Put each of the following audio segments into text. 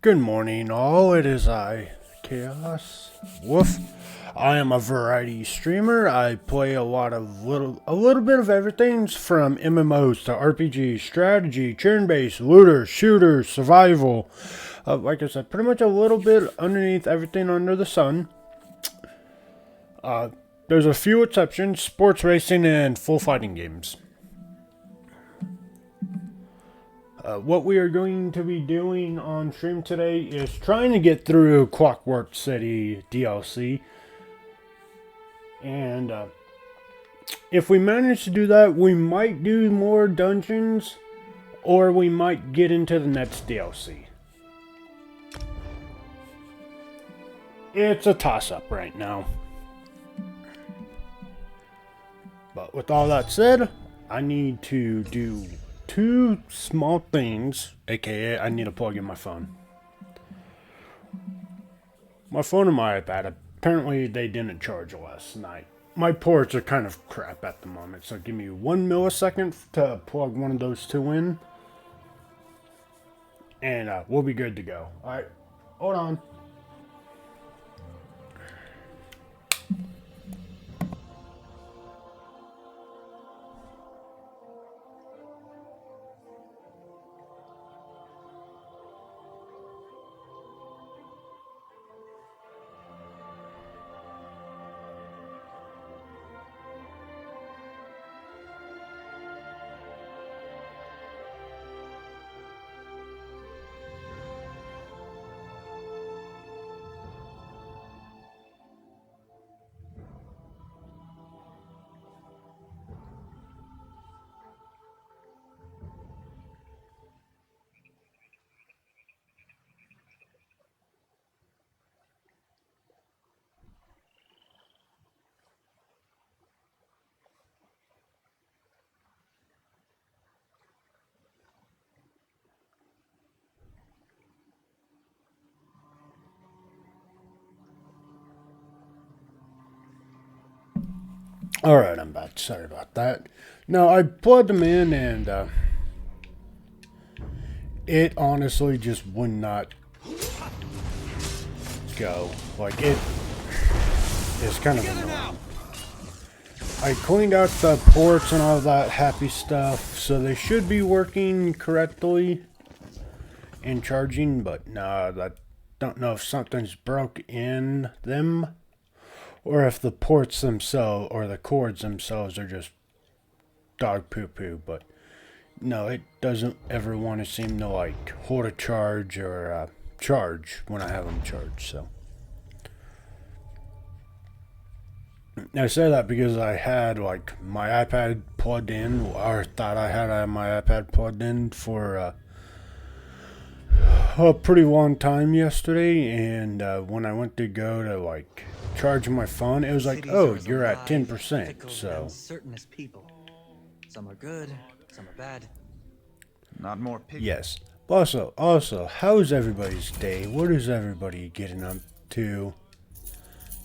Good morning, all. It is I, Chaos Wolf. I am a variety streamer. I play a little bit of everything from MMOs to RPGs, strategy, turn-based, looter, shooter, survival. Like I said, pretty much a little bit underneath everything under the sun. There's a few exceptions: sports racing and full fighting games. What we are going to be doing on stream today is trying to get through Clockwork City DLC. And if we manage to do that, we might do more dungeons, or we might get into the next DLC. It's a toss-up right now. But with all that said, I need to do two small things, aka I need to plug in my phone. My phone and my iPad, apparently they didn't charge last night. My ports are kind of crap at the moment, so give me 1 millisecond to plug one of those two in, and we'll be good to go. Alright, hold on. Alright, I'm back. Sorry about that. No, I plugged them in and it honestly just would not go. Like, it is kind of annoying. I cleaned out the ports and all that happy stuff, so they should be working correctly and charging, but no, I don't know if something's broke in them, or if the ports themselves, or the cords themselves are just dog poo-poo, but no, it doesn't ever want to seem to, like, hold a charge or charge when I have them charged, so. I say that because I had, like, my iPad plugged in, or thought I had my iPad plugged in for a pretty long time yesterday, and when I went to go to, like, charge my phone, it was like, oh, you're at 10%, so. Certain as people. Some are good, some are bad. Not more picky. Yes. Also, how's everybody's day? What is everybody getting up to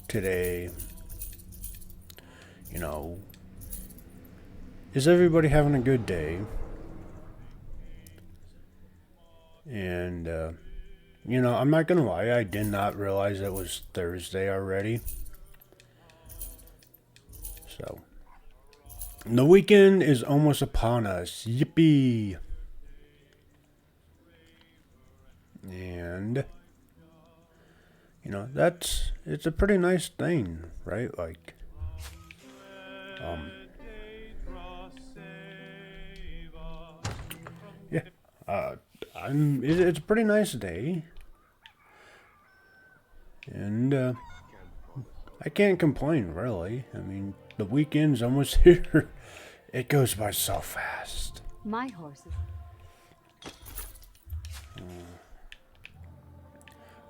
today? You know, is everybody having a good day? And, you know, I'm not gonna lie, I did not realize it was Thursday already. So, the weekend is almost upon us. Yippee! And, you know, it's a pretty nice thing, right? Like, yeah, it's a pretty nice day, and I can't complain, really. I mean, the weekend's almost here. It goes by so fast. My horses.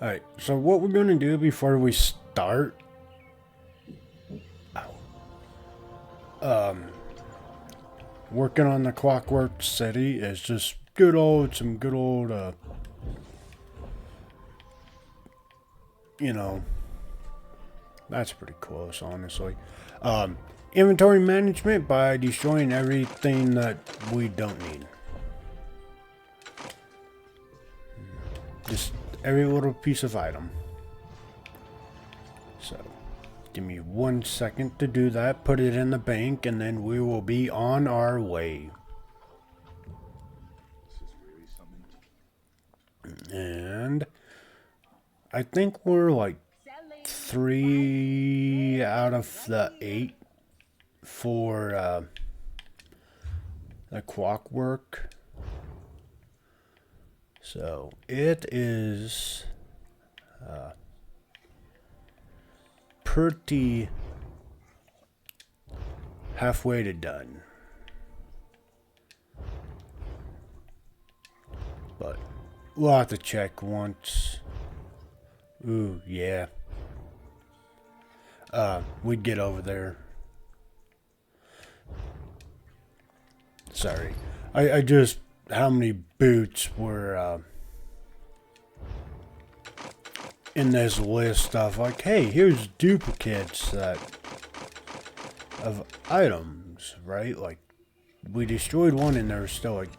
Alright, so what we're going to do before we start, working on the Clockwork City is just some good old, you know, that's pretty close, honestly. Inventory management by destroying everything that we don't need. Just every little piece of item. So, give me 1 second to do that, put it in the bank, and then we will be on our way. And I think we're like 3 out of the 8 for the clockwork. So it is pretty halfway to done. But we'll have to check once. Ooh, yeah. We'd get over there. Sorry. I just, how many boots were in this list of like, hey, here's duplicates of items, right? Like, we destroyed one and there's still like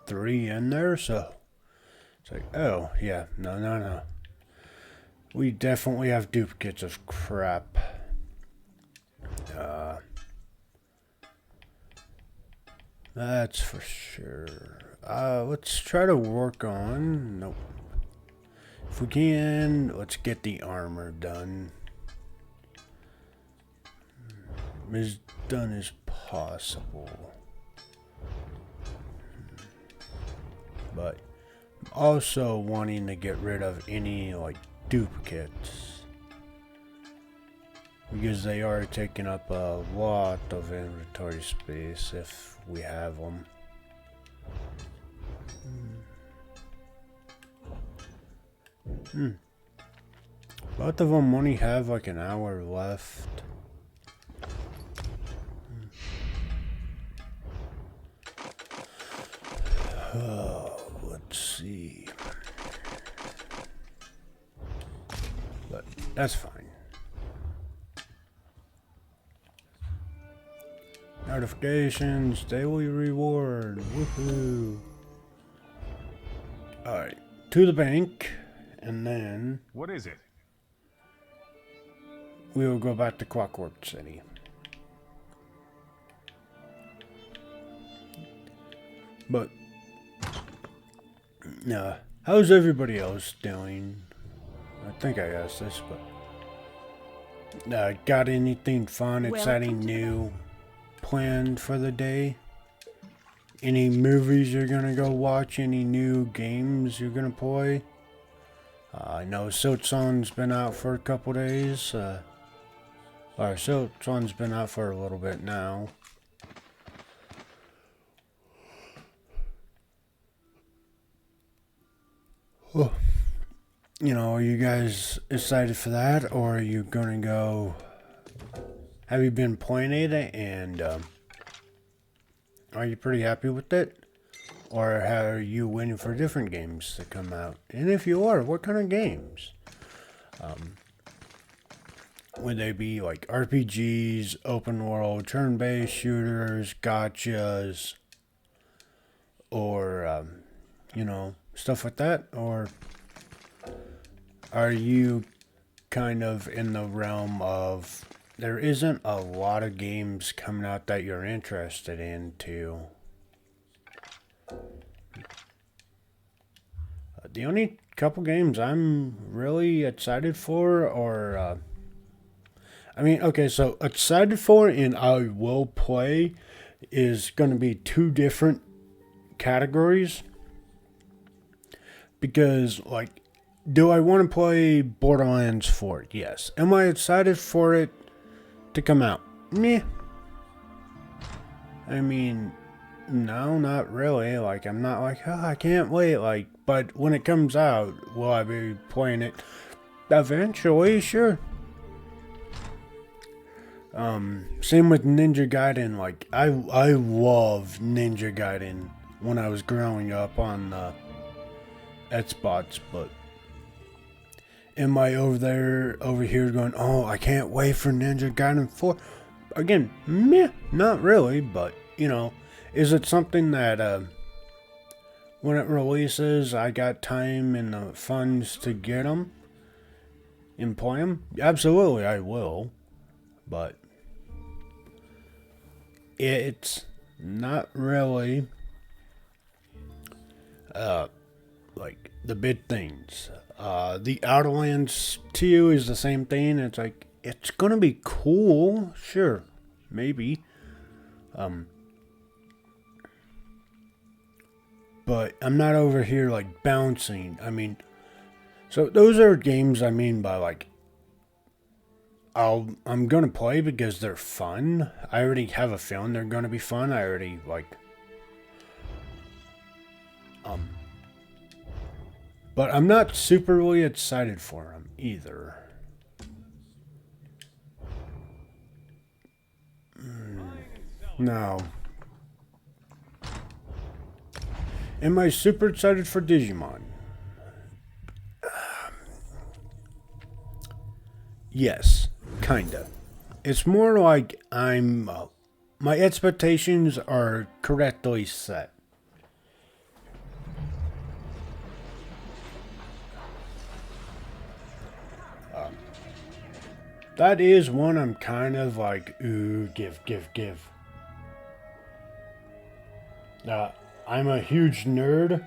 3 in there, so it's like, oh, yeah, no. We definitely have duplicates of crap. That's for sure. Let's try to work on... Nope. If we can, let's get the armor done. As done as possible. But I'm also wanting to get rid of any, like, duplicates. Because they are taking up a lot of inventory space if we have them. Both of them only have like an hour left. Let's see. But that's fine. Notifications, daily reward, woohoo. Alright, to the bank, and then... What is it? We will go back to Clockwork City. But, how's everybody else doing? I think I asked this, but... got anything fun, exciting, new planned for the day? Any movies you're gonna go watch? Any new games you're gonna play? I know Silksong's been out for a couple days. Or Silksong's been out for a little bit now. Oh. You know, are you guys excited for that? Or are you gonna go... Have you been playing it and are you pretty happy with it? Or are you waiting for different games to come out? And if you are, what kind of games? Would they be like RPGs, open world, turn-based shooters, gotchas, or, you know, stuff like that? Or are you kind of in the realm of... There isn't a lot of games coming out that you're interested in too. The only couple games I'm really excited for are... I mean, okay, so excited for and I will play is going to be 2 different categories. Because, like, do I want to play Borderlands 4? Yes. Am I excited for it to come out? Meh. I mean, no, not really. Like, I'm not like, oh, I can't wait. Like, but when it comes out, will I be playing it? Eventually, sure. Same with Ninja Gaiden. Like, I loved Ninja Gaiden when I was growing up on the Xbox, but am I over here going, oh, I can't wait for Ninja Gaiden 4? Again, meh, not really, but, you know, is it something that when it releases, I got time and the funds to get them and play them, absolutely I will. But it's not really like the big things. The Outerlands 2 is the same thing. It's like, it's gonna be cool, sure, maybe. But I'm not over here like bouncing. I mean, so those are games I mean by like, I'm gonna play because they're fun. I already have a feeling they're gonna be fun. I already like, but I'm not super really excited for them either. No. Am I super excited for Digimon? Yes, kinda. It's more like my expectations are correctly set. That is one I'm kind of like, ooh, give. I'm a huge nerd.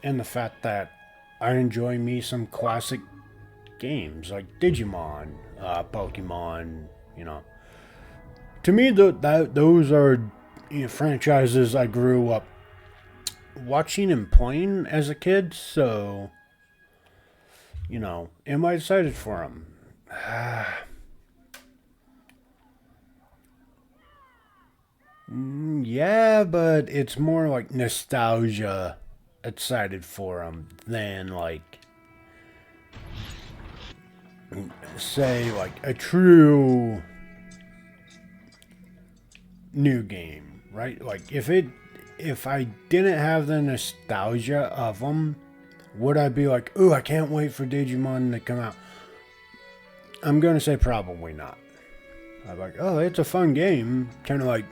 And the fact that I enjoy me some classic games like Digimon, Pokemon, you know. To me, those are, you know, franchises I grew up watching and playing as a kid, so, you know, am I excited for them? Yeah, but it's more like nostalgia excited for them than like, say, like a true new game, right? Like if I didn't have the nostalgia of them, would I be like, ooh, I can't wait for Digimon to come out? I'm gonna say probably not. I'm like, oh, it's a fun game, kind of like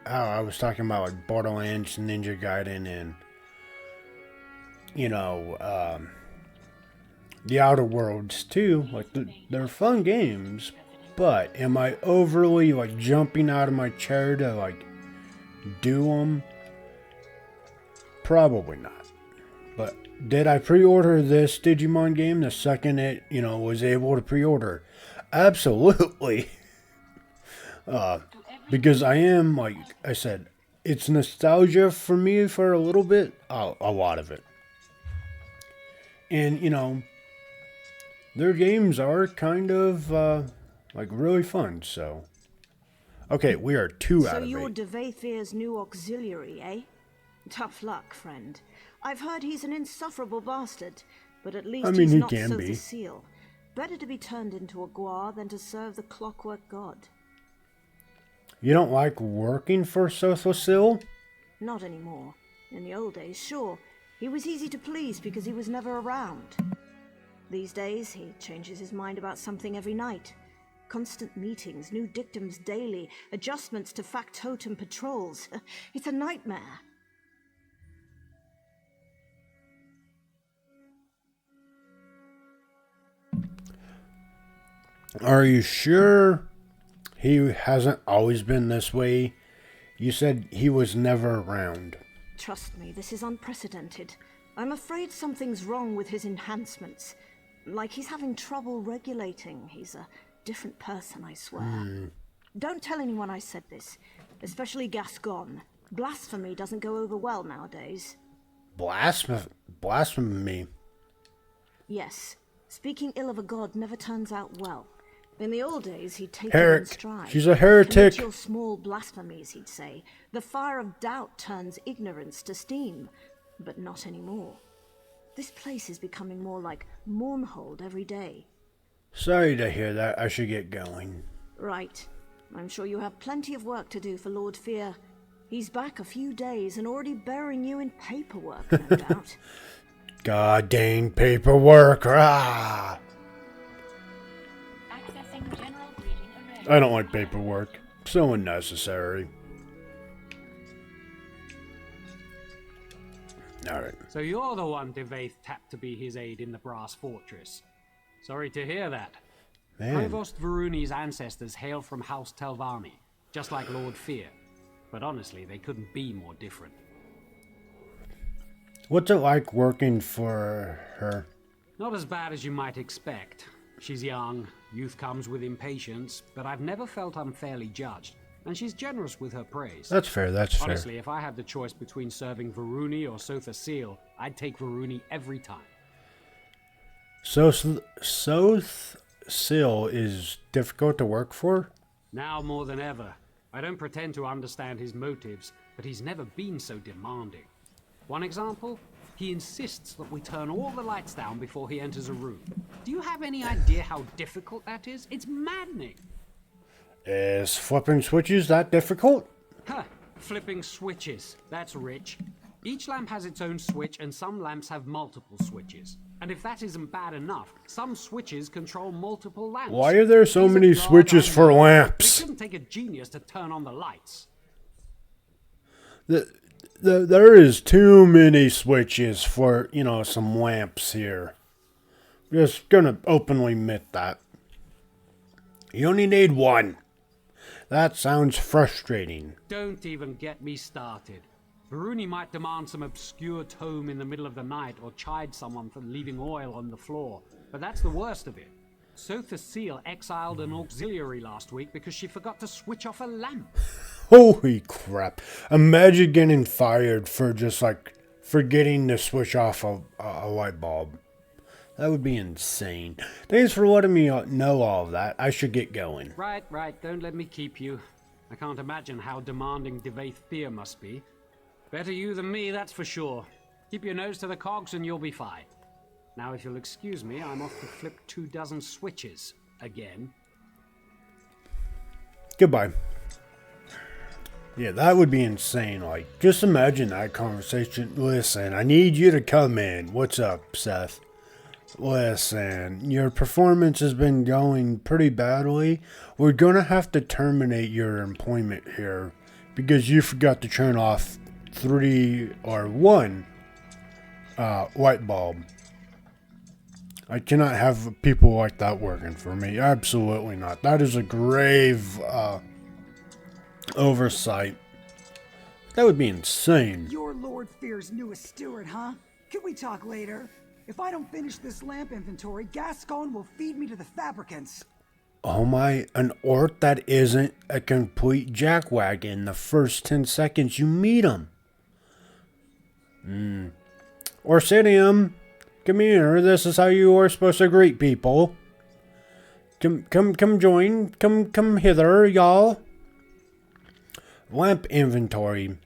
how I was talking about like Borderlands, Ninja Gaiden, and you know, the Outer Worlds too. Like they're fun games, but am I overly like jumping out of my chair to like do them? Probably not. But did I pre-order this Digimon game the second it, you know, was able to pre-order? Absolutely. Because I am, like I said, it's nostalgia for me for a little bit, a lot of it. And, you know, their games are kind of, like, really fun, so. Okay, we are 2 out So of 8. you're Devathir's new auxiliary, eh? Tough luck, friend. I've heard he's an insufferable bastard, but at least mean, he's he not can so be. facile. Better to be turned into a guar than to serve the clockwork god. You don't like working for Sothocil? Not anymore. In the old days, sure. He was easy to please because he was never around. These days, he changes his mind about something every night. Constant meetings, new dictums daily, adjustments to factotum patrols. It's a nightmare. Are you sure he hasn't always been this way? You said he was never around. Trust me, this is unprecedented. I'm afraid something's wrong with his enhancements. Like he's having trouble regulating. He's a different person, I swear. Don't tell anyone I said this, especially Gascon. Blasphemy doesn't go over well nowadays. Blasphemy? Yes, speaking ill of a god never turns out well. In the old days, he'd take it Heretic. in stride. She's a heretic. Commit your small blasphemies, he'd say. The fire of doubt turns ignorance to steam. But not anymore. This place is becoming more like Mournhold every day. Sorry to hear that. I should get going. Right. I'm sure you have plenty of work to do for Lord Fear. He's back a few days and already burying you in paperwork, no doubt. God dang paperwork. Ah! Accessing general greeting array. I don't like paperwork. So unnecessary. Alright. So you're the one Devaith tapped to be his aide in the Brass Fortress. Sorry to hear that. Man. Provost Varuni's ancestors hail from House Telvanni, just like Lord Fear. But honestly, they couldn't be more different. What's it like working for her? Not as bad as you might expect. She's young, youth comes with impatience, but I've never felt unfairly judged. And she's generous with her praise. That's fair, that's fair. Honestly, if I had the choice between serving Varuni or Sotha Seal, I'd take Varuni every time. Soth Seal is difficult to work for? Now more than ever. I don't pretend to understand his motives, but he's never been so demanding. One example? He insists that we turn all the lights down before he enters a room. Do you have any idea how difficult that is? It's maddening. Is flipping switches that difficult? Huh. Flipping switches. That's rich. Each lamp has its own switch, and some lamps have multiple switches. And if that isn't bad enough, some switches control multiple lamps. Why are there so He's a many god, switches I for know, but lamps? it shouldn't take a genius to turn on the lights. There is too many switches for, you know, some lamps here. Just gonna openly admit that. You only need one. That sounds frustrating. Don't even get me started. Varuni might demand some obscure tome in the middle of the night or chide someone for leaving oil on the floor, but that's the worst of it. Sotha Seal exiled an auxiliary last week because she forgot to switch off a lamp. Holy crap. Imagine getting fired for just like forgetting to switch off a light bulb. That would be insane. Thanks for letting me know all of that. I should get going. Right, don't let me keep you. I can't imagine how demanding Devaith Fear must be. Better you than me, that's for sure. Keep your nose to the cogs and you'll be fine. Now if you'll excuse me, I'm off to flip 24 switches. Again. Goodbye. Yeah, that would be insane. Like, just imagine that conversation. Listen, I need you to come in. What's up, Seth? Listen, your performance has been going pretty badly. We're gonna have to terminate your employment here because you forgot to turn off 1 light bulb. I cannot have people like that working for me. Absolutely not. That is a grave oversight. That would be insane. You're Lord Fear's newest steward, huh? Can we talk later? If I don't finish this lamp inventory, Gascon will feed me to the fabricants. Oh my, an orc that isn't a complete jackwagon the first 10 seconds you meet him. Orcidium, come here. This is how you are supposed to greet people. Come join. Come hither, y'all. Lamp inventory.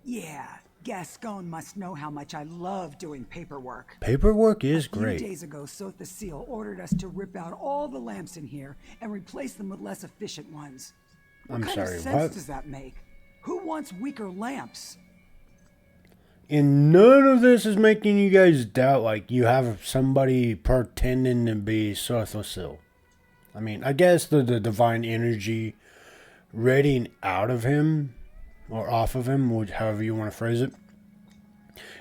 Yeah, Gascon must know how much I love doing paperwork. Paperwork is A few great. days ago, Sotha Seal ordered us to rip out all the lamps in here and replace them with less efficient ones. What kind of sense does that make? Who wants weaker lamps? And none of this is making you guys doubt, like, you have somebody pretending to be Sothil. I mean, I guess the divine energy radiating out of him, or off of him, however you want to phrase it,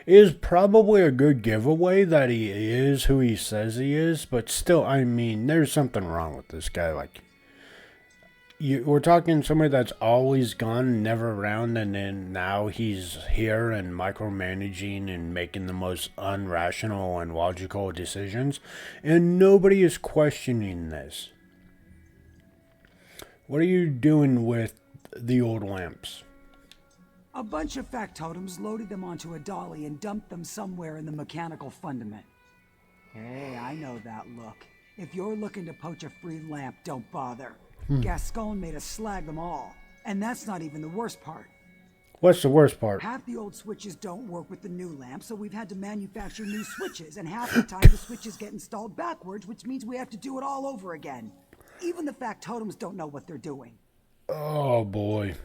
is probably a good giveaway that he is who he says he is, but still, I mean, there's something wrong with this guy. Like, we're talking somebody that's always gone, never around, and then now he's here and micromanaging and making the most unrational and logical decisions, and nobody is questioning this. What are you doing with the old lamps? A bunch of factotums loaded them onto a dolly and dumped them somewhere in the mechanical fundament. Hey, I know that look. If you're looking to poach a free lamp, don't bother. Gascon made us slag them all. And that's not even the worst part. What's the worst part? Half the old switches don't work with the new lamp, so we've had to manufacture new switches, and half the time the switches get installed backwards, which means we have to do it all over again. Even the factotums don't know what they're doing. Oh boy.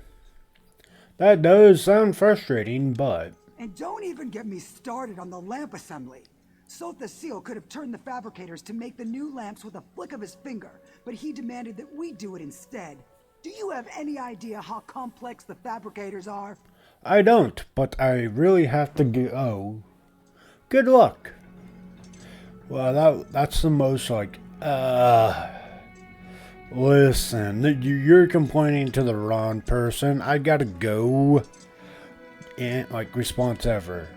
That does sound frustrating, but... And don't even get me started on the lamp assembly. Sotha Seal could have turned the fabricators to make the new lamps with a flick of his finger, but he demanded that we do it instead. Do you have any idea how complex the fabricators are? I don't, but I really have to go. Oh, good luck. Well, that's the most like, listen, you're complaining to the wrong person. I gotta go. And, like, response ever.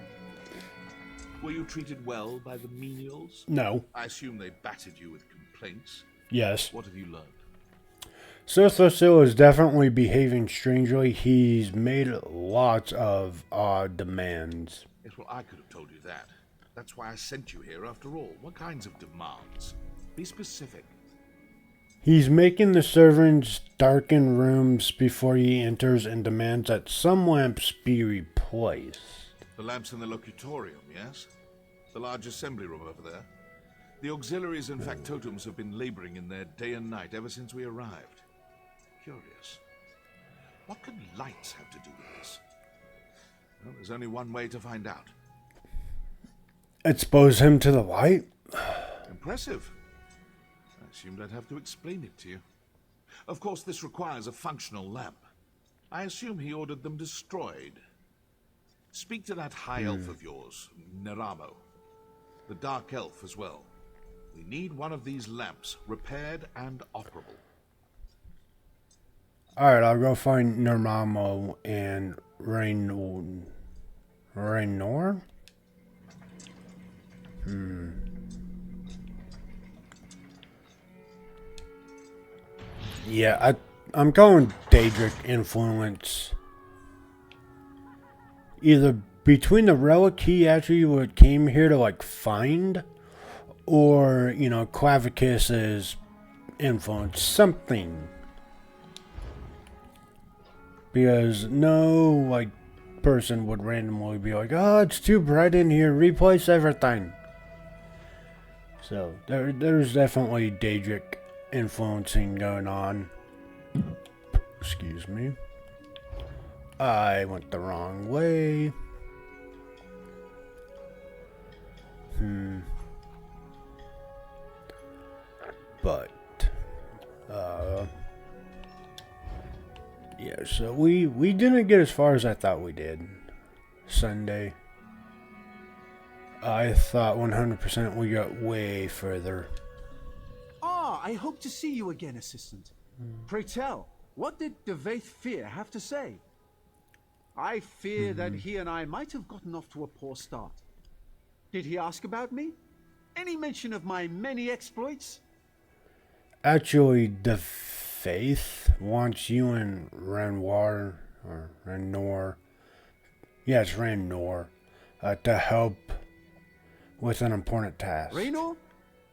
Were you treated well by the menials? No. I assume they battered you with complaints. Yes. What have you learned? Sir Thursil is definitely behaving strangely. He's made lots of odd demands. Yes, well, I could have told you that. That's why I sent you here after all. What kinds of demands? Be specific. He's making the servants darken rooms before he enters and demands that some lamps be replaced. The lamps in the locutorium, yes? The large assembly room over there? The auxiliaries and factotums have been laboring in there day and night ever since we arrived. Curious. What could lights have to do with this? Well, there's only one way to find out. Expose him to the light? Impressive. I assumed I'd have to explain it to you. Of course, this requires a functional lamp. I assume he ordered them destroyed. Speak to that high elf of yours, Neramo. The dark elf as well. We need one of these lamps, repaired and operable. Alright, I'll go find Neramo and Raynor? Yeah, I'm calling Daedric influence. Either between the relic he actually came here to like find, or, you know, Clavicus's influence, something. Because no, like, person would randomly be like, oh, it's too bright in here, replace everything. So, there's definitely Daedric influencing going on. Excuse me. I went the wrong way. But, yeah, so we didn't get as far as I thought we did. Sunday. I thought 100% we got way further. Ah, I hope to see you again, Assistant. Pray tell, what did Devaith Fear have to say? I fear that he and I might have gotten off to a poor start. Did he ask about me? Any mention of my many exploits? Actually, the Faith wants you and Renoir, or Raynor, yeah, it's Raynor, to help with an important task. Raynor?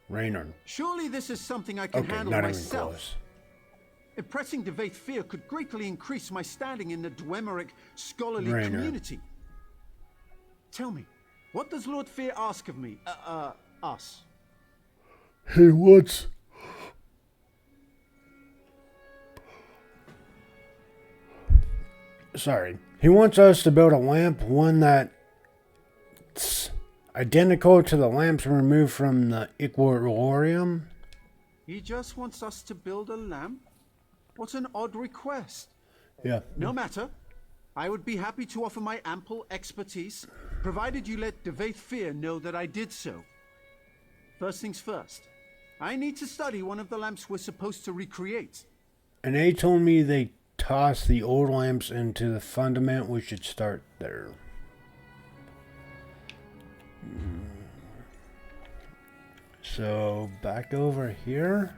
Raynor. Surely this is something I can Okay, handle not even myself. close. Impressing Devaith Fear could greatly increase my standing in the Dwemeric scholarly Raynor. community. Tell me, what does Lord Fear ask of me? Us? He wants... Sorry. He wants us to build a lamp, one that's identical to the lamps removed from the Equilorium. He just wants us to build a lamp? What an odd request. Yeah. No matter. I would be happy to offer my ample expertise, provided you let Devaith Fear know that I did so. First things first. I need to study one of the lamps we're supposed to recreate. And they told me they tossed the old lamps into the fundament. We should start there. So, back over here?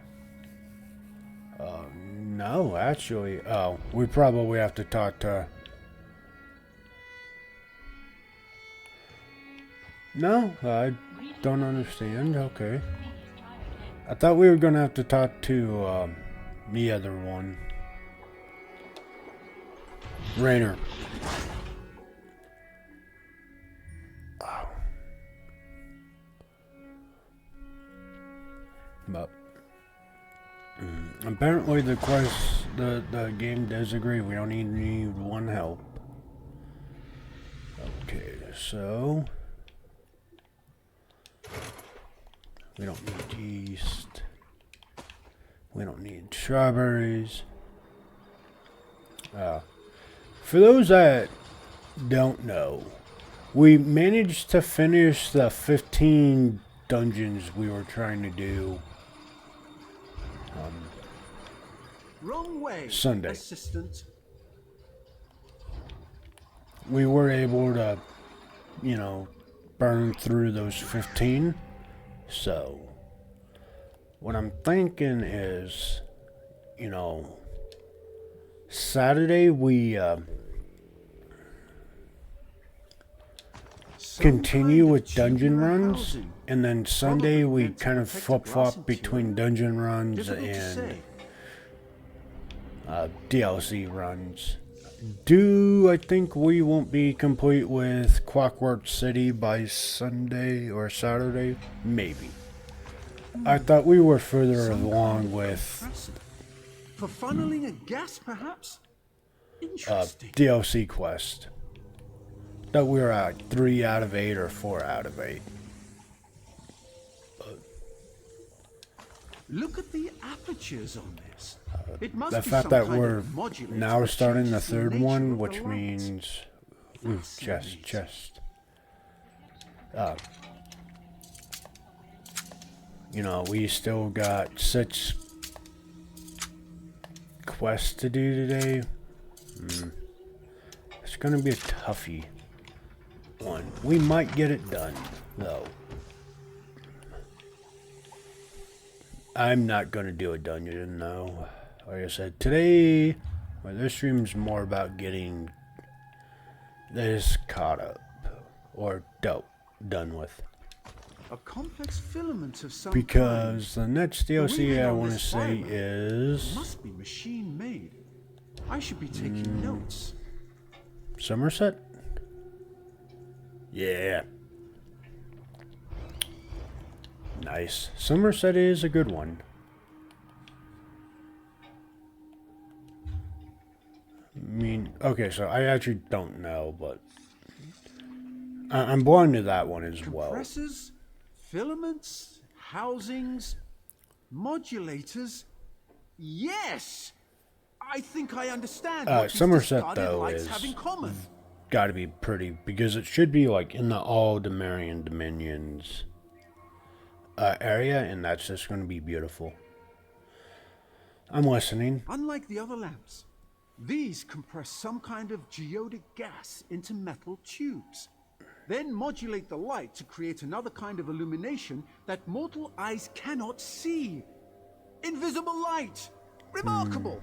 No, actually. Oh, we probably have to talk to... No, I don't understand. Okay. I thought we were going to have to talk to the other one. Raynor. Oh. But apparently the game does agree. We don't need one help. Okay, so we don't need yeast. We don't need strawberries. For those that don't know. We managed to finish the 15 dungeons we were trying to do Wrong way, Sunday. assistant. We were able to, you know, burn through those 15. So, what I'm thinking is, you know, Saturday we continue with dungeon runs, and then Sunday we kind of flip-flop between dungeon runs and DLC runs. I think we won't be complete with Clockwork City by Sunday or Saturday? Maybe. I thought we were further along with For funneling a gas, perhaps? Interesting. DLC quest. That we were at 3 out of 8 or 4 out of 8. Look at the apertures on this. It must The be fact some that kind we're of modulator now that starting the changes third nature one, of the which light. means ooh, chest. You know, we still got 6 quests to do today. It's gonna be a toughie one. We might get it done, though. I'm not gonna do a dungeon, though. Like I said, today, this stream's more about getting this caught up, or done with. A complex filament of some Because the next kind. The DLC weaving I on want to this say fiber is must be machine made. I should be taking notes. Somerset? Yeah. Nice. Somerset is a good one. I mean, okay, so I actually don't know, but I'm blind to that one as well. Compressors, filaments, housings, modulators. Yes! I think I understand what these Somerset, discarded though, lights is have in common. gotta be pretty, because it should be like in the all Demarian Dominions area, and that's just going to be beautiful. I'm listening. Unlike the other lamps, these compress some kind of geodic gas into metal tubes, then modulate the light to create another kind of illumination that mortal eyes cannot see. Invisible light! Remarkable!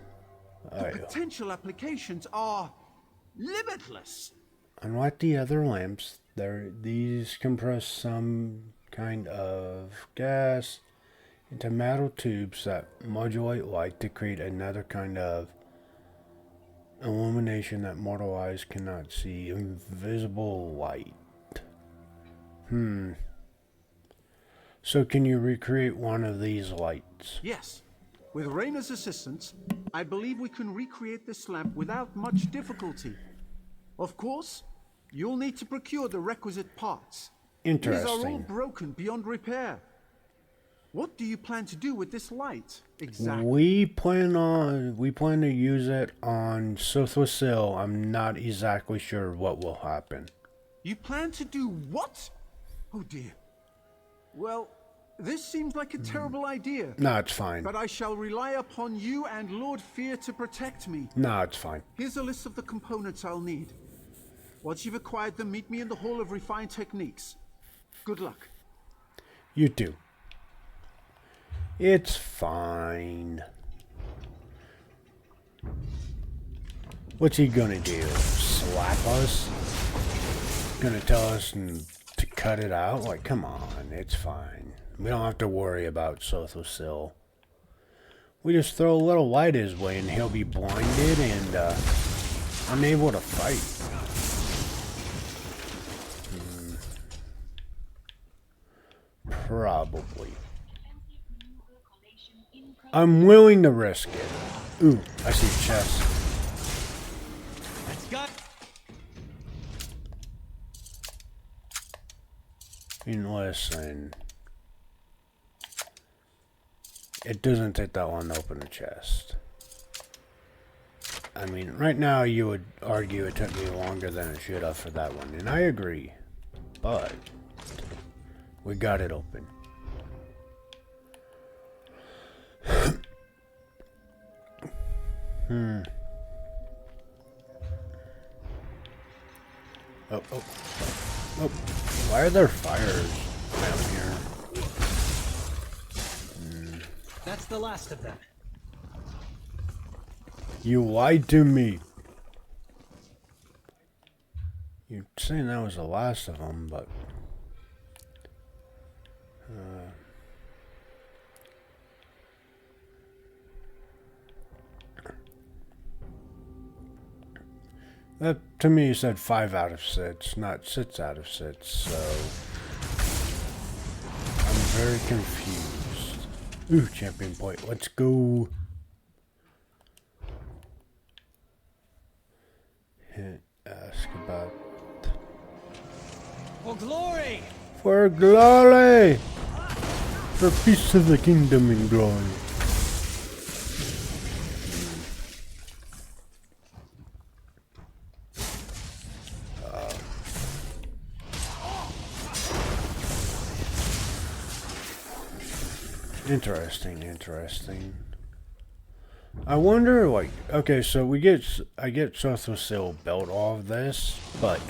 The potential applications are limitless. Unlike the other lamps, these compress some kind of gas into metal tubes that modulate light to create another kind of illumination that mortal eyes cannot see. Invisible light. So can you recreate one of these lights? Yes. With Rayna's assistance, I believe we can recreate this lamp without much difficulty. Of course, you'll need to procure the requisite parts. These are all Interesting. broken beyond repair. What do you plan to do with this light, exactly? We plan to use it on Sothwasil. I'm not exactly sure what will happen. You plan to do what? Oh dear. Well, this seems like a terrible idea. No, it's fine. But I shall rely upon you and Lord Fear to protect me. No, it's fine. Here's a list of the components I'll need. Once you've acquired them, meet me in the Hall of Refined Techniques. Good luck. You too. It's fine. What's he gonna do? Slap us? Gonna tell us to cut it out? Like, come on, it's fine. We don't have to worry about Sothwasil. We just throw a little light his way and he'll be blinded and unable to fight. Probably. I'm willing to risk it. Ooh, I see a chest. That's got. And listen. It doesn't take that long to open a chest. I mean, right now you would argue it took me longer than it should have for that one, and I agree. But we got it open. Oh, oh, oh. Why are there fires down here? That's the last of them. You lied to me. You're saying that was the last of them, but... that, to me, said 5 out of 6, not 6 out of 6, so... I'm very confused. Ooh, champion point, let's go. Ask about... For glory! For glory! For peace of the kingdom and glory. Interesting, interesting. I wonder, like, okay, so I get Sothosil built all of this, but,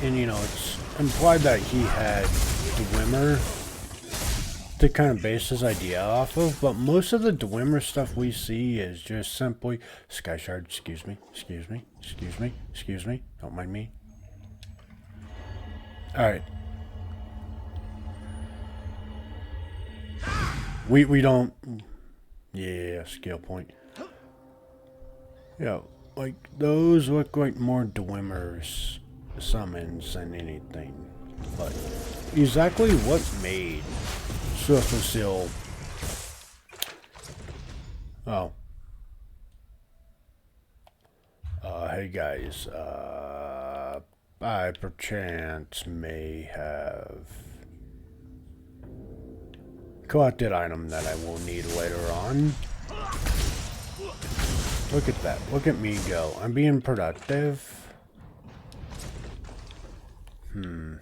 and you know, it's implied that he had Dwemer to kind of base his idea off of, but most of the Dwemer stuff we see is just simply, Sky Shard, excuse me, don't mind me. Alright. We don't... Yeah, skill point. Yeah, like, those look like more Dwemer's summons than anything. But exactly what made Sothosil... Oh. Hey guys, I perchance may have... collected item that I will need later on. Look at that. Look at me go. I'm being productive. I'm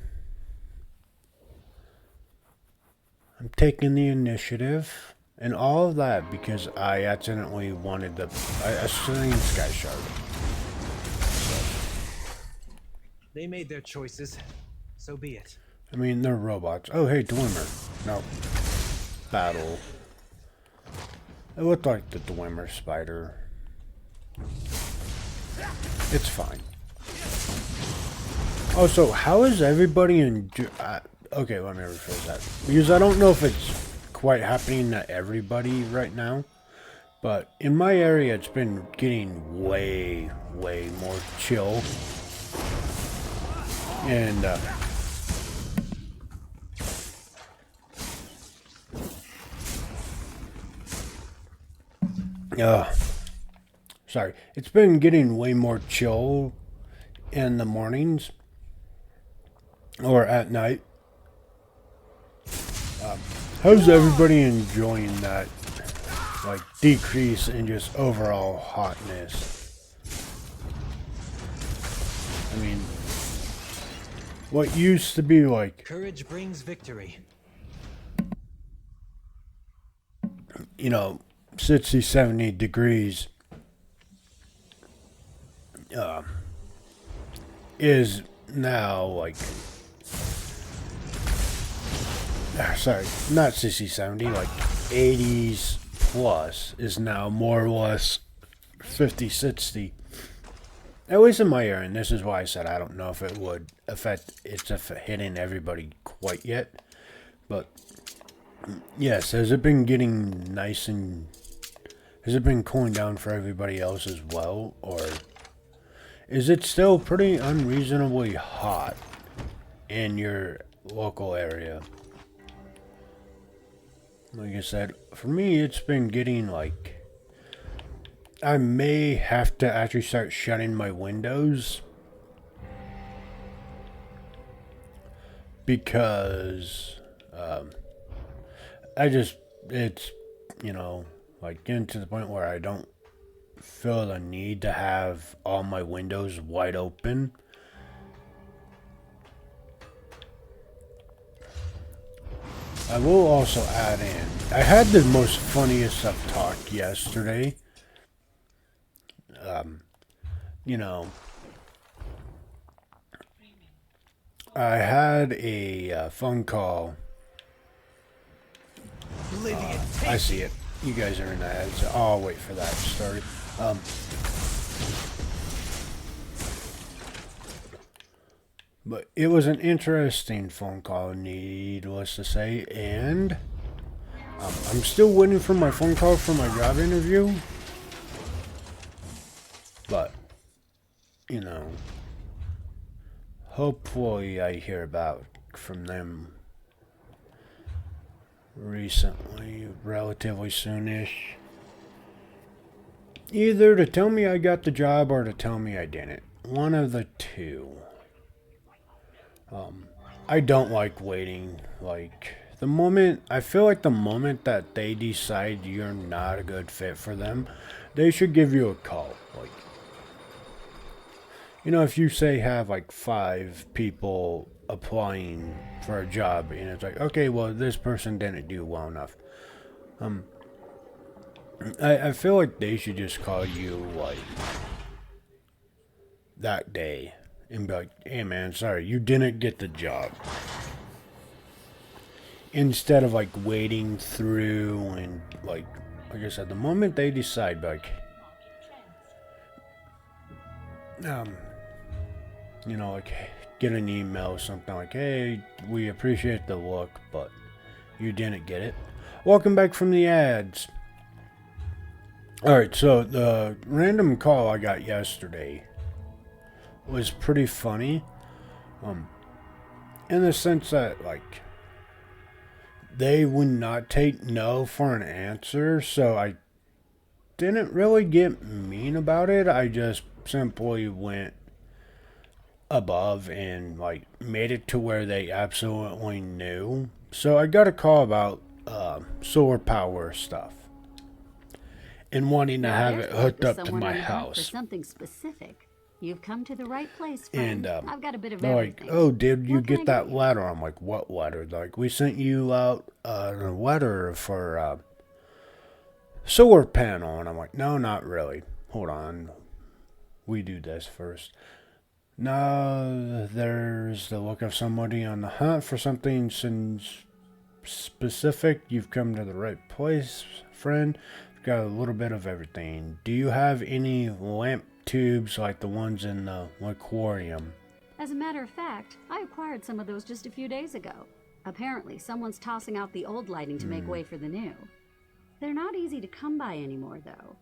taking the initiative. And all of that because I accidentally wanted the... I slain Sky Shard. They made their choices. So be it. I mean, they're robots. Oh, hey, Dwemer. No. Battle. It looked like the Dwemer spider. It's fine. Also, how is everybody in... okay, let me rephrase that. Because I don't know if it's quite happening to everybody right now. But in my area, it's been getting way, way more chill. And, sorry. It's been getting way more chill in the mornings or at night. How's everybody enjoying that, like, decrease in just overall hotness? I mean, what used to be like... Courage brings victory. You know, 60, 70 degrees is now like... sorry, not 60, 70, like 80s plus is now more or less 50, 60. At least in my area, and this is why I said I don't know if it would affect it's hitting everybody quite yet. But yes, has it been getting nice and has it been cooling down for everybody else as well, or is it still pretty unreasonably hot in your local area? Like I said, for me it's been getting like I may have to actually start shutting my windows because it's, you know, like getting to the point where I don't feel the need to have all my windows wide open. I will also add in, I had the most funniest of talk yesterday. You know, I had a phone call. I see it. You guys are in the ad, so I'll wait for that to start. But it was an interesting phone call, needless to say, and I'm still waiting for my phone call for my job interview. But, you know, hopefully I hear about from them recently, relatively soonish. Either to tell me I got the job or to tell me I didn't. One of the two. I don't like waiting. Like, the moment, I feel like the moment that they decide you're not a good fit for them, they should give you a call. Like, you know, if you say have like 5 people applying for a job and it's like, okay, well, this person didn't do well enough. I feel like they should just call you like that day and be like, hey man, sorry, you didn't get the job. Instead of like waiting through and like I said, the moment they decide, like, you know, like get an email or something like, hey, we appreciate the look, but you didn't get it. Welcome back from the ads. Alright, so the random call I got yesterday was pretty funny. In the sense that, like, they would not take no for an answer, so I didn't really get mean about it. I just simply went above and, like, made it to where they absolutely knew. So I got a call about solar power stuff and wanting to have it hooked up to my house. For something specific. You've come to the right place, friend. And I've got a bit of they're everything. like, oh, did you What can I get that get you? letter? I'm like, what letter? They're like, we sent you out a letter for solar panel. And I'm like, no, not really. Hold on. We do this first. No, there's the look of somebody on the hunt for something specific. You've come to the right place, friend. Got a little bit of everything. Do you have any lamp tubes like the ones in the aquarium? As a matter of fact, I acquired some of those just a few days ago. Apparently, someone's tossing out the old lighting to make way for the new. They're not easy to come by anymore, though.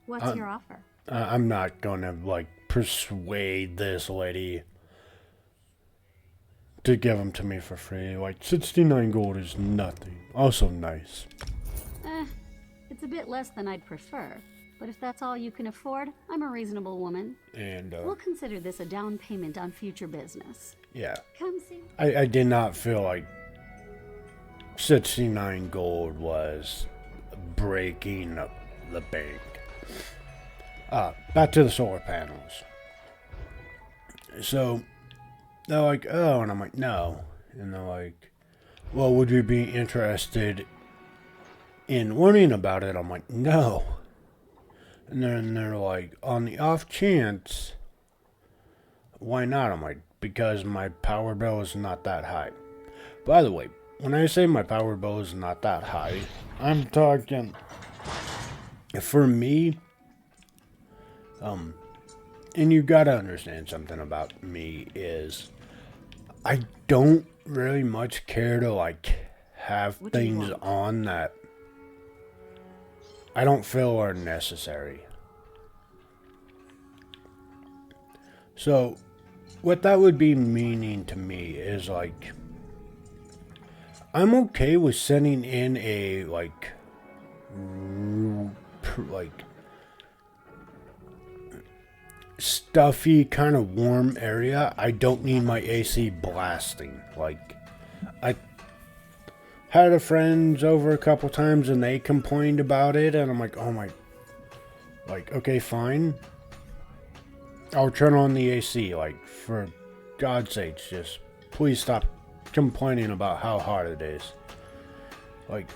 What's your offer? I'm not gonna, like, persuade this lady to give them to me for free. Like, 69 gold is nothing. Also nice. It's a bit less than I'd prefer. But if that's all you can afford, I'm a reasonable woman. And, we'll consider this a down payment on future business. yeah. Come see. I did not feel like 69 gold was breaking the bank. Back to the solar panels. So, they're like, oh, and I'm like, no. And they're like, well, would you be interested in learning about it? I'm like, no. And then they're like, on the off chance, why not? I'm like, because my power bill is not that high. By the way, when I say my power bill is not that high, I'm talking, for me, and you gotta understand something about me is, I don't really much care to, like, have things on that I don't feel are necessary. So, what that would be meaning to me is, like, I'm okay with sending in a, like, stuffy, kind of warm area. I don't need my AC blasting. Like, I had a friends over a couple times and they complained about it, and I'm like, oh my, Like, okay, fine. I'll turn on the AC. Like, for God's sakes, just please stop complaining about how hot it is. Like,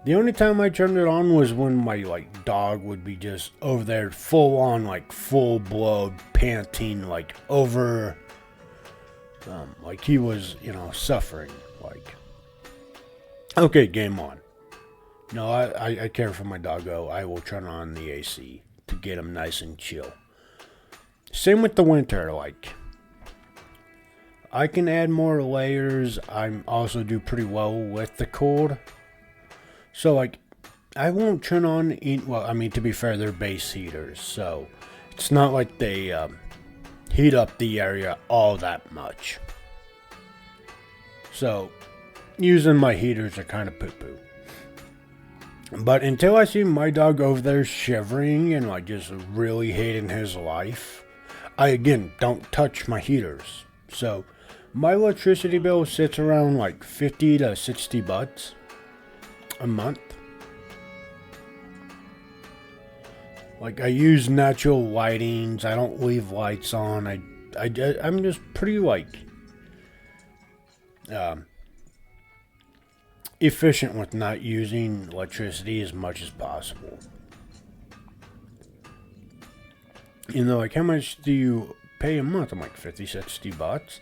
the only time I turned it on was when my, like, dog would be just over there full on, like, full blood panting, like, over, like he was, you know, suffering. Like, okay, game on. No, I care for my doggo. I will turn on the AC to get him nice and chill. Same with the winter, like, I can add more layers. I also do pretty well with the cold. So, like, I won't turn on, well, I mean, to be fair, they're base heaters. So, it's not like they heat up the area all that much. So, using my heaters are kind of poo-poo. But until I see my dog over there shivering and, like, just really hating his life, I, again, don't touch my heaters. So, my electricity bill sits around, like, 50 to 60 bucks a month. Like, I use natural lightings. I don't leave lights on. I'm just pretty, like, efficient with not using electricity as much as possible. You know, like, how much do you pay a month? I'm like, 50, 60 bucks.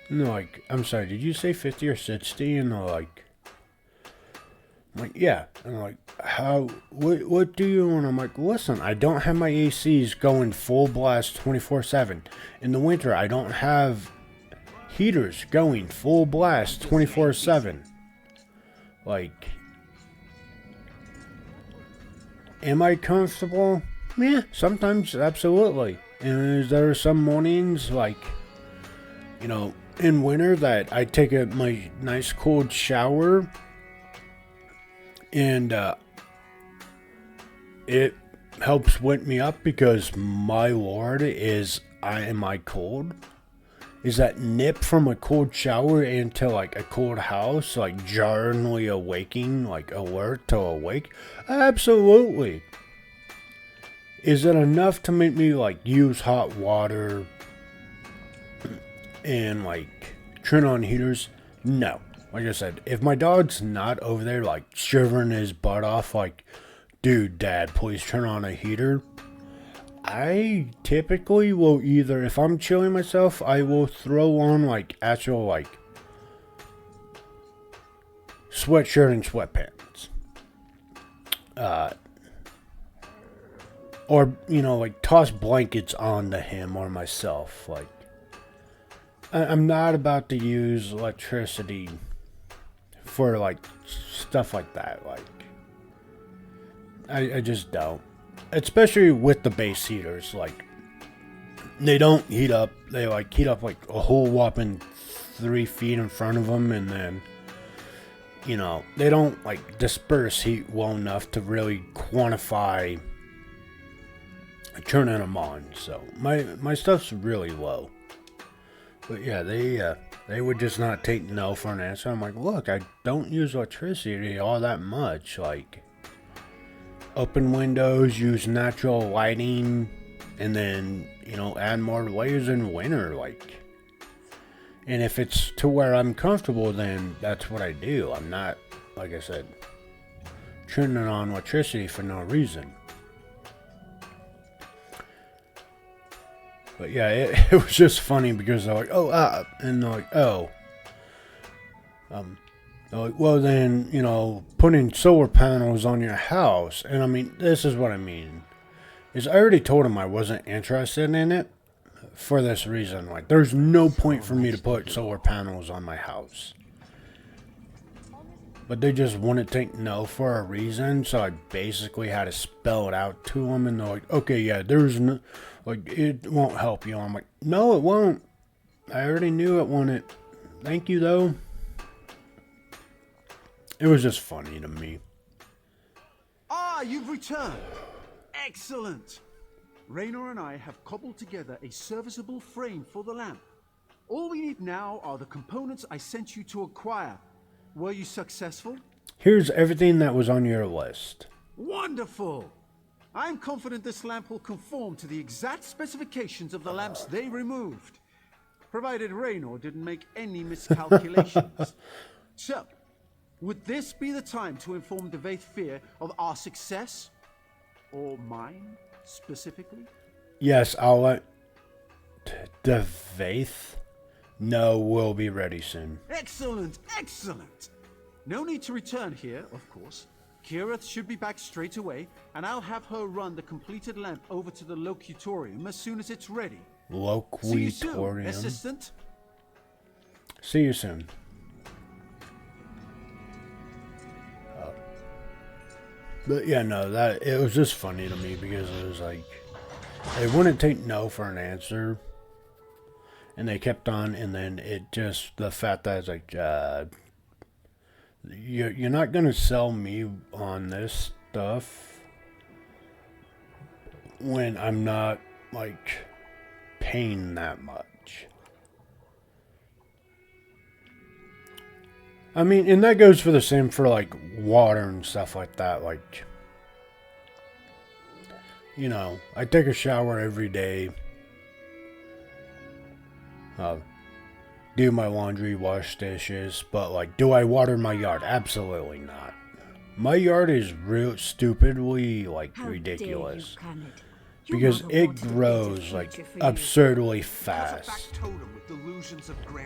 And they're like, I'm sorry, did you say 50 or 60? And they're like, I'm like, yeah. And they're like, what do you? And I'm like, listen, I don't have my ACs going full blast 24/7. In the winter, I don't have heaters going full blast 24/7. Like, am I comfortable? Yeah, sometimes, absolutely. And there are some mornings, like, you know, in winter that I take my nice cold shower, and it helps wake me up because my lord am I cold? Is that nip from a cold shower into, like, a cold house, like, jarringly awaking, like, alert to awake? Absolutely. Is it enough to make me, like, use hot water and, like, turn on heaters? No. Like I said, if my dog's not over there, like, shivering his butt off, like, dude, dad, please turn on a heater, I typically will either, if I'm chilling myself, I will throw on, like, actual, like, sweatshirt and sweatpants. Or, you know, like, toss blankets onto him or myself. Like, I'm not about to use electricity for, like, stuff like that. Like, I just don't. Especially with the base heaters. Like, they don't heat up. They, like, heat up, like, a whole whopping 3 feet in front of them. And then, you know, they don't, like, disperse heat well enough to really quantify turning them on. So my stuff's really low. But yeah, they would just not take no for an answer. I'm like, look, I don't use electricity all that much. Like, open windows, use natural lighting, and then, you know, add more layers in winter. Like, and if it's to where I'm comfortable, then that's what I do. I'm not, like I said, turning on electricity for no reason. But yeah, it was just funny because they're like, oh, and they're like, oh. They're like, well then, you know, putting solar panels on your house. And I mean, this is what I mean. Is I already told them I wasn't interested in it for this reason. Like, there's no point for me to put solar panels on my house. But they just wouldn't take no for a reason, so I basically had to spell it out to them, and they're like, okay, yeah, there's no, like, it won't help you. I'm like, no, it won't. I already knew it wouldn't. Thank you, though. It was just funny to me. Ah, you've returned. Excellent. Raynor and I have cobbled together a serviceable frame for the lamp. All we need now are the components I sent you to acquire. Were you successful? Here's everything that was on your list. Wonderful! I'm confident this lamp will conform to the exact specifications of the lamps they removed, provided Raynor didn't make any miscalculations. So, would this be the time to inform Devaith Fear of our success? Or mine, specifically? Yes, I'll let Devaith know we'll be ready soon. Excellent, excellent! No need to return here, of course. Kirith should be back straight away, and I'll have her run the completed lamp over to the locutorium as soon as it's ready. See you soon, Locutorium. assistant. See you soon. But yeah, no, that it was just funny to me because it was like they wouldn't take no for an answer, and they kept on, and then it just the fact that it's like you're not gonna sell me on this stuff when I'm not like paying that much. I mean, and that goes for the same for like water and stuff like that. Like, you know, I take a shower every day. Do my laundry, wash dishes, but like, do I water my yard? Absolutely not. My yard is real stupidly like ridiculous because it grows like absurdly fast.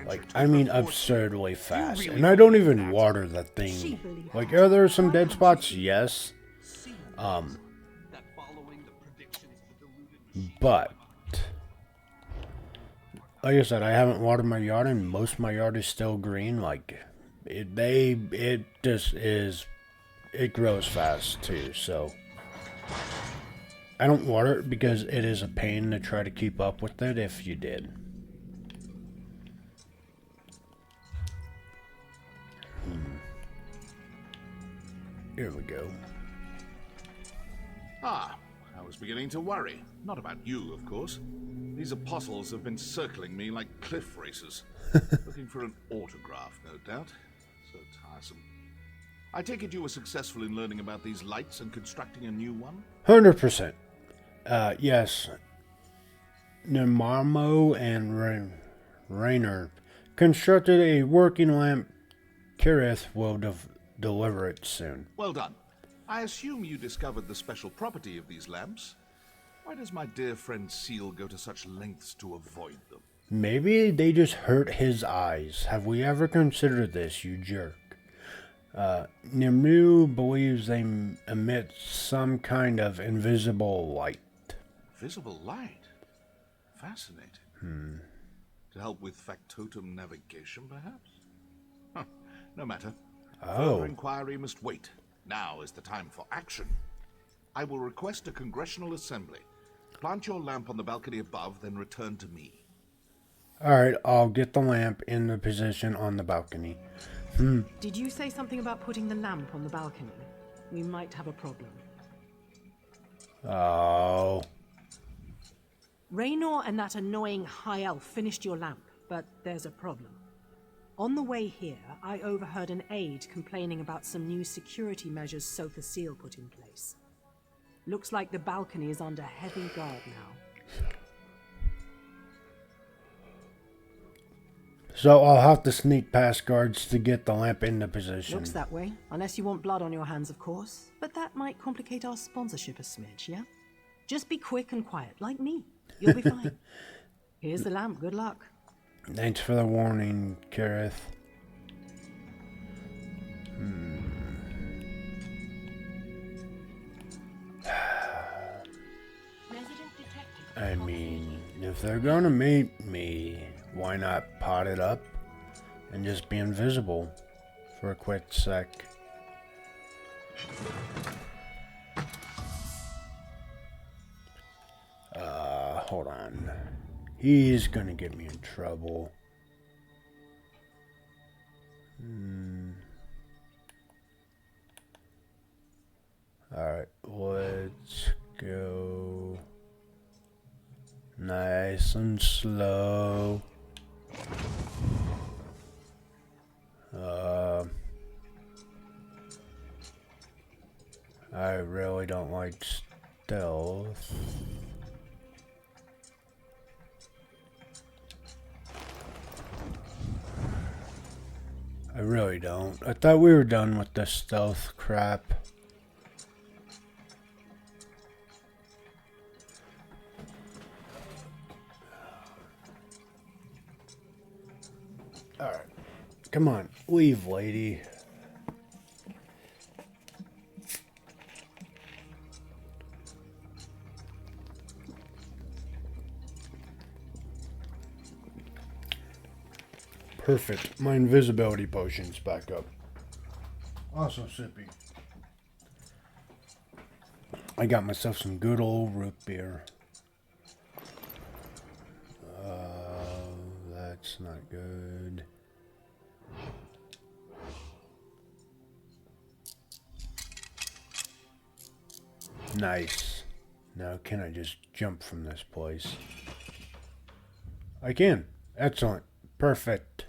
Like, I mean absurdly fast, and I don't even water the thing. Like, are there some dead spots? Yes. But like I said, I haven't watered my yard, and most of my yard is still green. Like, it just is, it grows fast too. So I don't water it because it is a pain to try to keep up with it if you did. Here we go. Ah, I was beginning to worry. Not about you, of course. These apostles have been circling me like cliff racers. Looking for an autograph, no doubt. So tiresome. I take it you were successful in learning about these lights and constructing a new one? 100%. Yes. Nemamo and Raynor constructed a working lamp. Kirith will deliver it soon. Well done. I assume you discovered the special property of these lamps. Why does my dear friend Seal go to such lengths to avoid them? Maybe they just hurt his eyes. Have we ever considered this, you jerk? Nimue believes they emit some kind of invisible light. Visible light? Fascinating. To help with factotum navigation, perhaps? Huh. No matter. Further inquiry must wait. Now is the time for action. I will request a congressional assembly. Plant your lamp on the balcony above, then return to me. Alright, I'll get the lamp in the position on the balcony. Did you say something about putting the lamp on the balcony? We might have a problem. Oh. Raynor and that annoying high elf finished your lamp, but there's a problem. On the way here, I overheard an aide complaining about some new security measures Sotha Seal put in place. Looks like the balcony is under heavy guard now. So I'll have to sneak past guards to get the lamp into position. Looks that way, unless you want blood on your hands, of course. But that might complicate our sponsorship a smidge, yeah? Just be quick and quiet, like me. You'll be fine. Here's the lamp, good luck. Thanks for the warning, Kirith. I mean, if they're gonna meet me, why not pot it up and just be invisible for a quick sec? Hold on. He's gonna get me in trouble. Alright, let's go nice and slow. I really don't like stealth. I really don't. I thought we were done with the stealth crap. Alright. Come on. Leave, lady. Perfect. My invisibility potion's back up. Also sippy. I got myself some good old root beer. That's not good. Nice. Now can I just jump from this place? I can. Excellent. Perfect.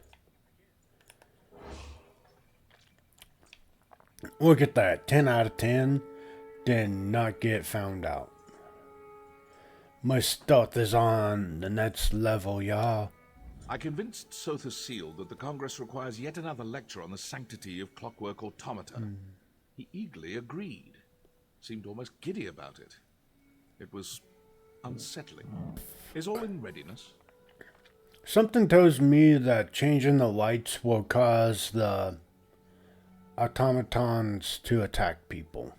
Look at that. 10 out of 10. Did not get found out. My stealth is on the next level, y'all. I convinced Sotha Seal that the Congress requires yet another lecture on the sanctity of clockwork automata. He eagerly agreed. Seemed almost giddy about it. It was unsettling. Is all in readiness? Something tells me that changing the lights will cause the automatons to attack people.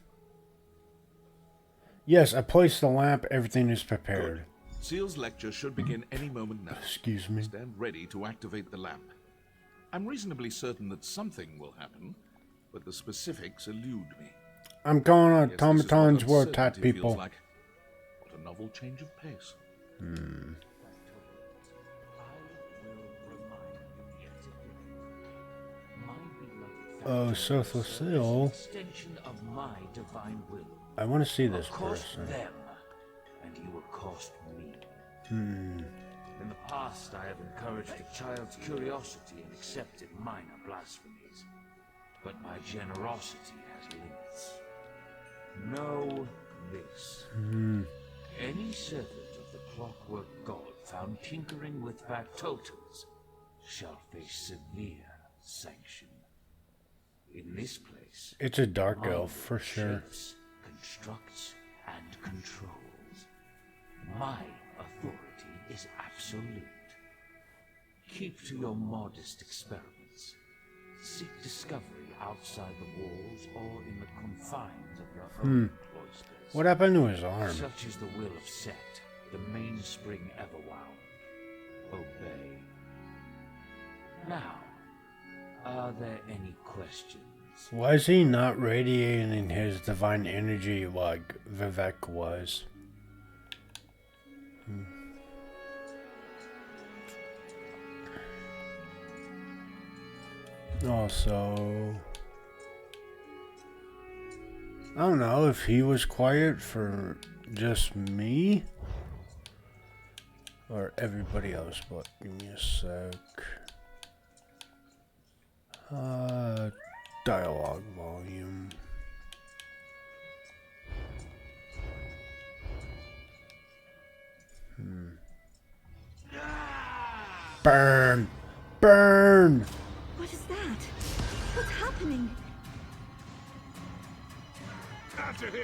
Yes, I placed the lamp. Everything is prepared. Good. Seal's lecture should begin any moment now. Excuse me. Stand ready to activate the lamp. I'm reasonably certain that something will happen, but the specifics elude me. I'm calling Yes, automatons will attack uncertainty people. feels like. What a novel change of pace. Oh, Sotha Seal. Extension of my divine will. I want to see this Cost person. them, and you will cost me. In the past, I have encouraged a child's curiosity and accepted minor blasphemies. But my generosity has limits. Know this. Any servant of the clockwork god found tinkering with factotums shall face severe sanction. In this place, It's a dark mind elf for sure. shapes, constructs, and controls. My authority is absolute. Keep to your modest experiments. Seek discovery outside the walls or in the confines of your own cloisters. What happened to his arm? Such is the will of Set, the mainspring Everwound. Obey. Now, are there any questions? Why is he not radiating his divine energy like Vivek was? Also, I don't know if he was quiet for just me or everybody else, but give me a sec. Dialogue volume. Burn! Burn! What is that? What's happening?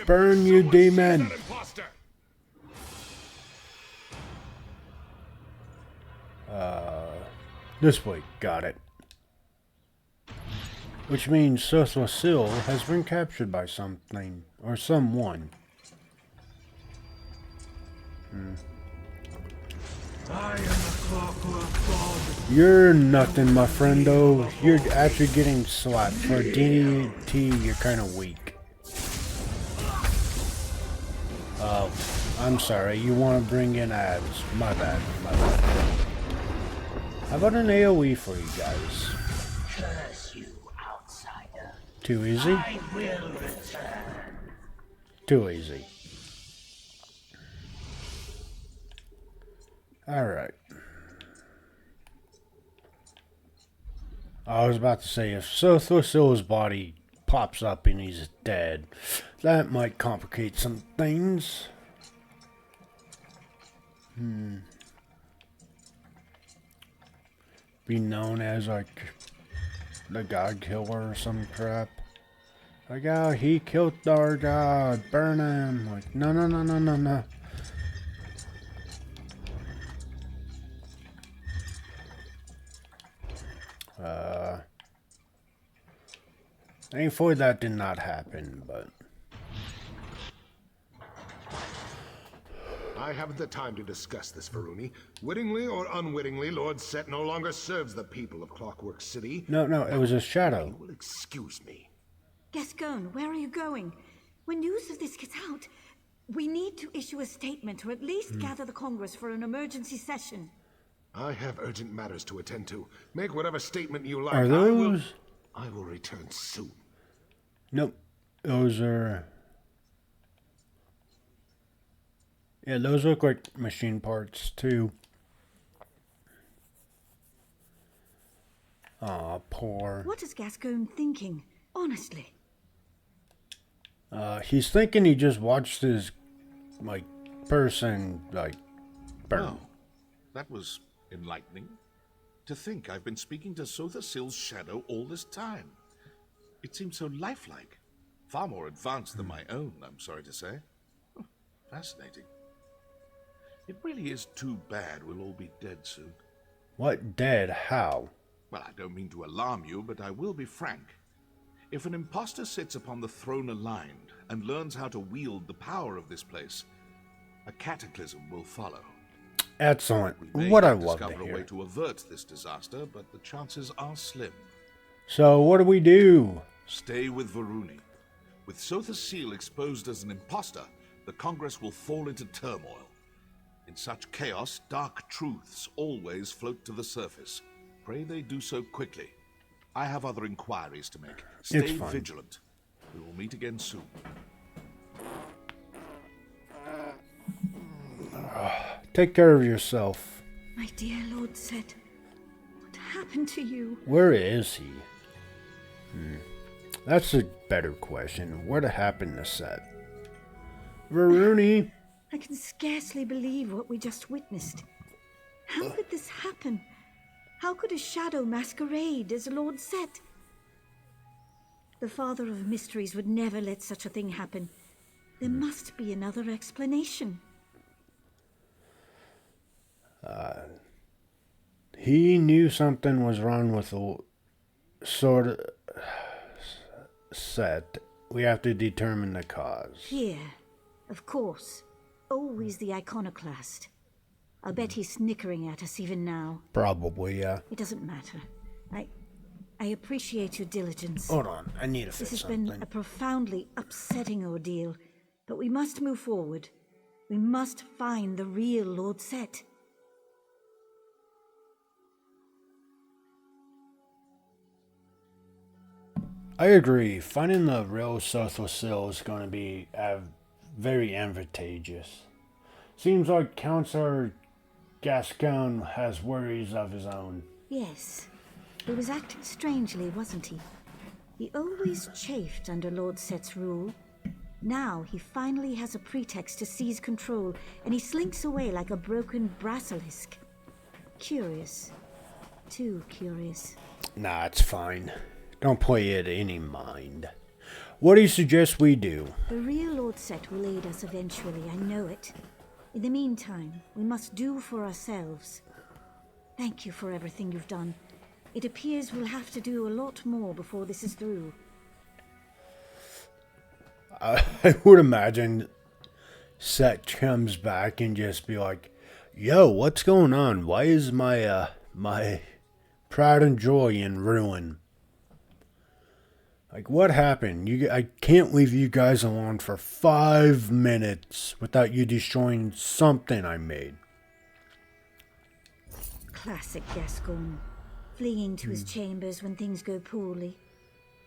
Burn, you demon! This way. Got it. Which means Sotha Seal has been captured by something or someone. I am the clockwork god. You're nothing, my friendo. You're actually getting slapped. For DT, you're kind of weak. Oh, I'm sorry. You want to bring in ads. My bad. My bad. How about an AoE for you guys? Curse you, outsider. Too easy? I will return. Too easy. Alright. I was about to say, if Sotha Seal's body pops up and he's dead. That might complicate some things. Be known as like the god killer or some crap. Like, oh, he killed our god, burn him. Like, no, no, no, no, no, no. Thankfully that did not happen, but... I haven't the time to discuss this, Varuni. Wittingly or unwittingly, Lord Set no longer serves the people of Clockwork City. No, it was a shadow. You will excuse me. Gascon, where are you going? When news of this gets out, we need to issue a statement or at least gather the Congress for an emergency session. I have urgent matters to attend to. Make whatever statement you like. Are those... I will return soon. Nope. Those are... Yeah, those look like machine parts, too. Aw, poor. What is Gascon thinking? Honestly. He's thinking he just watched his, like, person, like, burn. Oh, that was enlightening. To think I've been speaking to Sotha Sil's shadow all this time. It seems so lifelike. Far more advanced than my own, I'm sorry to say. Fascinating. It really is too bad we'll all be dead soon. What dead? How? Well, I don't mean to alarm you, but I will be frank. If an impostor sits upon the throne aligned and learns how to wield the power of this place, a cataclysm will follow. Excellent. We may What I love to discover a way hear. to avert this disaster, but the chances are slim. So, what do we do? Stay with Varuni. With Sotha Sil exposed as an impostor, the Congress will fall into turmoil. In such chaos, dark truths always float to the surface. Pray they do so quickly. I have other inquiries to make. Stay vigilant. We will meet again soon. Take care of yourself. My dear Lord Set, what happened to you? Where is he? That's a better question. What happened to Set? Varuni! I can scarcely believe what we just witnessed. How could this happen? How could a shadow masquerade as Lord Set? The Father of Mysteries would never let such a thing happen. There must be another explanation. He knew something was wrong with the sort of Set. We have to determine the cause. Here, of course. Always the iconoclast. I'll bet he's snickering at us even now. Probably, yeah. It doesn't matter. I appreciate your diligence. Hold on, I need to fix This has something. been a profoundly upsetting ordeal, but we must move forward. We must find the real Lord Set. I agree. Finding the real Sotha Sil is going to be very advantageous. Seems like Councillor Gascon has worries of his own. Yes. He was acting strangely, wasn't he? He always chafed under Lord Set's rule. Now he finally has a pretext to seize control, and he slinks away like a broken basilisk. Curious. Too curious. Nah, it's fine. Don't play it any mind. What do you suggest we do? The real Lord Set will aid us eventually, I know it. In the meantime, we must do for ourselves. Thank you for everything you've done. It appears we'll have to do a lot more before this is through. I would imagine Set comes back and just be like, yo, what's going on? Why is my pride and joy in ruin? Like, what happened? I can't leave you guys alone for 5 minutes without you destroying something I made. Classic Gascon. Fleeing to his chambers when things go poorly.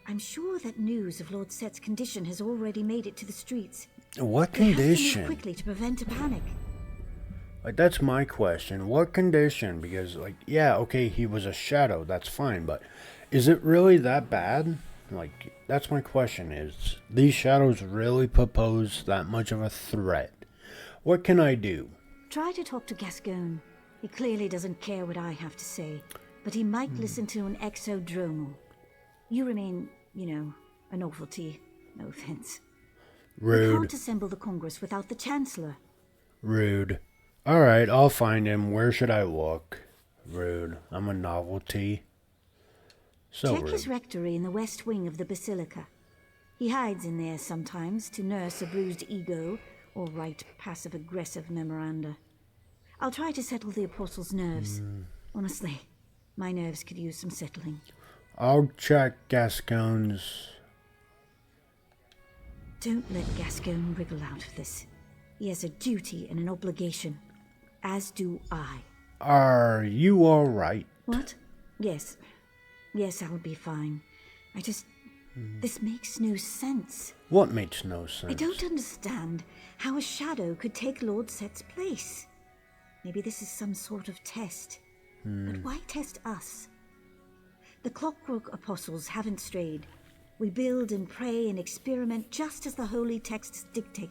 I'm sure that news of Lord Set's condition has already made it to the streets. What They have to condition? move quickly to prevent a panic. Like, that's my question. What condition? Because, like, yeah, okay, he was a shadow. That's fine. But is it really that bad? Like, that's my question is, these shadows really pose that much of a threat? What can I do? Try to talk to Gascon. He clearly doesn't care what I have to say, but he might listen to an exodromal. You remain, a novelty. No offense. Rude. We can't assemble the Congress without the Chancellor. Rude. Alright, I'll find him. Where should I look? Rude. I'm a novelty. So Check rude. his rectory in the west wing of the Basilica. He hides in there sometimes to nurse a bruised ego or write passive-aggressive memoranda. I'll try to settle the Apostle's nerves. Honestly, my nerves could use some settling. I'll check Gascon's... Don't let Gascon wriggle out of this. He has a duty and an obligation, as do I. Are you alright? What? Yes. Yes, I'll be fine. This makes no sense. What makes no sense? I don't understand how a shadow could take Lord Set's place. Maybe this is some sort of test. But why test us? The Clockwork Apostles haven't strayed. We build and pray and experiment just as the holy texts dictate.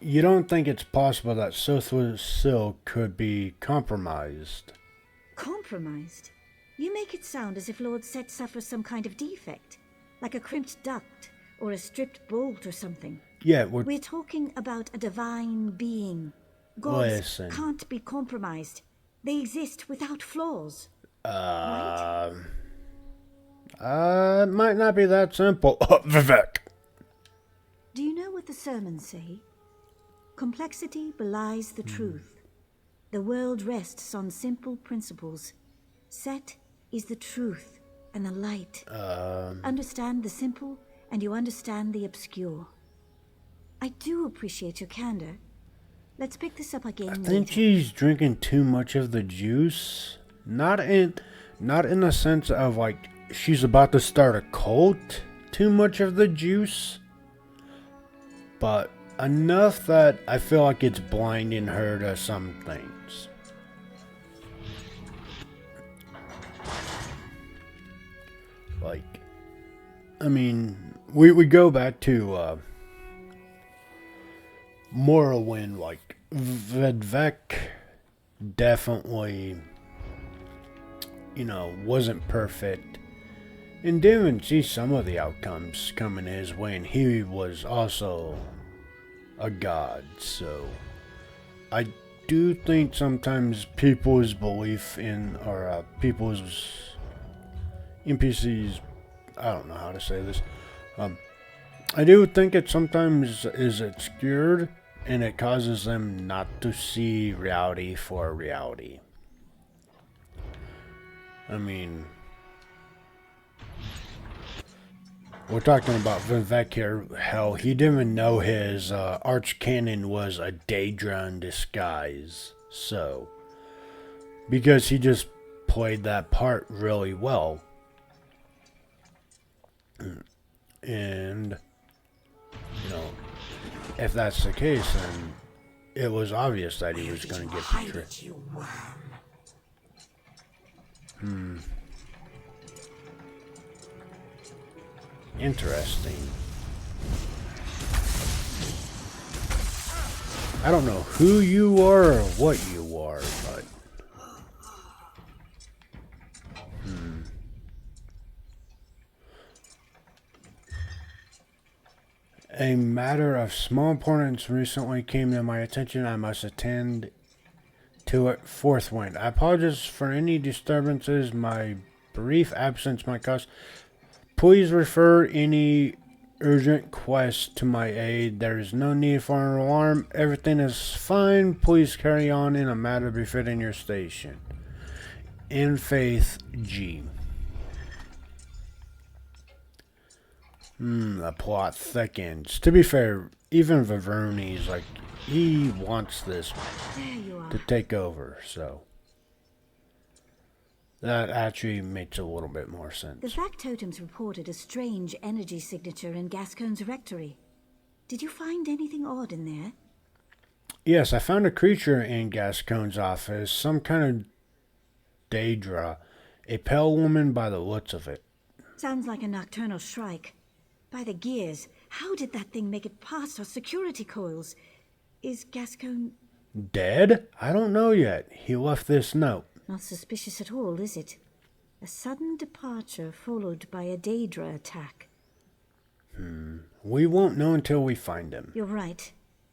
You don't think it's possible that Soth's Sill could be compromised? Compromised? You make it sound as if Lord Set suffers some kind of defect, like a crimped duct or a stripped bolt or something. Yeah, we're talking about a divine being. Gods can't be compromised. They exist without flaws. Right? It might not be that simple. Vivek. Do you know what the sermons say? Complexity belies the truth. The world rests on simple principles. Set is the truth and the light. Understand the simple and you understand the obscure. I do appreciate your candor. Let's pick this up again later. I think she's drinking too much of the juice. Not in the sense of like she's about to start a cult. Too much of the juice. But enough that I feel like it's blinding her to some things. Like, I mean, we go back to Morrowind, like, Vivek definitely, wasn't perfect. And didn't see some of the outcomes coming his way, and he was also a god, so I do think sometimes people's belief in, or people's NPCs, I don't know how to say this, I do think it sometimes is obscured, and it causes them not to see reality for reality. I mean, we're talking about Vivek here, how he didn't even know his archcanon was a Daedra in disguise. So, because he just played that part really well. And, if that's the case, then it was obvious that he was going to get the trick. Interesting. I don't know who you are or what you are, but... A matter of small importance recently came to my attention. I must attend to it forthwith. I apologize for any disturbances my brief absence might cause. Please refer any urgent quest to my aid. There is no need for an alarm. Everything is fine. Please carry on in a manner befitting your station. In faith, G. The plot thickens. To be fair, even Viverni's like, he wants this to take over, so that actually makes a little bit more sense. The factotums reported a strange energy signature in Gascon's rectory. Did you find anything odd in there? Yes, I found a creature in Gascon's office, some kind of Daedra, a pale woman by the looks of it. Sounds like a nocturnal strike. By the gears, how did that thing make it past our security coils? Is Gascoigne... Dead? I don't know yet. He left this note. Not suspicious at all, is it? A sudden departure followed by a Daedra attack. We won't know until we find him. You're right.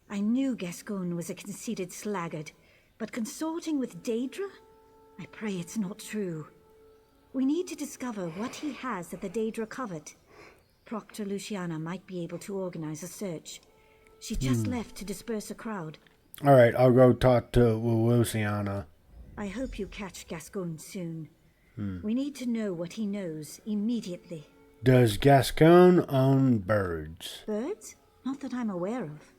I knew Gascoigne was a conceited sluggard, but consorting with Daedra? I pray it's not true. We need to discover what he has at the Daedra covert. Proctor Luciana might be able to organize a search. She just left to disperse a crowd. Alright, I'll go talk to Luciana. I hope you catch Gascoigne soon. We need to know what he knows immediately. Does Gascoigne own birds? Birds? Not that I'm aware of.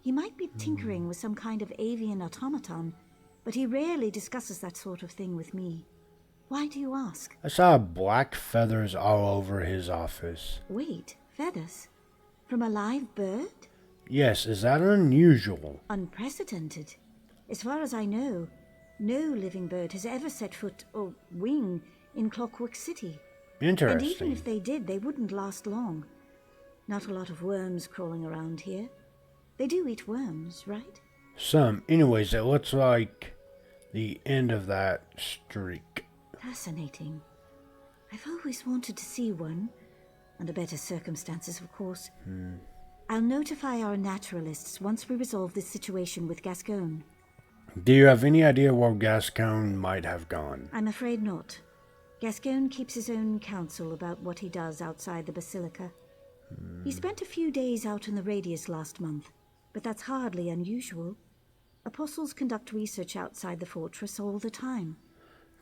He might be tinkering with some kind of avian automaton, but he rarely discusses that sort of thing with me. Why do you ask? I saw black feathers all over his office. Wait, feathers? From a live bird? Yes, is that unusual? Unprecedented. As far as I know, no living bird has ever set foot or wing in Clockwork City. Interesting. And even if they did, they wouldn't last long. Not a lot of worms crawling around here. They do eat worms, right? Some. Anyways, it looks like the end of that streak. Fascinating. I've always wanted to see one. Under better circumstances, of course. I'll notify our naturalists once we resolve this situation with Gascoigne. Do you have any idea where Gascoigne might have gone? I'm afraid not. Gascoigne keeps his own counsel about what he does outside the Basilica. He spent a few days out in the Radius last month, but that's hardly unusual. Apostles conduct research outside the fortress all the time.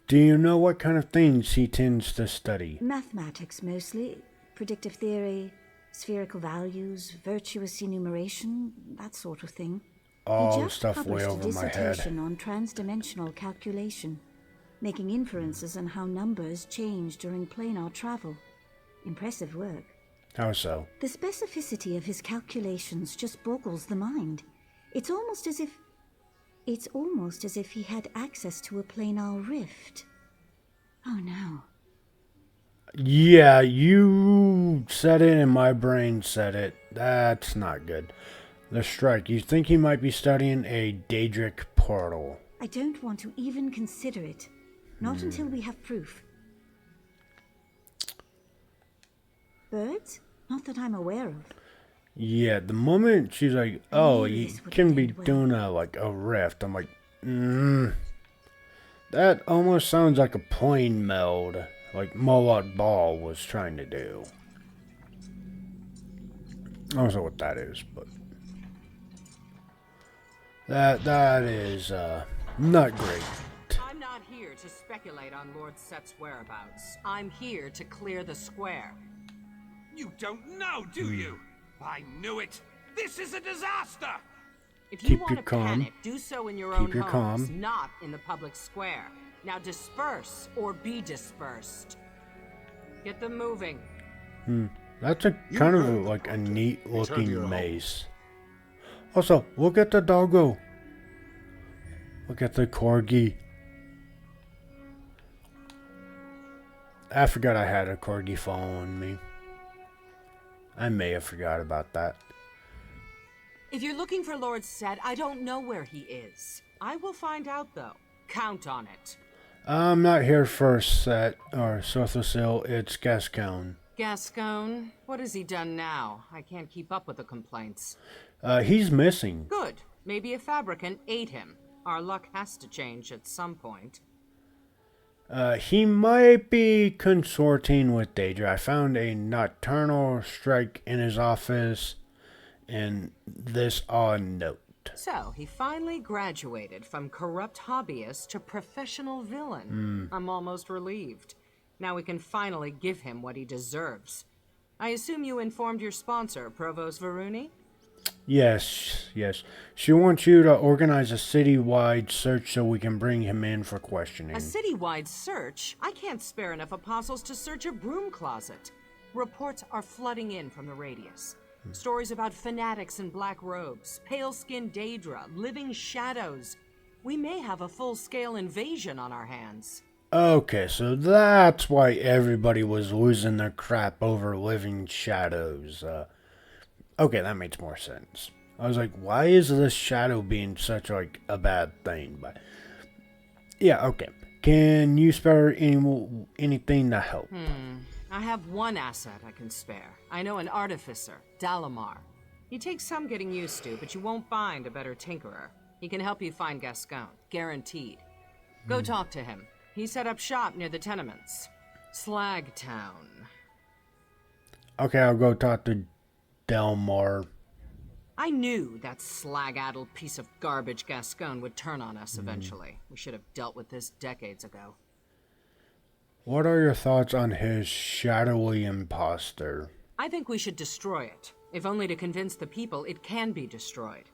Do you know what kind of things he tends to study? Mathematics mostly, predictive theory, spherical values, virtuous enumeration, that sort of thing. All He just stuff published way over a my head. dissertation on transdimensional calculation, making inferences on how numbers change during planar travel. Impressive work. How so? The specificity of his calculations just boggles the mind. It's almost as if he had access to a planar rift. Oh no. Yeah, you said it and my brain said it. That's not good. The strike. You think he might be studying a Daedric portal? I don't want to even consider it. Not until we have proof. Birds? Not that I'm aware of. Yeah, the moment she's like, oh, knew you this would can be end well. doing a rift, I'm like, that almost sounds like a plane meld, like Moloch Ball was trying to do. I don't know what that is, but that is not great. I'm not here to speculate on Lord Set's whereabouts. I'm here to clear the square. You don't know, do you? I knew it. This is a disaster. If you Keep want your to calm. panic, do so in your Keep own your homes, calm. not in the public square. Now disperse or be dispersed. Get them moving. That's a kind of like a neat looking mace. Also, look at the doggo. Look at the corgi. I forgot I had a corgi following me. I may have forgot about that. If you're looking for Lord Set, I don't know where he is. I will find out, though. Count on it. I'm not here for Set or Sothosil, it's Gascoigne. Gascoigne, what has he done now? I can't keep up with the complaints. He's missing. Good. Maybe a fabricant ate him. Our luck has to change at some point. He might be consorting with Daedra. I found a nocturnal strike in his office and this odd note. So, he finally graduated from corrupt hobbyist to professional villain. I'm almost relieved. Now we can finally give him what he deserves. I assume you informed your sponsor, Provost Varuni? Yes. She wants you to organize a citywide search so we can bring him in for questioning. A citywide search? I can't spare enough apostles to search a broom closet. Reports are flooding in from the Radius. Stories about fanatics in black robes, pale-skinned Daedra, living shadows. We may have a full-scale invasion on our hands. Okay, so that's why everybody was losing their crap over living shadows. Okay, that makes more sense. I was like, why is this shadow being such like a bad thing? But yeah, okay. Can you spare anything to help? I have one asset I can spare. I know an artificer, Dalamar. He takes some getting used to, but you won't find a better tinkerer. He can help you find Gascon, guaranteed. Go talk to him. He set up shop near the tenements. Slagtown. Okay, I'll go talk to Delmar. I knew that slag-addled piece of garbage Gascon would turn on us eventually. We should have dealt with this decades ago. What are your thoughts on his shadowy imposter? I think we should destroy it, if only to convince the people it can be destroyed.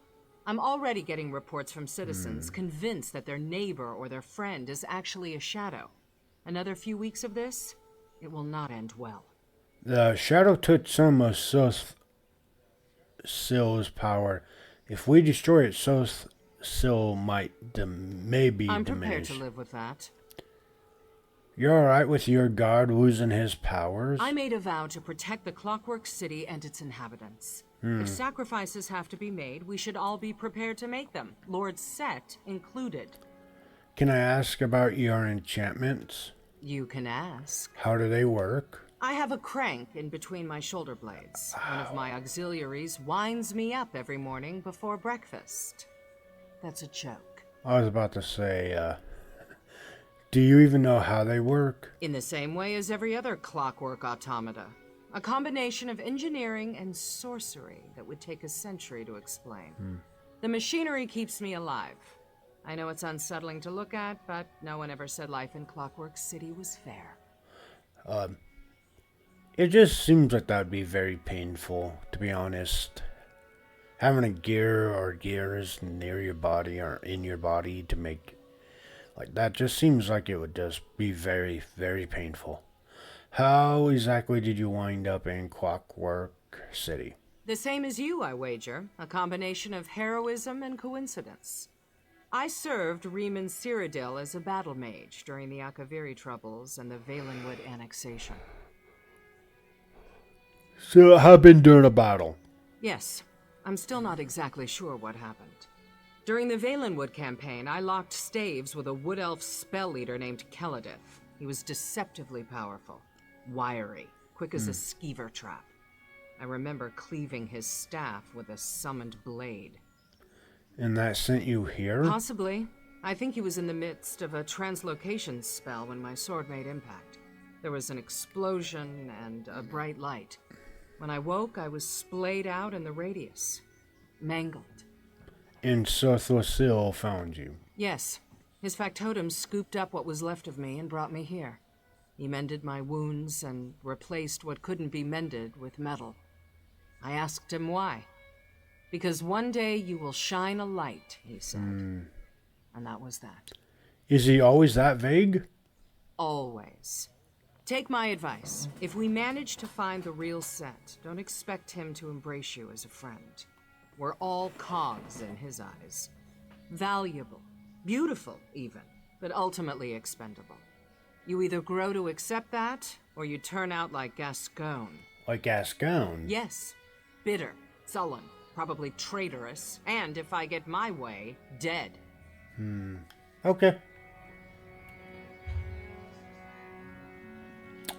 I'm already getting reports from citizens convinced that their neighbor or their friend is actually a shadow. Another few weeks of this, it will not end well. The shadow took some of Sill's power. If we destroy it, Sill might maybe I'm diminish. prepared to live with that. You're alright with your guard losing his powers? I made a vow to protect the Clockwork City and its inhabitants. If sacrifices have to be made, we should all be prepared to make them, Lord Set included. Can I ask about your enchantments? You can ask. How do they work? I have a crank in between my shoulder blades. One of my auxiliaries winds me up every morning before breakfast. That's a joke. I was about to say, do you even know how they work? In the same way as every other clockwork automata. A combination of engineering and sorcery that would take a century to explain. The machinery keeps me alive. I know it's unsettling to look at, but no one ever said life in Clockwork City was fair. It just seems like that would be very painful, to be honest. Having a gear or gears near your body or in your body to make like that just seems like it would just be very, very painful. How exactly did you wind up in Clockwork City? The same as you, I wager. A combination of heroism and coincidence. I served Riemann Cyrodiil as a battle mage during the Akaviri troubles and the Valenwood annexation. So it happened during a battle. Yes, I'm still not exactly sure what happened. During the Valenwood campaign, I locked staves with a wood elf spell leader named Keladith. He was deceptively powerful, wiry, quick as a skeever trap. I remember cleaving his staff with a summoned blade. And that sent you here? Possibly. I think he was in the midst of a translocation spell when my sword made impact. There was an explosion and a bright light. When I woke, I was splayed out in the radius. Mangled. And Sothosil found you? Yes. His factotum scooped up what was left of me and brought me here. He mended my wounds and replaced what couldn't be mended with metal. I asked him why. Because one day you will shine a light, he said. And that was that. Is he always that vague? Always. Take my advice. If we manage to find the real Set, don't expect him to embrace you as a friend. We're all cogs in his eyes. Valuable. Beautiful, even. But ultimately expendable. You either grow to accept that, or you turn out like Gascon. Like Gascon? Yes. Bitter. Sullen. Probably traitorous. And, if I get my way, dead. Okay.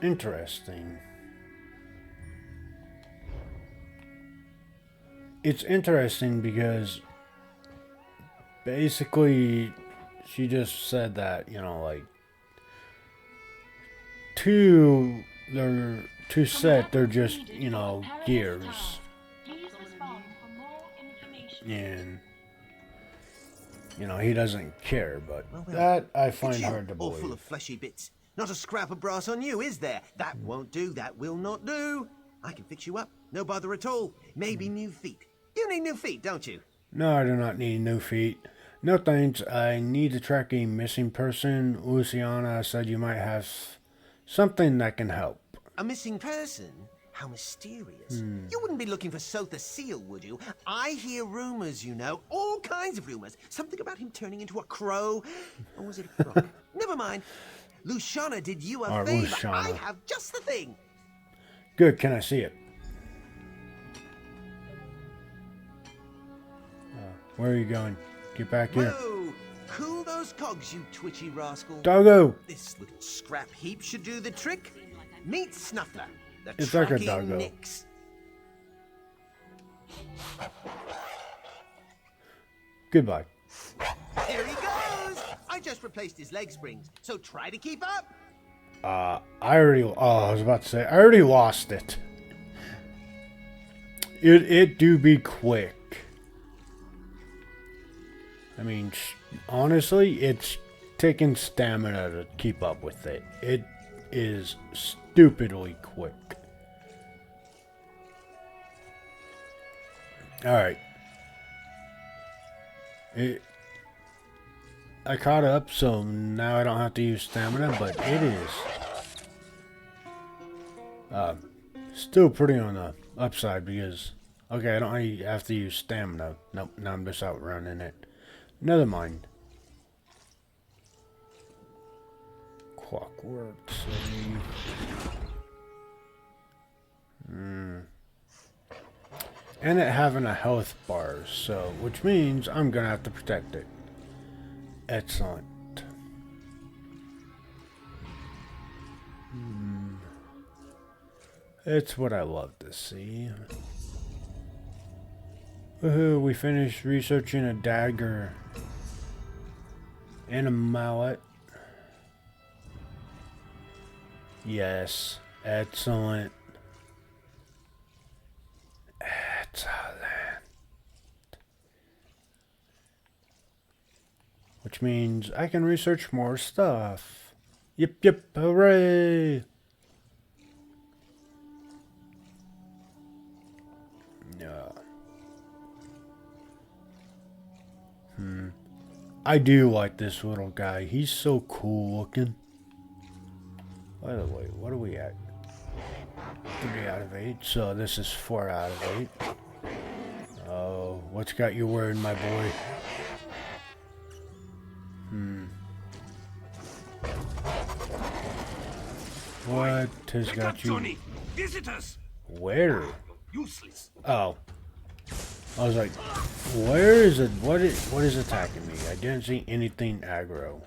Interesting. It's interesting because basically she just said that, you know, like they're too set, they're just, you know, gears. And you know, he doesn't care, but that I find hard to all full believe. of fleshy bits. Not a scrap of brass on you, is there? That won't do, that will not do. I can fix you up, no bother at all. Maybe new feet. You need new feet, don't you? No, I do not need new feet. No thanks, I need to track a missing person. Luciana said you might have something that can help. A missing person? How mysterious. You wouldn't be looking for Sotha Seal, would you? I hear rumors, you know. All kinds of rumors. Something about him turning into a crow. Or was it a crook? Never mind. Luciana did you a Alright, favor. Luciana. I have just the thing. Good, can I see it? Where are you going? Get back here. Whoa! Cool those cogs, you twitchy rascal. Doggo! This little scrap heap should do the trick. Meet Snuffler, the It's like a trucking doggo. Nix. Goodbye. Here he goes! I just replaced his leg springs, so try to keep up. I was about to say, I already lost it. It do be quick. I mean, honestly, it's taking stamina to keep up with it. It is stupidly quick. Alright. I caught up, so now I don't have to use stamina, but it is still pretty on the upside because, okay, I don't have to use stamina. Nope, now I'm just outrunning it. Never mind. Clockwork City. And it having a health bar, so which means I'm gonna have to protect it. Excellent. It's what I love to see. Woohoo, we finished researching a dagger and a mallet. Yes, excellent. Excellent. Which means I can research more stuff. Yip, yip, hooray! Yeah. I do like this little guy. He's so cool looking. By the way, what are we at? 3 out of 8. So this is 4 out of 8. Oh, what's got you worried, my boy? What has got you? Johnny, visitors. Where? Useless. Oh. I was like, where is it? What is attacking me? I didn't see anything aggro.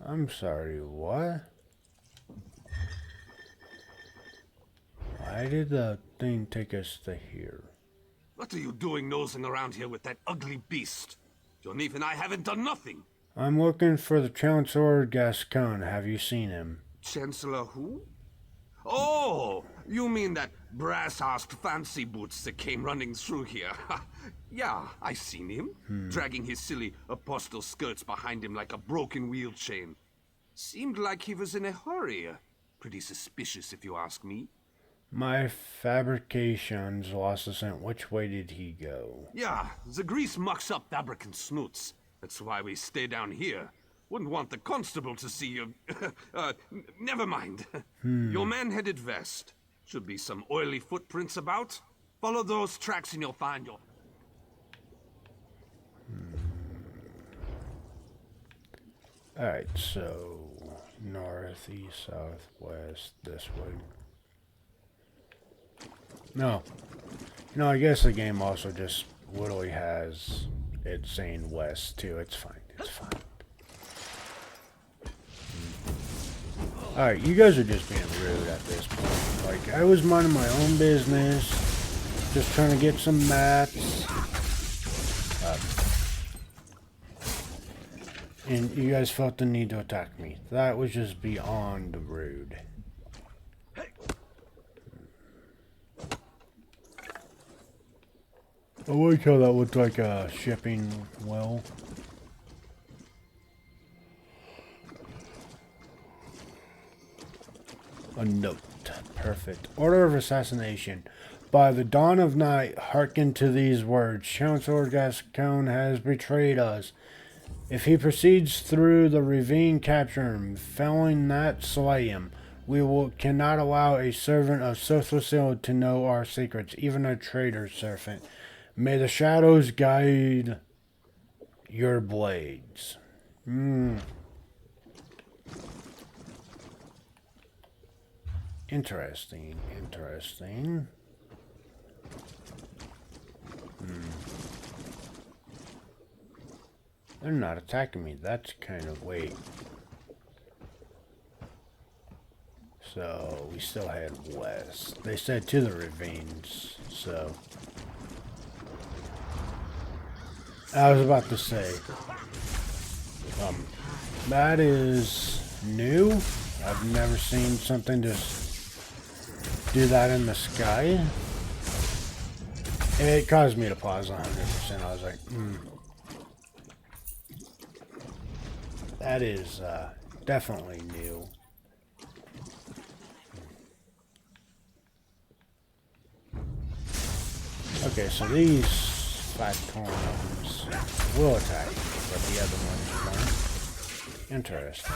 I'm sorry, what? Why did the thing take us to here? What are you doing nosing around here with that ugly beast? Jonif and I haven't done nothing. I'm looking for the Chancellor Gascon. Have you seen him? Chancellor who? Oh, you mean that brass-arsed fancy boots that came running through here. Yeah, I seen him, dragging his silly apostle skirts behind him like a broken wheel chain. Seemed like he was in a hurry. Pretty suspicious, if you ask me. My fabrications lost the scent. Which way did he go? Yeah, the grease mucks up Dabrakan snoots. That's why we stay down here. Wouldn't want the constable to see you. Never mind. Your man headed west. Should be some oily footprints about. Follow those tracks and you'll find your... Alright, so north, east, southwest, this way. No. No, I guess the game also just literally has it saying west too. It's fine. It's fine. Alright, you guys are just being rude at this point. Like, I was minding my own business. Just trying to get some mats. And you guys felt the need to attack me. That was just beyond rude. I like how that looked like a shipping well. A note. Perfect. Order of assassination. By the dawn of night, hearken to these words. Chancellor Gascon has betrayed us. If he proceeds through the ravine, capture him. Failing that, slay him. We cannot allow a servant of Sothrasil to know our secrets, even a traitor servant. May the shadows guide your blades. Interesting, interesting. They're not attacking me. That's kind of... Wait. So, we still head west. They said to the ravines, so... I was about to say... that is new. I've never seen something just do that in the sky. It caused me to pause 100%. I was like, That is definitely new. Okay, so these 5 columns will attack, but the other ones won't. Interesting.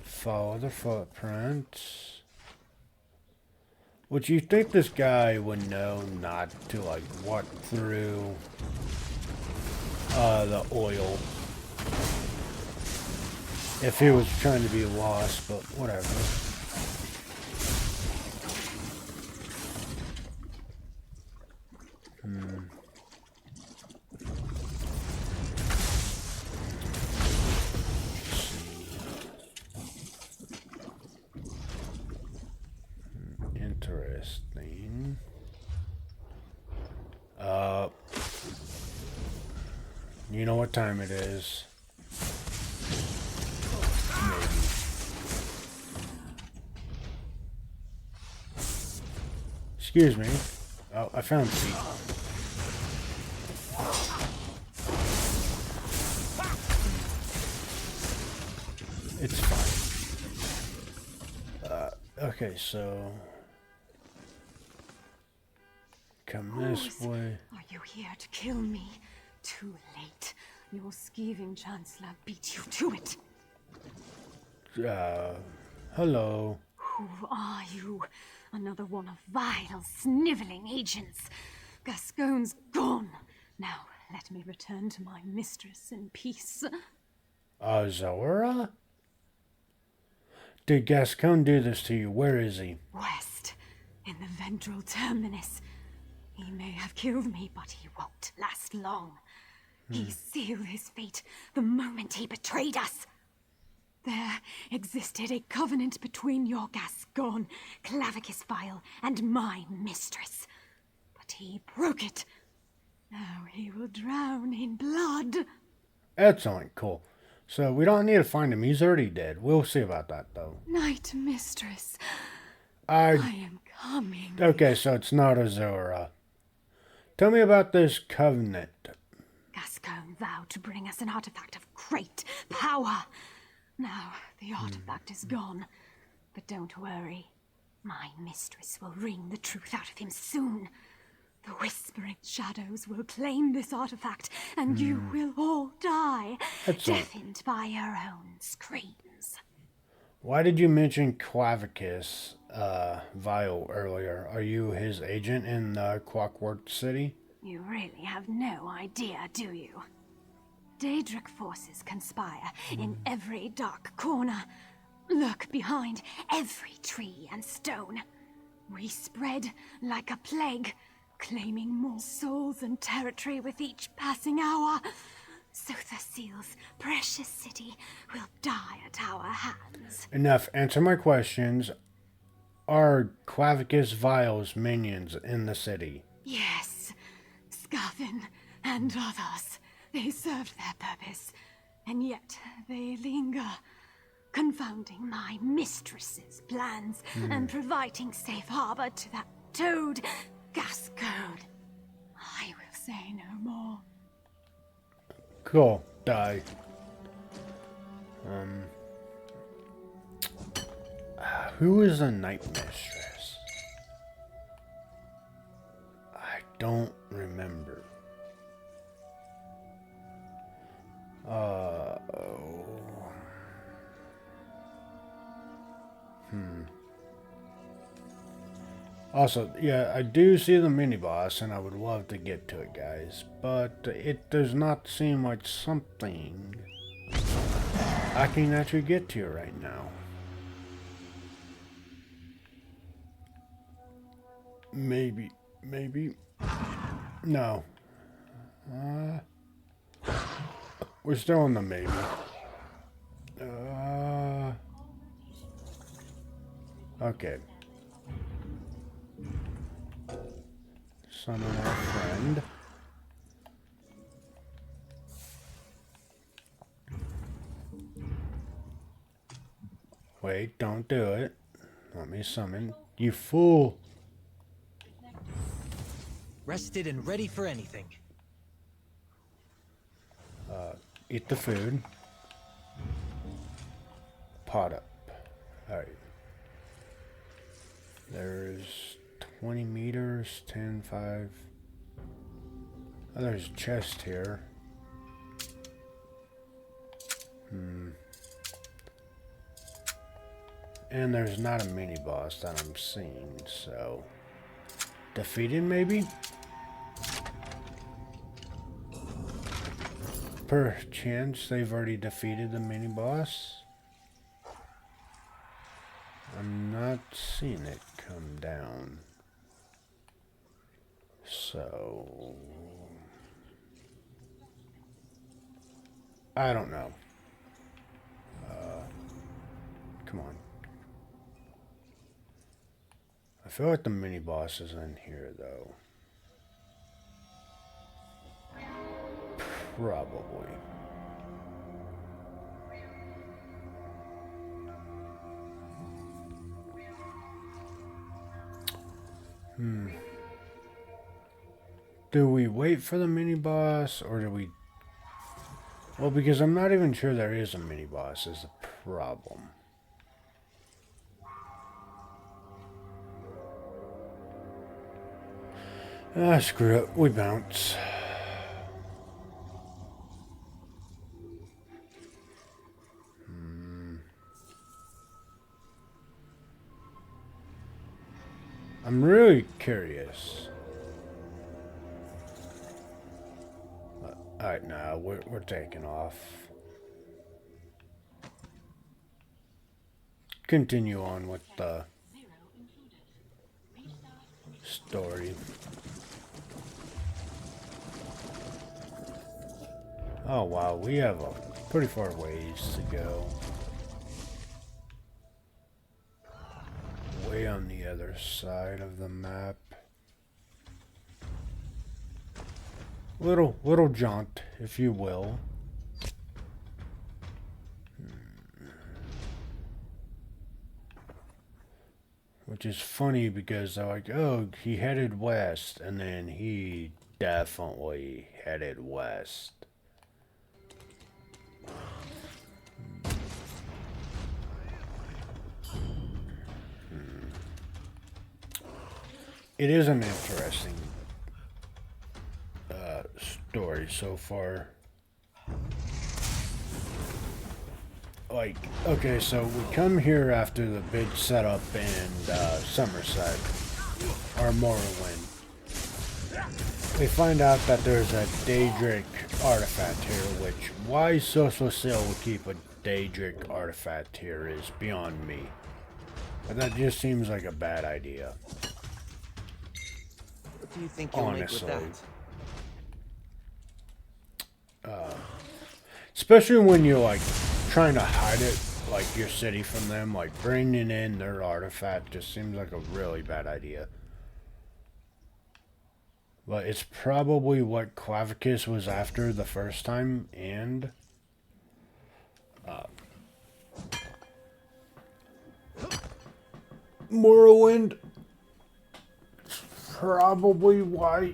Follow the footprints. Would you think this guy would know not to, like, walk through the oil if he was trying to be lost, but whatever. Interesting. You know what time it is? Maybe. Excuse me. Oh, I found feet. It's fine. Okay, so... come this way. Are you here to kill me? Too late. Your skeeving chancellor beat you to it. Hello. Who are you? Another one of vile, sniveling agents. Gascoigne's gone. Now, let me return to my mistress in peace. Zora? Did Gascoigne do this to you? Where is he? West, in the ventral terminus. He may have killed me, but he won't last long. He sealed his fate the moment he betrayed us. There existed a covenant between your Gascoigne, Clavicus Vile, and my mistress. But he broke it. Now he will drown in blood. Excellent, cool. So we don't need to find him. He's already dead. We'll see about that, though. Night, mistress. I am coming. Okay, so it's not Azora. Tell me about this covenant. Gascoigne vowed to bring us an artifact of great power. Now, the artifact is gone. But don't worry. My mistress will wring the truth out of him soon. The Whispering Shadows will claim this artifact, and you will all die, deafened by your own screams. Why did you mention Clavicus Vile earlier? Are you his agent in the Clockwork City? You really have no idea, do you? Daedric forces conspire in every dark corner. Lurk behind every tree and stone. We spread like a plague, claiming more souls and territory with each passing hour. Sothasil's precious city will die at our hands. Enough. Answer my questions. Are Clavicus Vile's minions in the city? Yes. Scavin and others. They served their purpose, and yet they linger, confounding my mistress's plans and providing safe harbor to that toad, Gascoigne. I will say no more. Cool. Die. Who is a night mistress? I don't remember. Also, yeah, I do see the mini-boss, and I would love to get to it, guys. But it does not seem like something I can actually get to right now. Maybe. No. We're still in the maybe. Okay. Summon our friend. Wait, don't do it. Let me summon. You fool! Rested and ready for anything. Eat the food. Pot up. Alright. There's 20 meters, 10, 5. Oh, there's a chest here. And there's not a mini boss that I'm seeing, so defeated maybe? Perchance they've already defeated the mini boss. I'm not seeing it come down. So I don't know. Come on. I feel like the mini boss is in here though. Probably. Do we wait for the mini boss or do we... Well, because I'm not even sure there is a mini boss is the problem. Ah, screw it. We bounce. I'm really curious. Alright, now we're taking off. Continue on with the story. Oh wow, we have a pretty far ways to go. Way on the other side of the map. Little jaunt, if you will. Which is funny because they're like, oh, he headed west, and then he definitely headed west. It is an interesting story so far. Like, okay, so we come here after the big setup in Somerset, or Morrowind. We find out that there's a Daedric artifact here, which why Social Seal would keep a Daedric artifact here is beyond me. But that just seems like a bad idea. What do you think you'll make with that? Especially when you're like trying to hide it, like your city from them, like bringing in their artifact just seems like a really bad idea. But it's probably what Clavicus was after the first time, and Morrowind. Probably why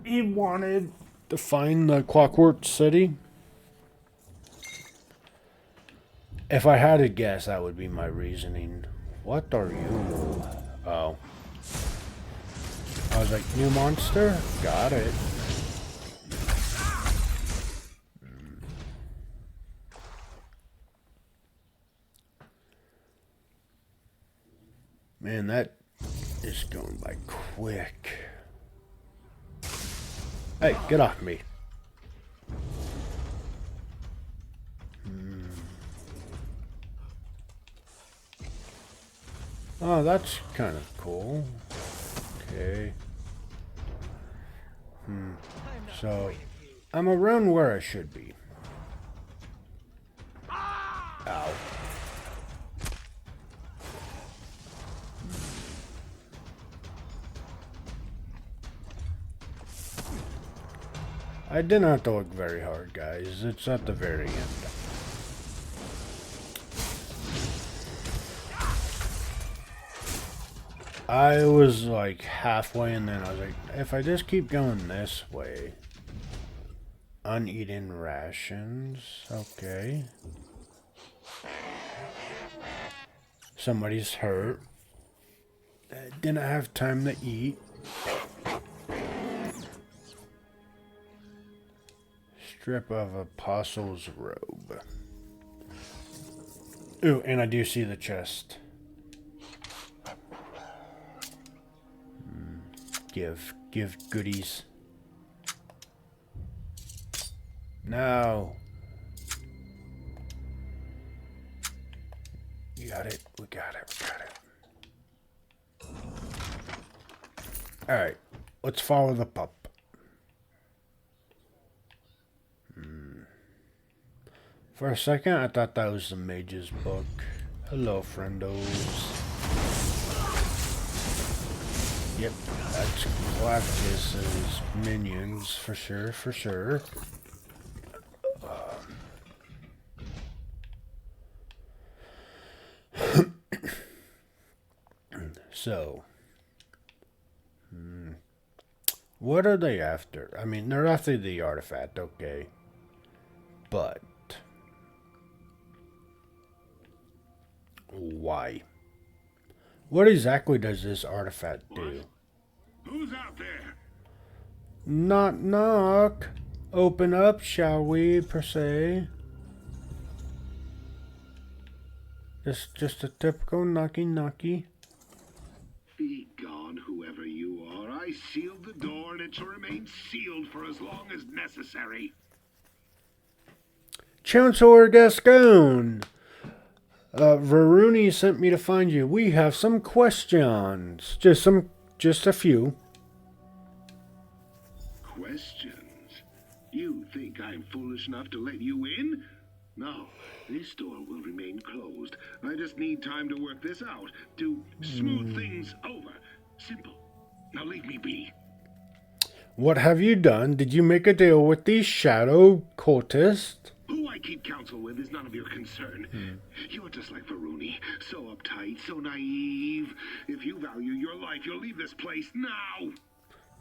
he wanted to find the Clockwork City. If I had to guess, that would be my reasoning. What are you? Oh. I was like, new monster? Got it. Man, that is going by quick. Hey, get off me. Oh, that's kind of cool. Okay. So, I'm around where I should be. Ow. I didn't have to look very hard, guys. It's at the very end. I was like halfway and then I was like, if I just keep going this way. Uneaten rations. Okay. Somebody's hurt. Didn't have time to eat. Strip of apostle's robe. Ooh, and I do see the chest. Give goodies. No. You got it. We got it. We got it. Alright. Let's follow the pup. For a second, I thought that was the mage's book. Hello, friendos. Yep, that's Galactus's minions for sure, for sure. So, what are they after? I mean, they're after the artifact, okay. But why? What exactly does this artifact do? Who's out there? Knock, knock. Open up, shall we, per se? Just a typical knocky. Be gone, whoever you are. I sealed the door and it shall remain sealed for as long as necessary. Chancellor Gascon! Varuni sent me to find you. We have some questions. Just a few. Questions? You think I'm foolish enough to let you in? No, this door will remain closed. I just need time to work this out, to smooth things over. Simple. Now leave me be. What have you done? Did you make a deal with these shadow cultists? Who I keep counsel with is none of your concern. You're just like Varuni, so uptight, so naive. If you value your life, you'll leave this place now.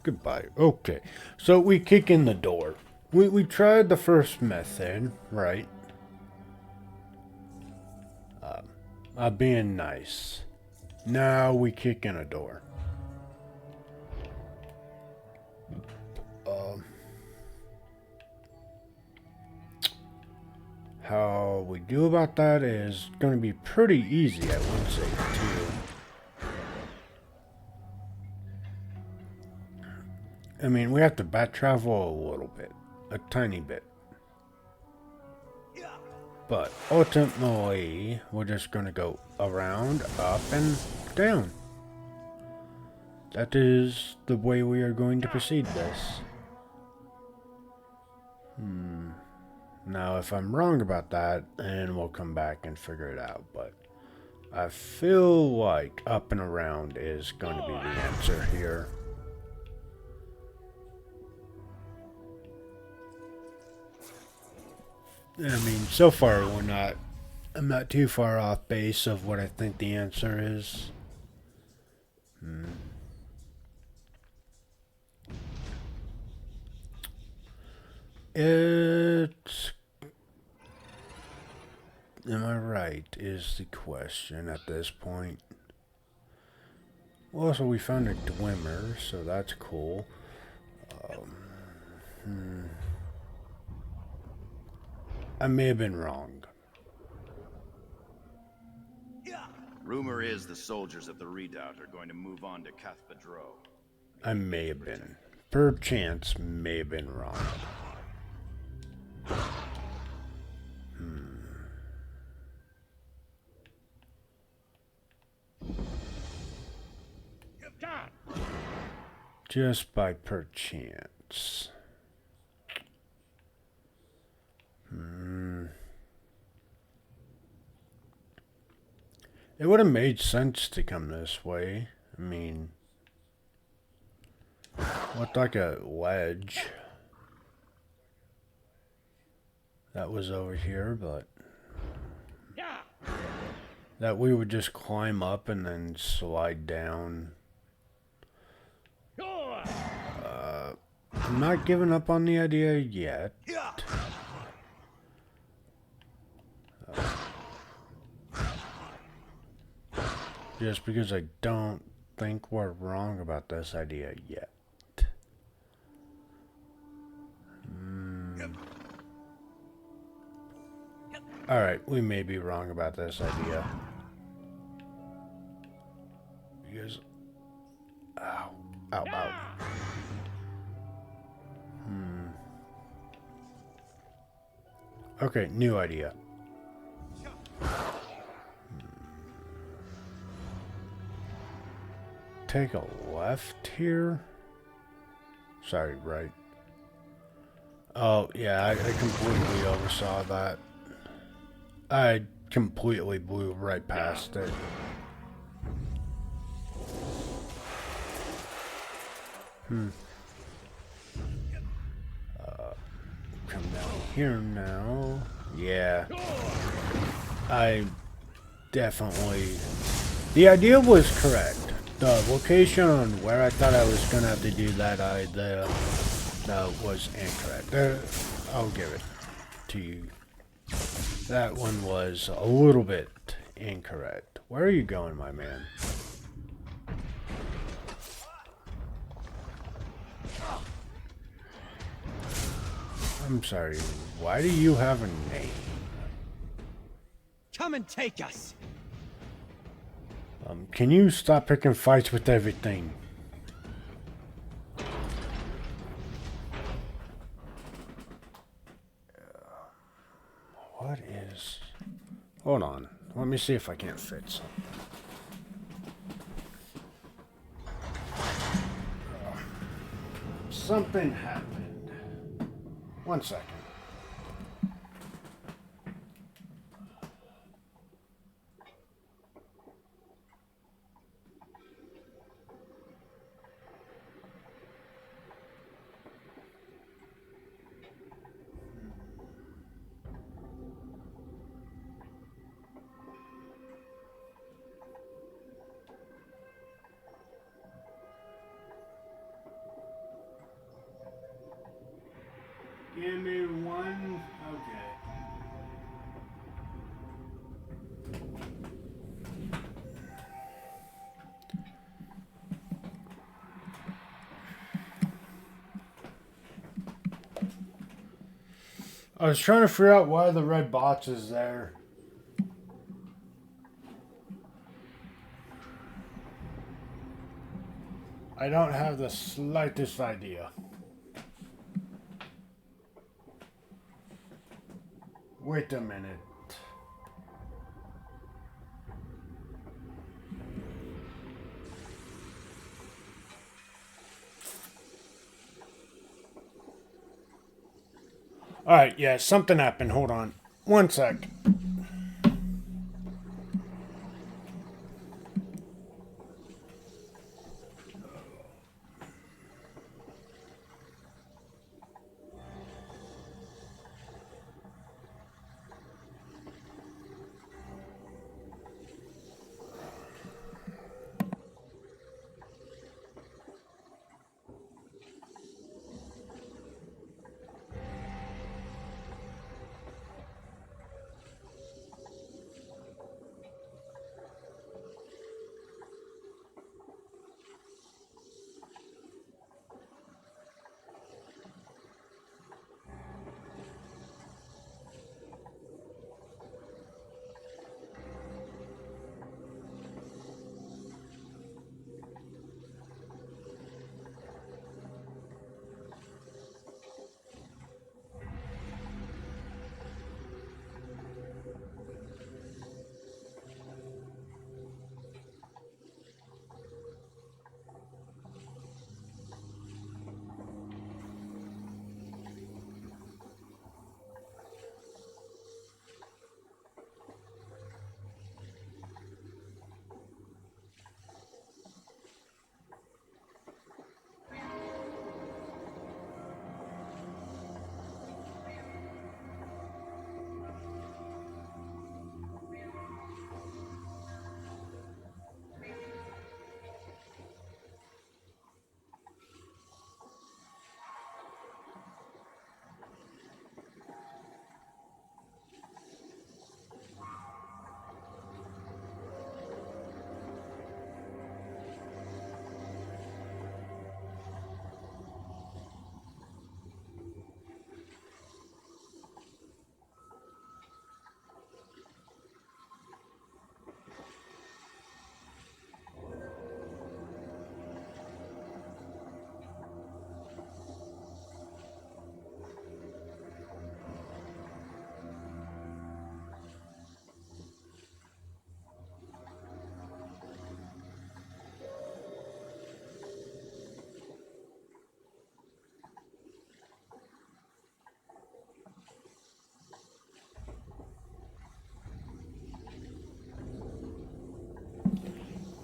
Goodbye. Okay, so we kick in the door. We tried the first method, right? Being nice. Now we kick in a door. How we do about that is going to be pretty easy, I would say, too. I mean, we have to back travel a little bit. A tiny bit. But ultimately, we're just going to go around, up, and down. That is the way we are going to proceed this. Now, if I'm wrong about that, then we'll come back and figure it out. But I feel like up and around is going to be the answer here. I mean, so far I'm not too far off base of what I think the answer is. Am I right, is the question at this point. Well, so we found a Dwemer, so that's cool. I may have been wrong. Rumor is the soldiers of the Redoubt are going to move on to Cathpedro. I may have been, perchance, may have been wrong. Just by perchance. It would have made sense to come this way. I mean, looked like a ledge that was over here, but that we would just climb up and then slide down. I'm not giving up on the idea yet. Just because I don't think we're wrong about this idea yet. Alright, we may be wrong about this idea. Because... Ow. Ow, ow. Okay, new idea. Take a left here? Sorry, right. Oh, yeah, I completely oversaw that. I completely blew right past it. Come down here now. Yeah. I definitely... The idea was correct. The location on where I thought I was going to have to do that was incorrect. I'll give it to you. That one was a little bit incorrect. Where are you going, my man? I'm sorry, why do you have a name? Come and take us! Can you stop picking fights with everything? What is... Hold on. Let me see if I can't fit something. Something happened. 1 second. Give me one. Okay. I was trying to figure out why the red box is there. I don't have the slightest idea. Wait a minute. Alright, yeah, something happened. Hold on. 1 sec.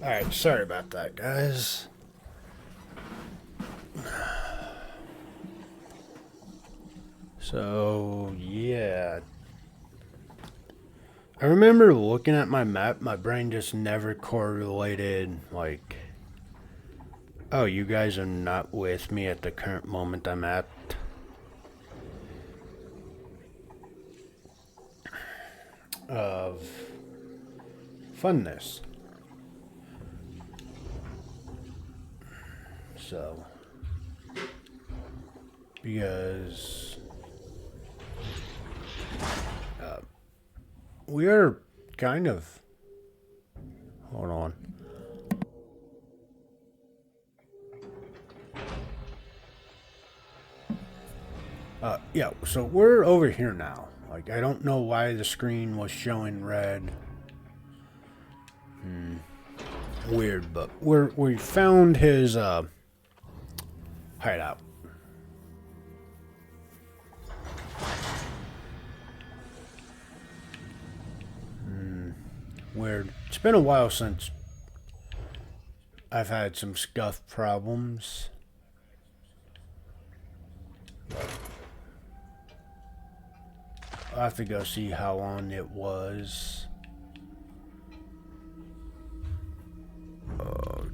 Alright, sorry about that, guys. So, yeah. I remember looking at my map, my brain just never correlated, like, oh, you guys are not with me at the current moment I'm at. Of funness. So, because we are kind of, hold on. Yeah, so we're over here now. Like, I don't know why the screen was showing red. Weird, but we found his hideout. Weird. It's been a while since I've had some scuff problems. I'll have to go see how long it was.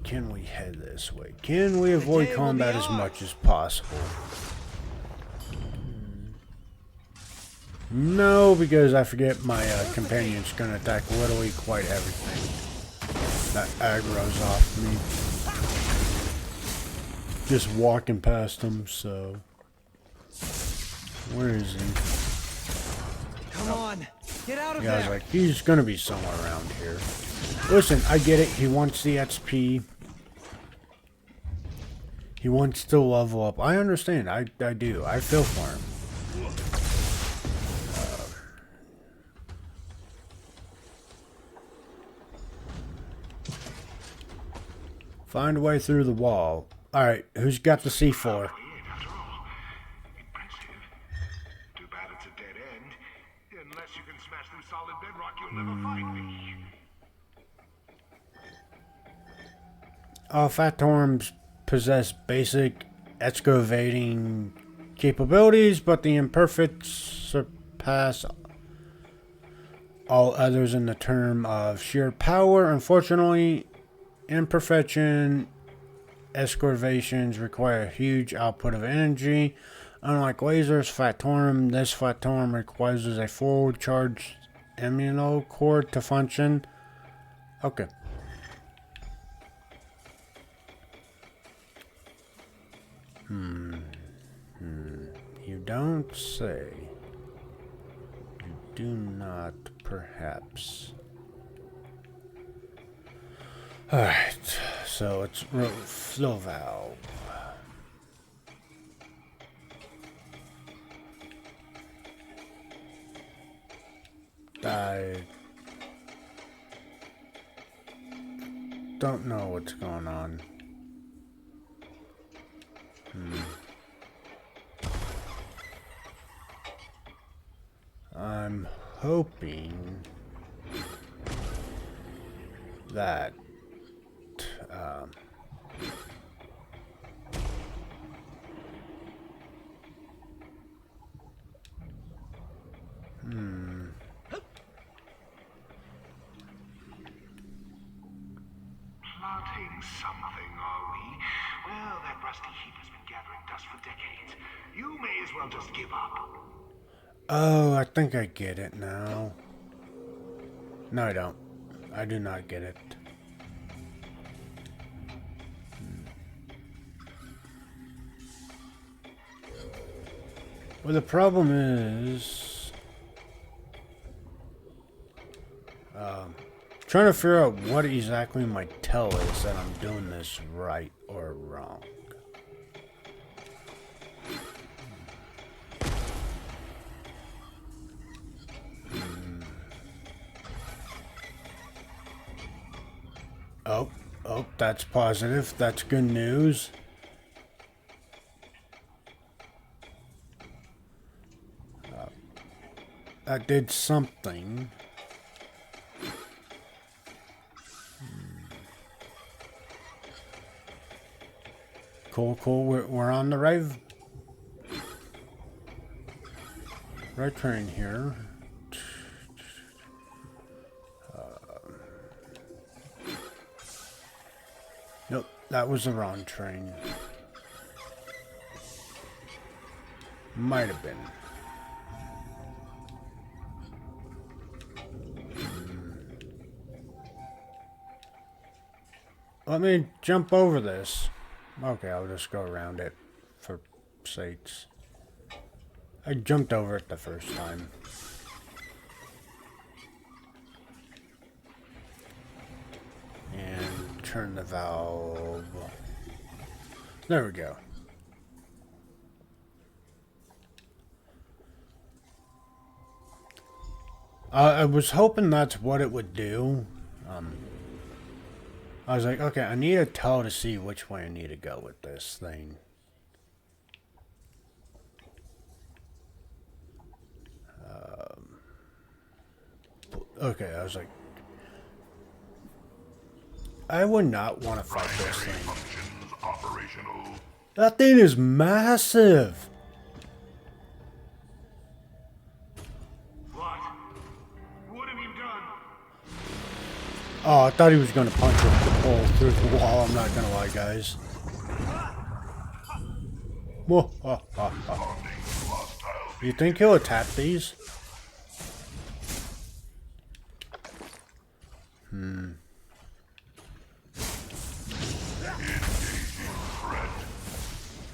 Can we head this way? Can we avoid combat as much as possible? No, because I forget my companion's gonna attack literally quite everything that aggro's off me. Just walking past him, so. Where is he? Come on, get out of there! Guys, like, he's gonna be somewhere around here. Listen, I get it. He wants the XP. He wants to level up. I understand. I do. I feel for him. Find a way through the wall. Alright, who's got the C4? All Phantoms possess basic excavating capabilities, but the imperfect surpass all others in the term of sheer power. Unfortunately, imperfection excavations require a huge output of energy. Unlike lasers, this Phantom requires a full charged immuno core to function. Okay. You don't say. You do not, perhaps. Alright, so it's flow valve. I don't know what's going on. I'm hoping that Plotting something, are we? Well, that rusty heap has been gathering dust for decades. You may as well just give up. Oh, I think I get it now. No, I don't. I do not get it. Well, the problem is trying to figure out what exactly my tell is that I'm doing this right or wrong. Oh, that's positive. That's good news. That did something. Cool. We're on the right train here. Nope, that was the wrong train. Might have been. Let me jump over this. Okay, I'll just go around it for sakes. I jumped over it the first time. And turn the valve. There we go. I was hoping that's what it would do. I was like, okay, I need a tell to see which way I need to go with this thing. Okay, I was like, I would not want to fight this thing. That thing is massive. Oh, I thought he was going to punch a hole through the wall. I'm not going to lie, guys. You think he'll attack these?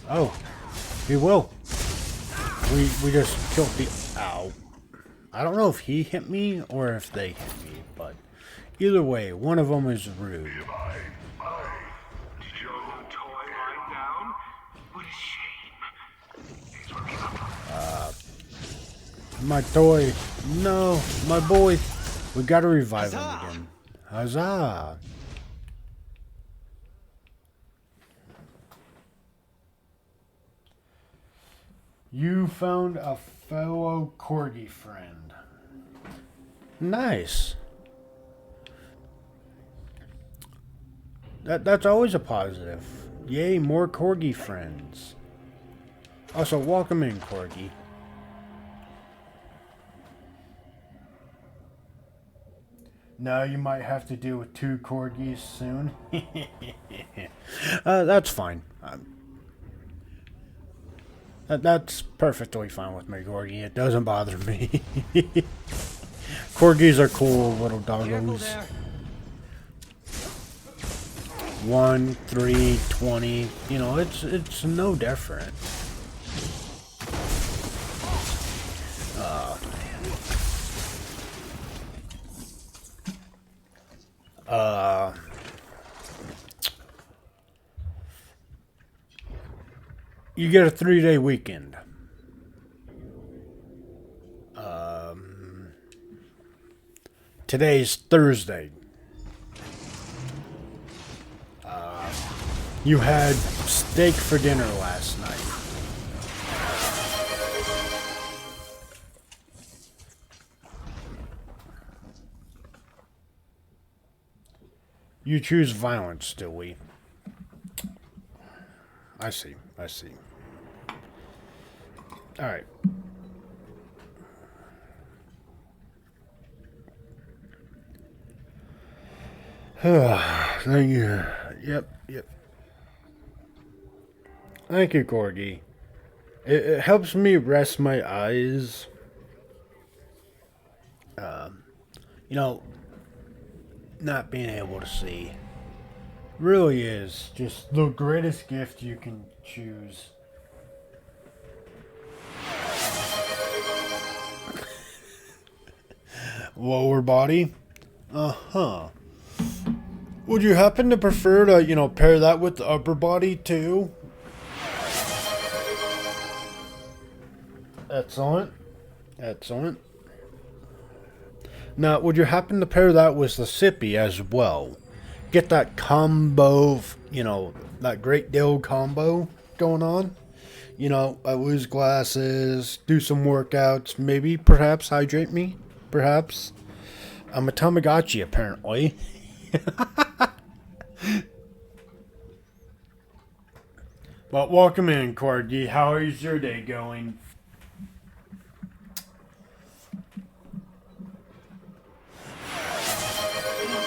Oh, he will. We just killed the... Ow. I don't know if he hit me or if they hit me, but... Either way, one of them is rude. My toy. No, my boy. We gotta revive him again. Huzzah! You found a fellow corgi friend. Nice. That's always a positive. Yay, more corgi friends. Also, welcome in, corgi. Now you might have to deal with 2 corgis soon. That's fine. That's perfectly fine with me, corgi. It doesn't bother me. Corgis are cool little doggos. 1, 3, 20. You know, it's no different. You get a 3-day weekend. Today's Thursday. You had steak for dinner last night. You choose violence, do we? I see. Alright. Thank you. Yep. Thank you, corgi. It helps me rest my eyes. You know, not being able to see really is just the greatest gift you can choose. Lower body? Uh-huh. Would you happen to prefer to, you know, pair that with the upper body too? Excellent. Now, would you happen to pair that with the sippy as well? Get that combo, you know, that great deal combo going on. You know, I lose glasses, do some workouts, maybe, perhaps hydrate me, perhaps. I'm a Tamagotchi, apparently. But welcome in, Corgi. How is your day going?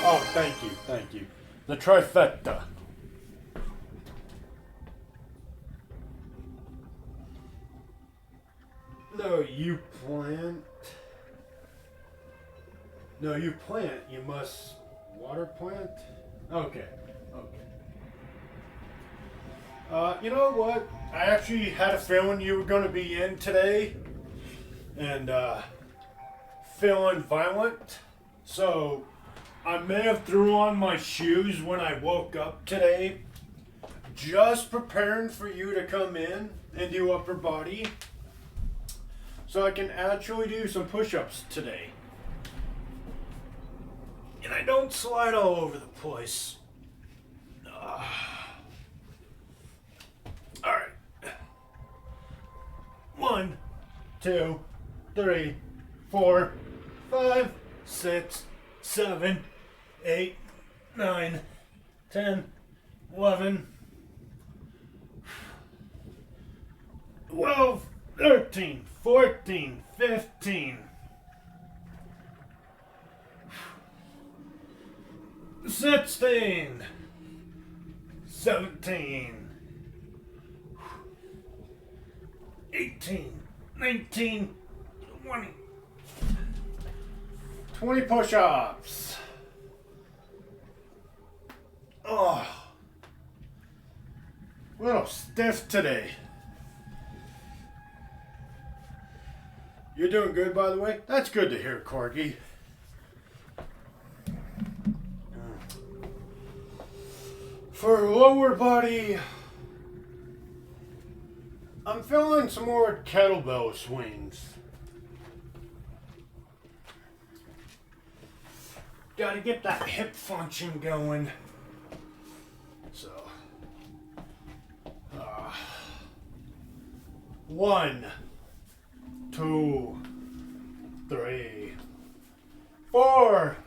Oh, thank you, thank you. The trifecta. No, you plant. No, you plant. You must water plant? Okay, okay. You know what? I actually had a feeling you were going to be in today. And, feeling violent. So, I may have threw on my shoes when I woke up today. Just preparing for you to come in and do upper body. So I can actually do some push-ups today. And I don't slide all over the place. Alright. 1, 2, 3, 4, 5, 6, 7, 8, 9, 10, 11, 12, 13, 14, 15, 16, 17, 18, 19, 20. 20 push-ups. Oh. A little stiff today. You're doing good, by the way? That's good to hear, Corgi. For lower body, I'm feeling some more kettlebell swings. Gotta get that hip function going. So, 1, 2, 3, 4,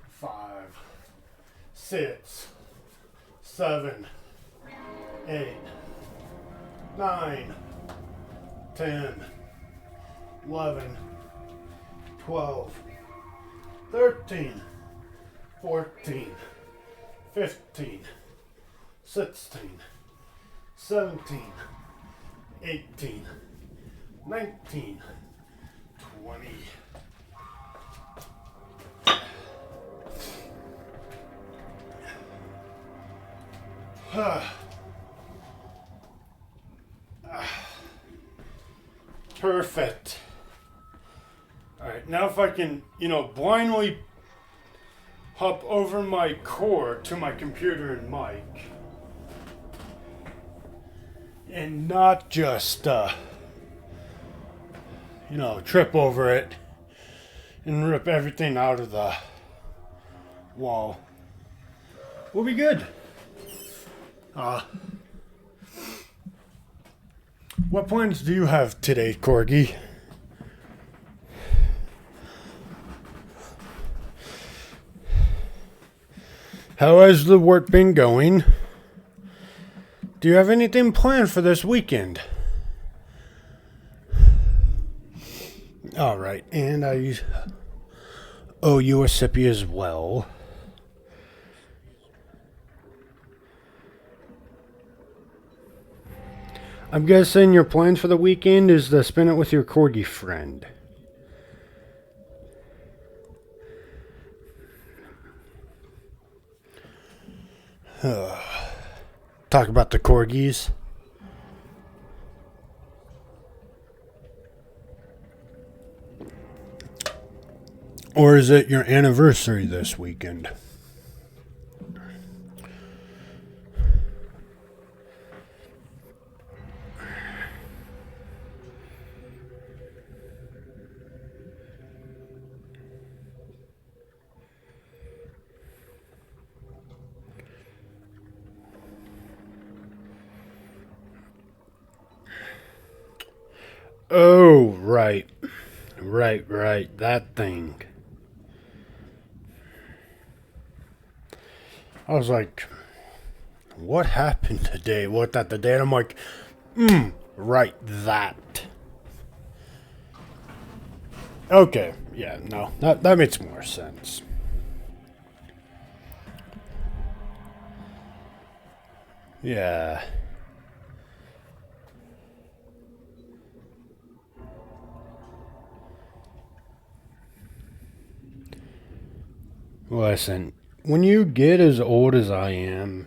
5, 6, 7, 8, 9, 10, 11, 12, 13, 14, 15, 16, 17, 18, 19, 20. Perfect. Alright, now if I can, blindly hop over my cord to my computer and mic. And not just, trip over it and rip everything out of the wall. We'll be good. What plans do you have today, Corgi? How has the work been going? Do you have anything planned for this weekend? Alright, and I owe you a sippy as well. I'm guessing your plans for the weekend is to spend it with your corgi friend. Talk about the corgis. Or is it your anniversary this weekend? Oh, right. Right. That thing. I was like, what happened today? What that the day? And I'm like, right, that. Okay, yeah, no, that makes more sense. Yeah. Listen, when you get as old as I am,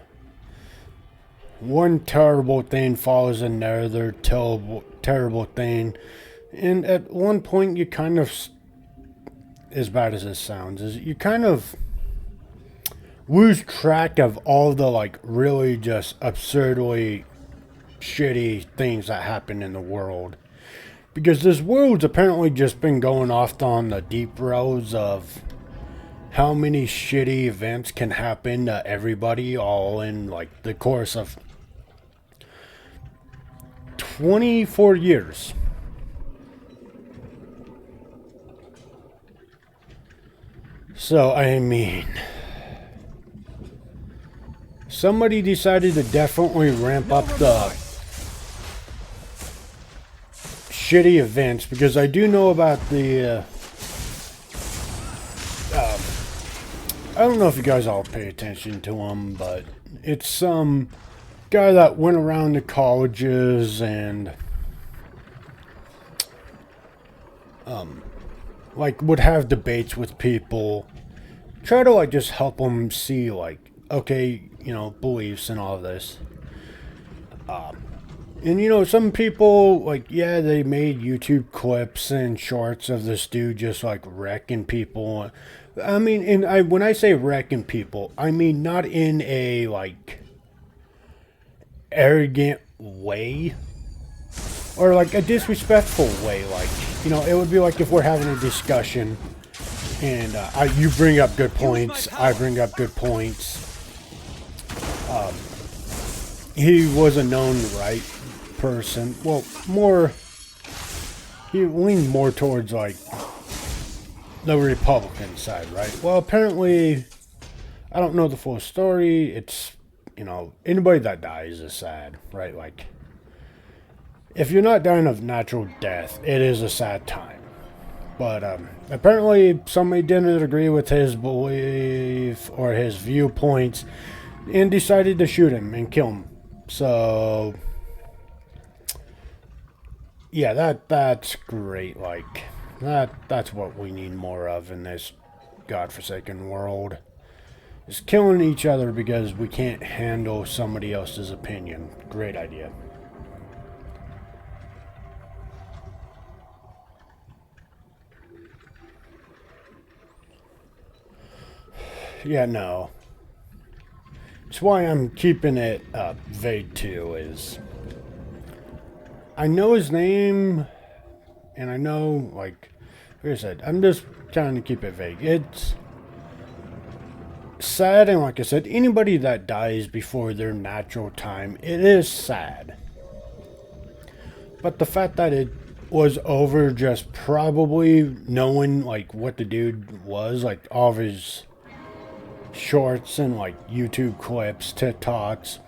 one terrible thing follows another terrible thing. And at one point, you kind of, as bad as this sounds, is you kind of lose track of all the, like, really just absurdly shitty things that happen in the world. Because this world's apparently just been going off on the deep roads of how many shitty events can happen to everybody all in, like, the course of 24 years. So, I mean, somebody decided to definitely ramp up the shitty events, because I do know about the, I don't know if you guys all pay attention to him, but it's some guy that went around to colleges and like would have debates with people, try to like just help them see like, okay, you know, beliefs and all of this. And you know, some people like, yeah, they made YouTube clips and shorts of this dude just like wrecking people. I mean, and when I say wrecking people, I mean not in a like arrogant way or like a disrespectful way. Like, you know, it would be like if we're having a discussion and you bring up good points, I bring up good points. He was a known right person. Well, he leaned more towards like the Republican side, right? Well, apparently, I don't know the full story. It's, you know, anybody that dies is sad, right? Like, if you're not dying of natural death, it is a sad time. But apparently somebody didn't agree with his belief or his viewpoints and decided to shoot him and kill him. So, yeah, that's great. Like, that's what we need more of in this godforsaken world. Is killing each other because we can't handle somebody else's opinion. Great idea. Yeah, no. It's why I'm keeping it vague too, is I know his name, and I know, like I said, I'm just trying to keep it vague. It's sad, and like I said, anybody that dies before their natural time, it is sad. But the fact that it was over just probably knowing, like, what the dude was, like, all of his shorts and like YouTube clips, TikToks.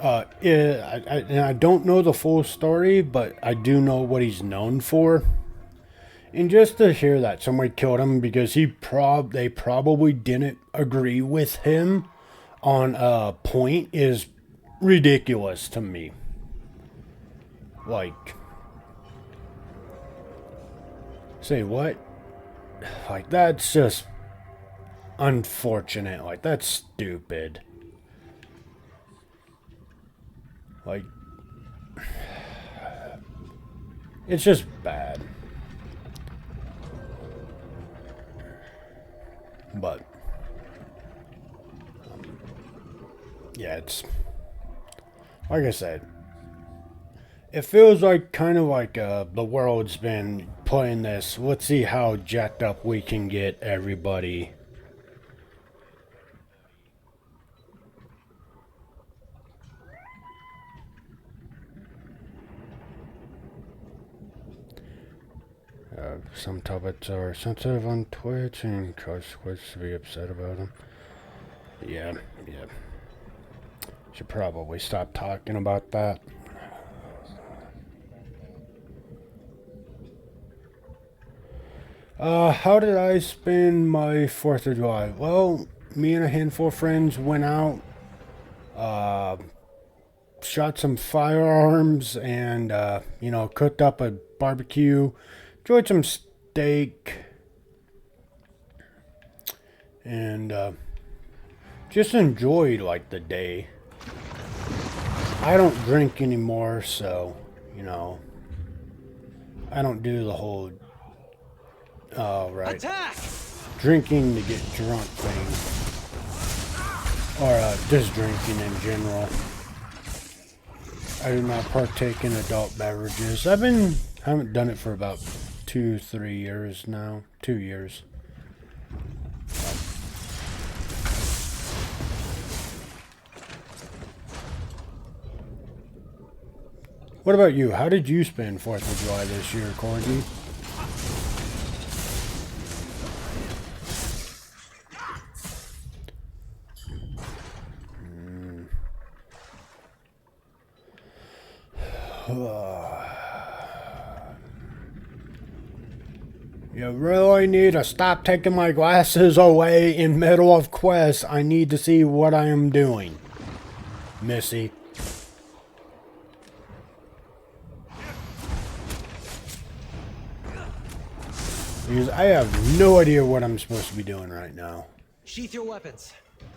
And I don't know the full story, but I do know what he's known for. And just to hear that somebody killed him because they probably didn't agree with him on a point is ridiculous to me. Like, say what? Like, that's just unfortunate. Like, that's stupid. Like, it's just bad. But yeah, it's like I said, it feels like kind of like the world's been playing this. Let's see how jacked up we can get everybody. Some topics are sensitive on Twitch and cause Twitch to be upset about them. Yeah. Should probably stop talking about that. How did I spend my 4th of July? Well, me and a handful of friends went out, shot some firearms, and, you know, cooked up a barbecue, enjoyed some steak, and, just enjoyed, like, the day. I don't drink anymore, so, you know, I don't do the whole, Attack! drinking to get drunk thing. Or, just drinking in general. I do not partake in adult beverages. Haven't done it for about 2-3 years now. 2 years. What about you? How did you spend 4th of July this year, Corgi? You really need to stop taking my glasses away in middle of quest. I need to see what I am doing, Missy. Because I have no idea what I'm supposed to be doing right now. Sheath your weapons.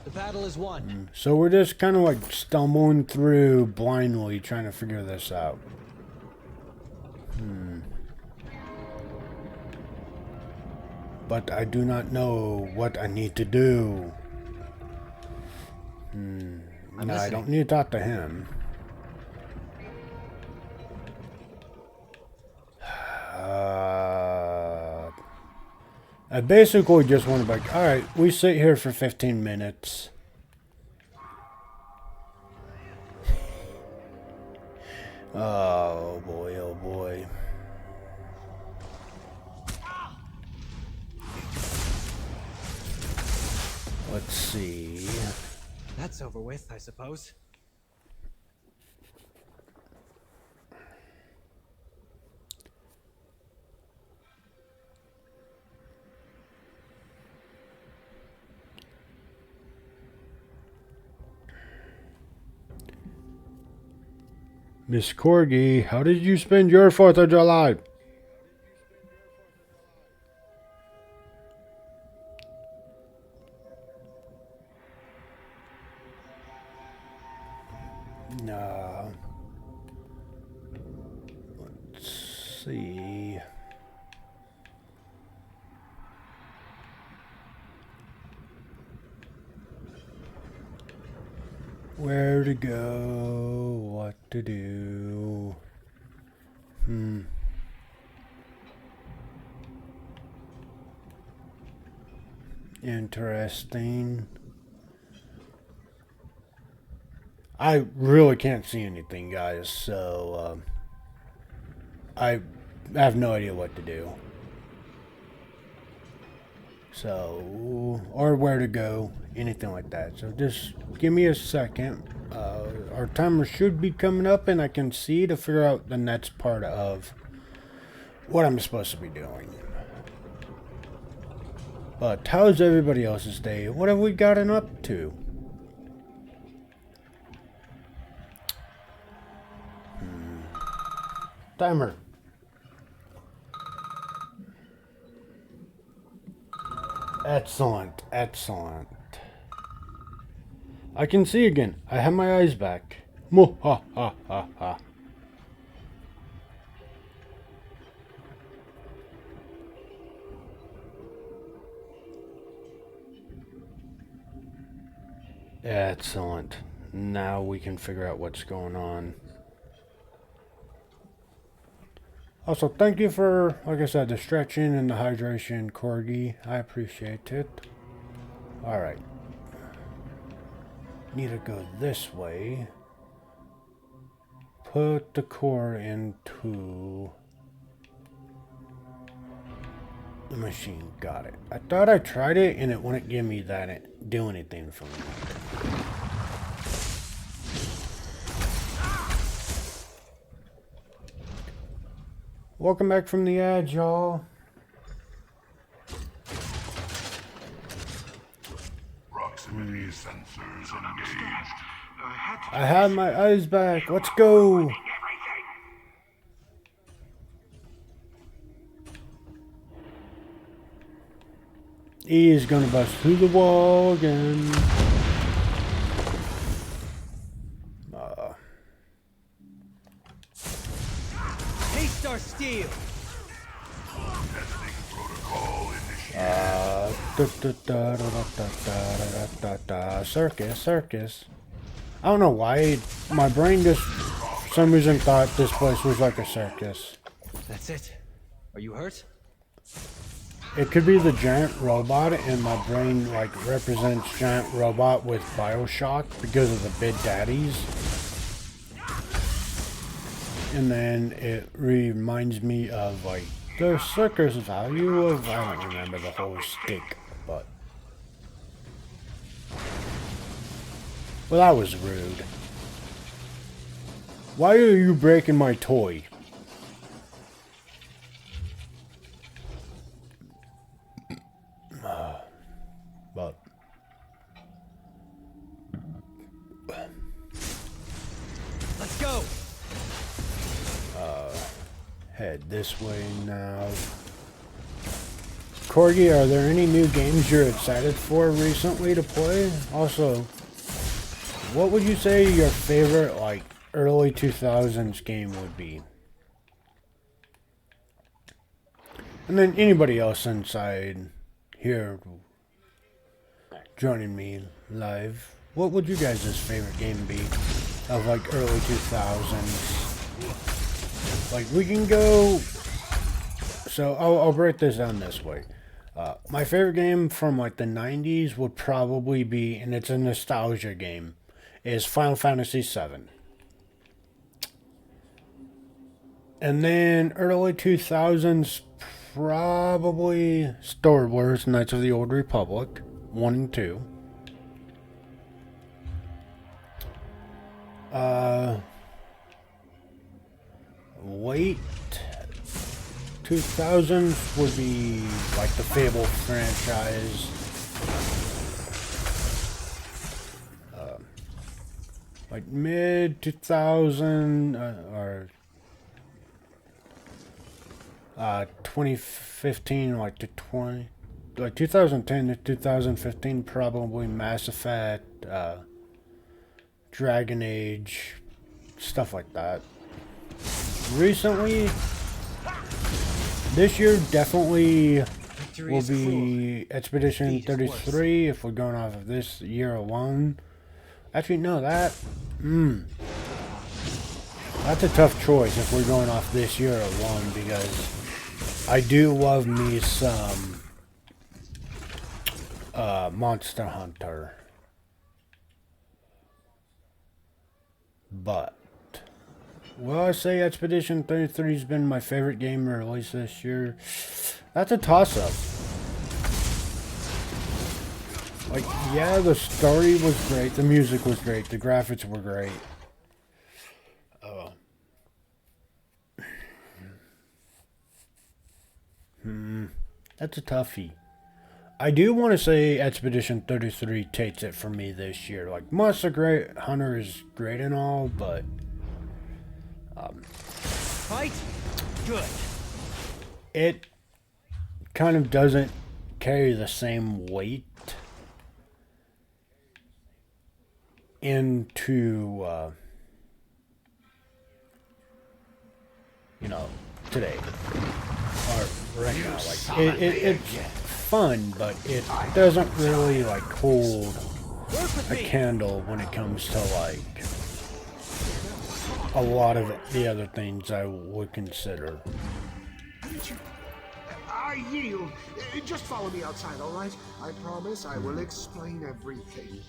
The battle is won. So we're just kind of like stumbling through blindly trying to figure this out. But I do not know what I need to do. No, I don't need to talk to him. I basically just want to be like, alright, we sit here for 15 minutes. Oh boy, oh boy. Let's see. That's over with, I suppose. Miss Corgi, how did you spend your 4th of July? No. Let's see. Where to go, what to do. Interesting. I really can't see anything, guys, so I have no idea what to do. So, or where to go, anything like that. So just give me a second. Our timer should be coming up and I can see to figure out the next part of what I'm supposed to be doing. But how's everybody else's day? What have we gotten up to? Timer. Excellent, excellent. I can see again. I have my eyes back. Mo ha ha ha ha. Excellent. Now we can figure out what's going on. Also, thank you for, like I said, the stretching and the hydration, Corgi. I appreciate it. Alright. Need to go this way. Put the core into the machine. Got it. I thought I tried it and it wouldn't give me that, do anything for me. Welcome back from the ad, y'all. Proximity sensors engaged. I have my eyes back. Let's go. E is gonna bust through the wall again. Taste our steel. Circus. I don't know why my brain just, for some reason, thought this place was like a circus. That's it. Are you hurt? It could be the giant robot, and my brain like represents giant robot with Bioshock because of the big daddies. And then it reminds me of like the circus value of, I don't remember the whole stick, but well, that was rude. Why are you breaking my toy? But let's go. Head this way now. Corgi, are there any new games you're excited for recently to play? Also, what would you say your favorite like early 2000s game would be? And then anybody else inside here joining me live, what would you guys' favorite game be of like early 2000s? Like we can go, so I'll break this down this way. My favorite game from like the 90s would probably be, and it's a nostalgia game, is Final Fantasy VII. And then early 2000s, probably Star Wars Knights of the Old Republic 1 and 2. Late 2000s would be like the Fable franchise. Like mid 2000 or 2015, like to 2010 to 2015, probably Mass Effect, Dragon Age, stuff like that. Recently, this year definitely will be Expedition 33 if we're going off of this year alone. Actually, no, that's a tough choice if we're going off this year alone, because I do love me some Monster Hunter. But will I say Expedition 33 has been my favorite game released this year? That's a toss-up. Like, yeah, the story was great, the music was great, the graphics were great. That's a toughie. I do want to say Expedition 33 takes it for me this year. Like, Monster Hunter is great and all, but Fight? Good. It kind of doesn't carry the same weight into, today. Or right now. Like, it's fun, but it doesn't really, like, hold a candle when it comes to, like, a lot of the other things I would consider. I yield. Just follow me outside, all right? I promise I will explain everything.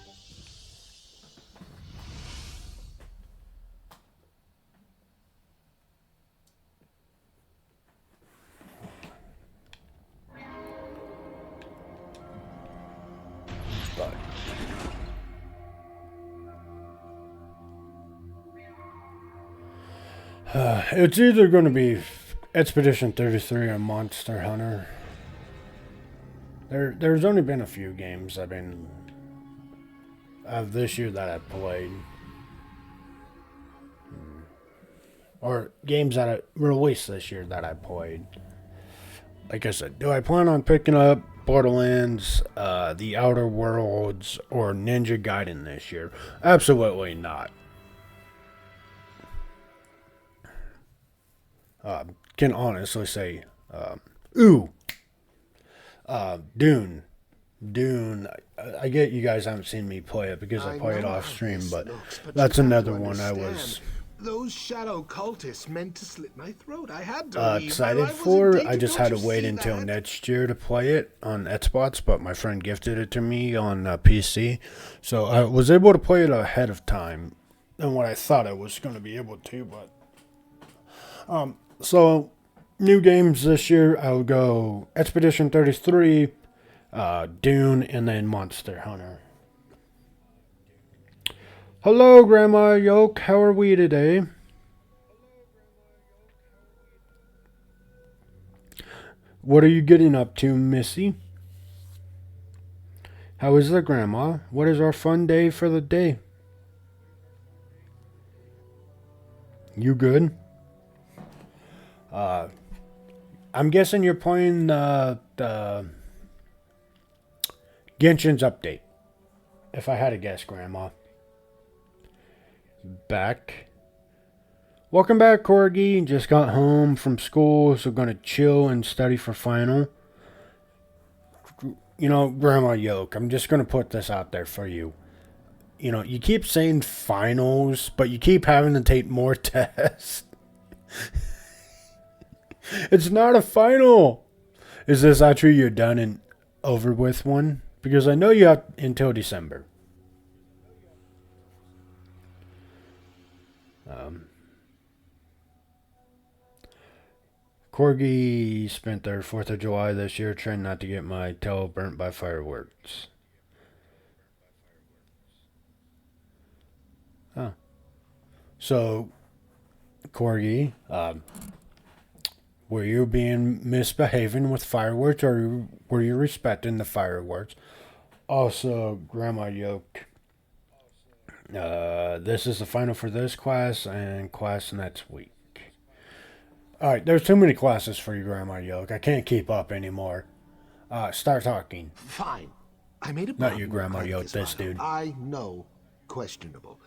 But it's either going to be Expedition 33 or Monster Hunter. There's only been a few games I've been of this year that I've played. Or games that I released this year that I played. Like I said, do I plan on picking up Borderlands, The Outer Worlds, or Ninja Gaiden this year? Absolutely not. Can honestly say, Dune. Dune. I get you guys haven't seen me play it because I play it off stream, but that's another one I was Those shadow cultists meant to slit my throat. I had to excited for. I just had to wait until next year to play it on Xbox, but my friend gifted it to me on PC, so I was able to play it ahead of time than what I thought I was going to be able to. But so new games this year, I'll go Expedition 33, Dune, and then Monster Hunter. Hello, Grandma Yoke. How are we today? What are you getting up to, Missy? How is the Grandma? What is our fun day for the day? You good? I'm guessing you're playing the Genshin's update. If I had to guess, Grandma. Back. Welcome back, Corgi. Just got home from school, so gonna chill and study for final. You know, Grandma Yoke, I'm just gonna put this out there for you. You know, you keep saying finals, but you keep having to take more tests. It's not a final. Is this actually you're done and over with one? Because I know you have until December. Corgi spent their 4th of July this year trying not to get my tail burnt by fireworks. Oh. So, Corgi, were you being misbehaving with fireworks, or were you respecting the fireworks? Also, Grandma Yoke, this is the final for this class and class next week. Alright, there's too many classes for you, Grandma Yoke. I can't keep up anymore. Start talking. Fine. I made a Not you, Grandma Yoke, this final. dude. I know. Questionable.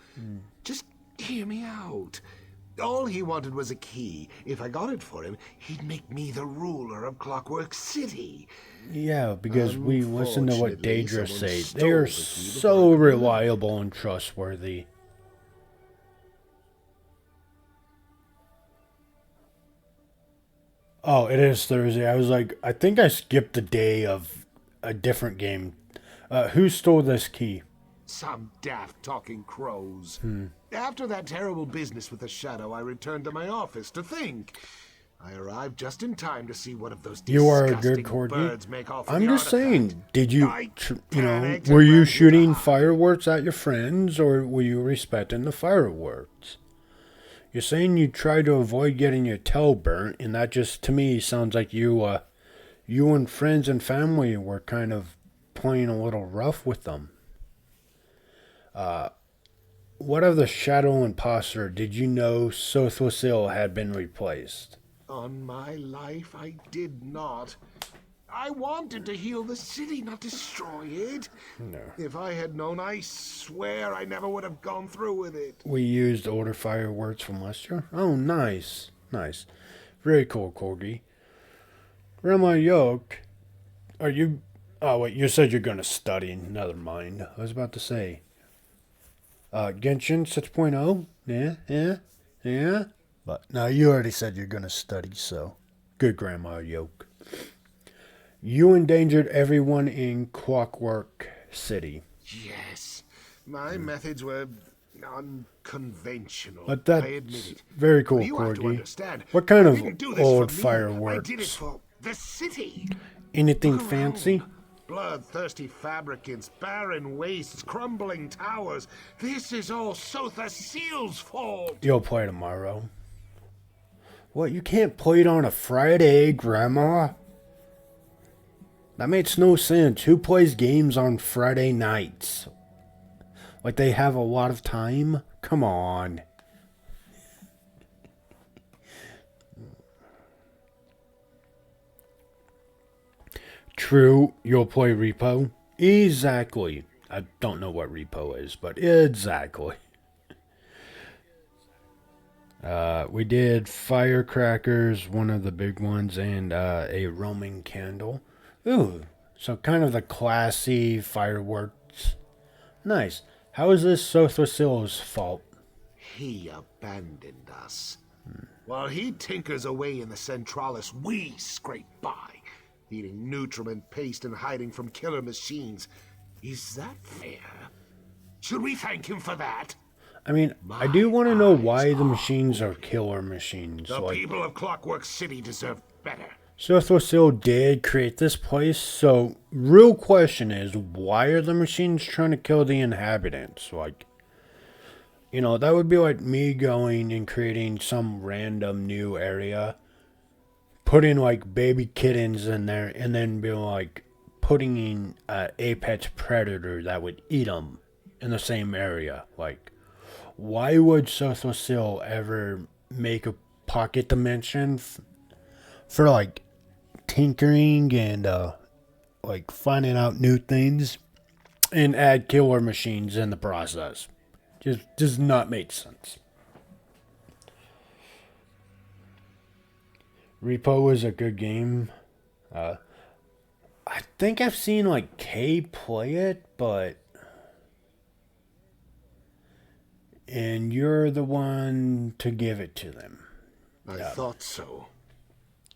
Just hear me out. All he wanted was a key. If I got it for him, he'd make me the ruler of Clockwork City. Yeah, because we listen to what Daedra say. stole They are the key before so I could reliable and trustworthy. Oh, it is Thursday. I was like, I think I skipped a day of a different game. Who stole this key? Some daft talking crows. After that terrible business with the shadow, I returned to my office to think. I arrived just in time to see one of those You are a disgusting good Corgi. birds make off with I'm the just artifact. saying, did you, you know, panicked were and you ran to shooting the fireworks at your friends, or were you respecting the fireworks? You're saying you tried to avoid getting your tail burnt, and that just, to me, sounds like you and friends and family were kind of playing a little rough with them. What of the Shadow Imposter? Did you know Sothosil had been replaced? On my life, I did not. I wanted to heal the city, not destroy it. No. If I had known, I swear I never would have gone through with it. We used older fireworks from last year. Oh, nice. Nice. Very cool, Corgi. Grandma Yoke, are you... Oh, wait, you said you're going to study. Never mind. I was about to say. Genshin 6.0? Yeah. But, no, you already said you're going to study, so... Good, Grandma Yoke. You endangered everyone in Clockwork City. Yes. My methods were unconventional. But that's I admit it. very cool, But you have to Corgi. understand, What kind I of didn't do this old for me. fireworks? I did it for the city. Anything Look around. fancy? Bloodthirsty fabricants, barren wastes, crumbling towers. This is all Sotha Seal's fault. You'll play tomorrow. What, you can't play it on a Friday, Grandma? That makes no sense. Who plays games on Friday nights? Like they have a lot of time? Come on. True, you'll play Repo? Exactly. I don't know what Repo is, but exactly. We did firecrackers, one of the big ones, and a Roman candle. Ooh, so kind of the classy fireworks. Nice. How is this Sothrasil's fault? He abandoned us. While he tinkers away in the Centralis, we scrape by, eating nutriment paste and hiding from killer machines. Is that fair? Should we thank him for that? I mean, I do want to know why the machines are killer machines. The Like, people of Clockwork City deserve better. Sothrasil did create this place, so real question is, why are the machines trying to kill the inhabitants? Like, you know, that would be like me going and creating some random new area, putting like baby kittens in there, and then be like putting in an apex predator that would eat them in the same area. Like, why would Sothrasil ever make a pocket dimension for like tinkering and like finding out new things and add killer machines in the process? Just does not make sense. Repo is a good game. I think I've seen like Kay play it, but and you're the one to give it to them. I thought so.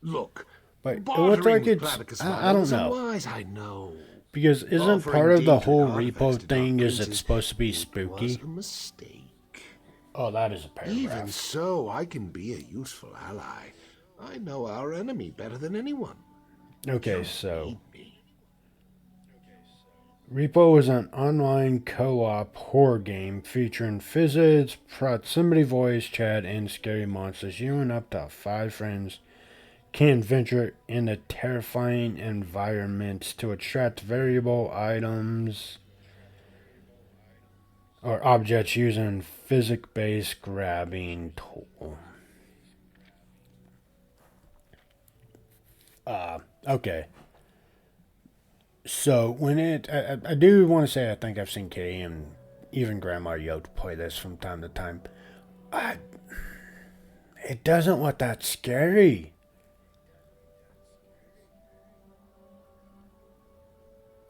Look, but it looks like it's I don't know. Wise, I know. Because isn't part of the whole repo thing is it's supposed to be spooky? A mistake. Oh, that is a paragraph. Even so, I can be a useful ally. I know our enemy better than anyone. Okay, so Repo is an online co-op horror game featuring physics, proximity voice chat, and scary monsters. You and up to 5 friends can venture into terrifying environments to attract variable items or objects using physics-based grabbing tool. Okay. So when I do want to say I think I've seen Kay and even Grandma Yote play this from time to time. It doesn't look that scary.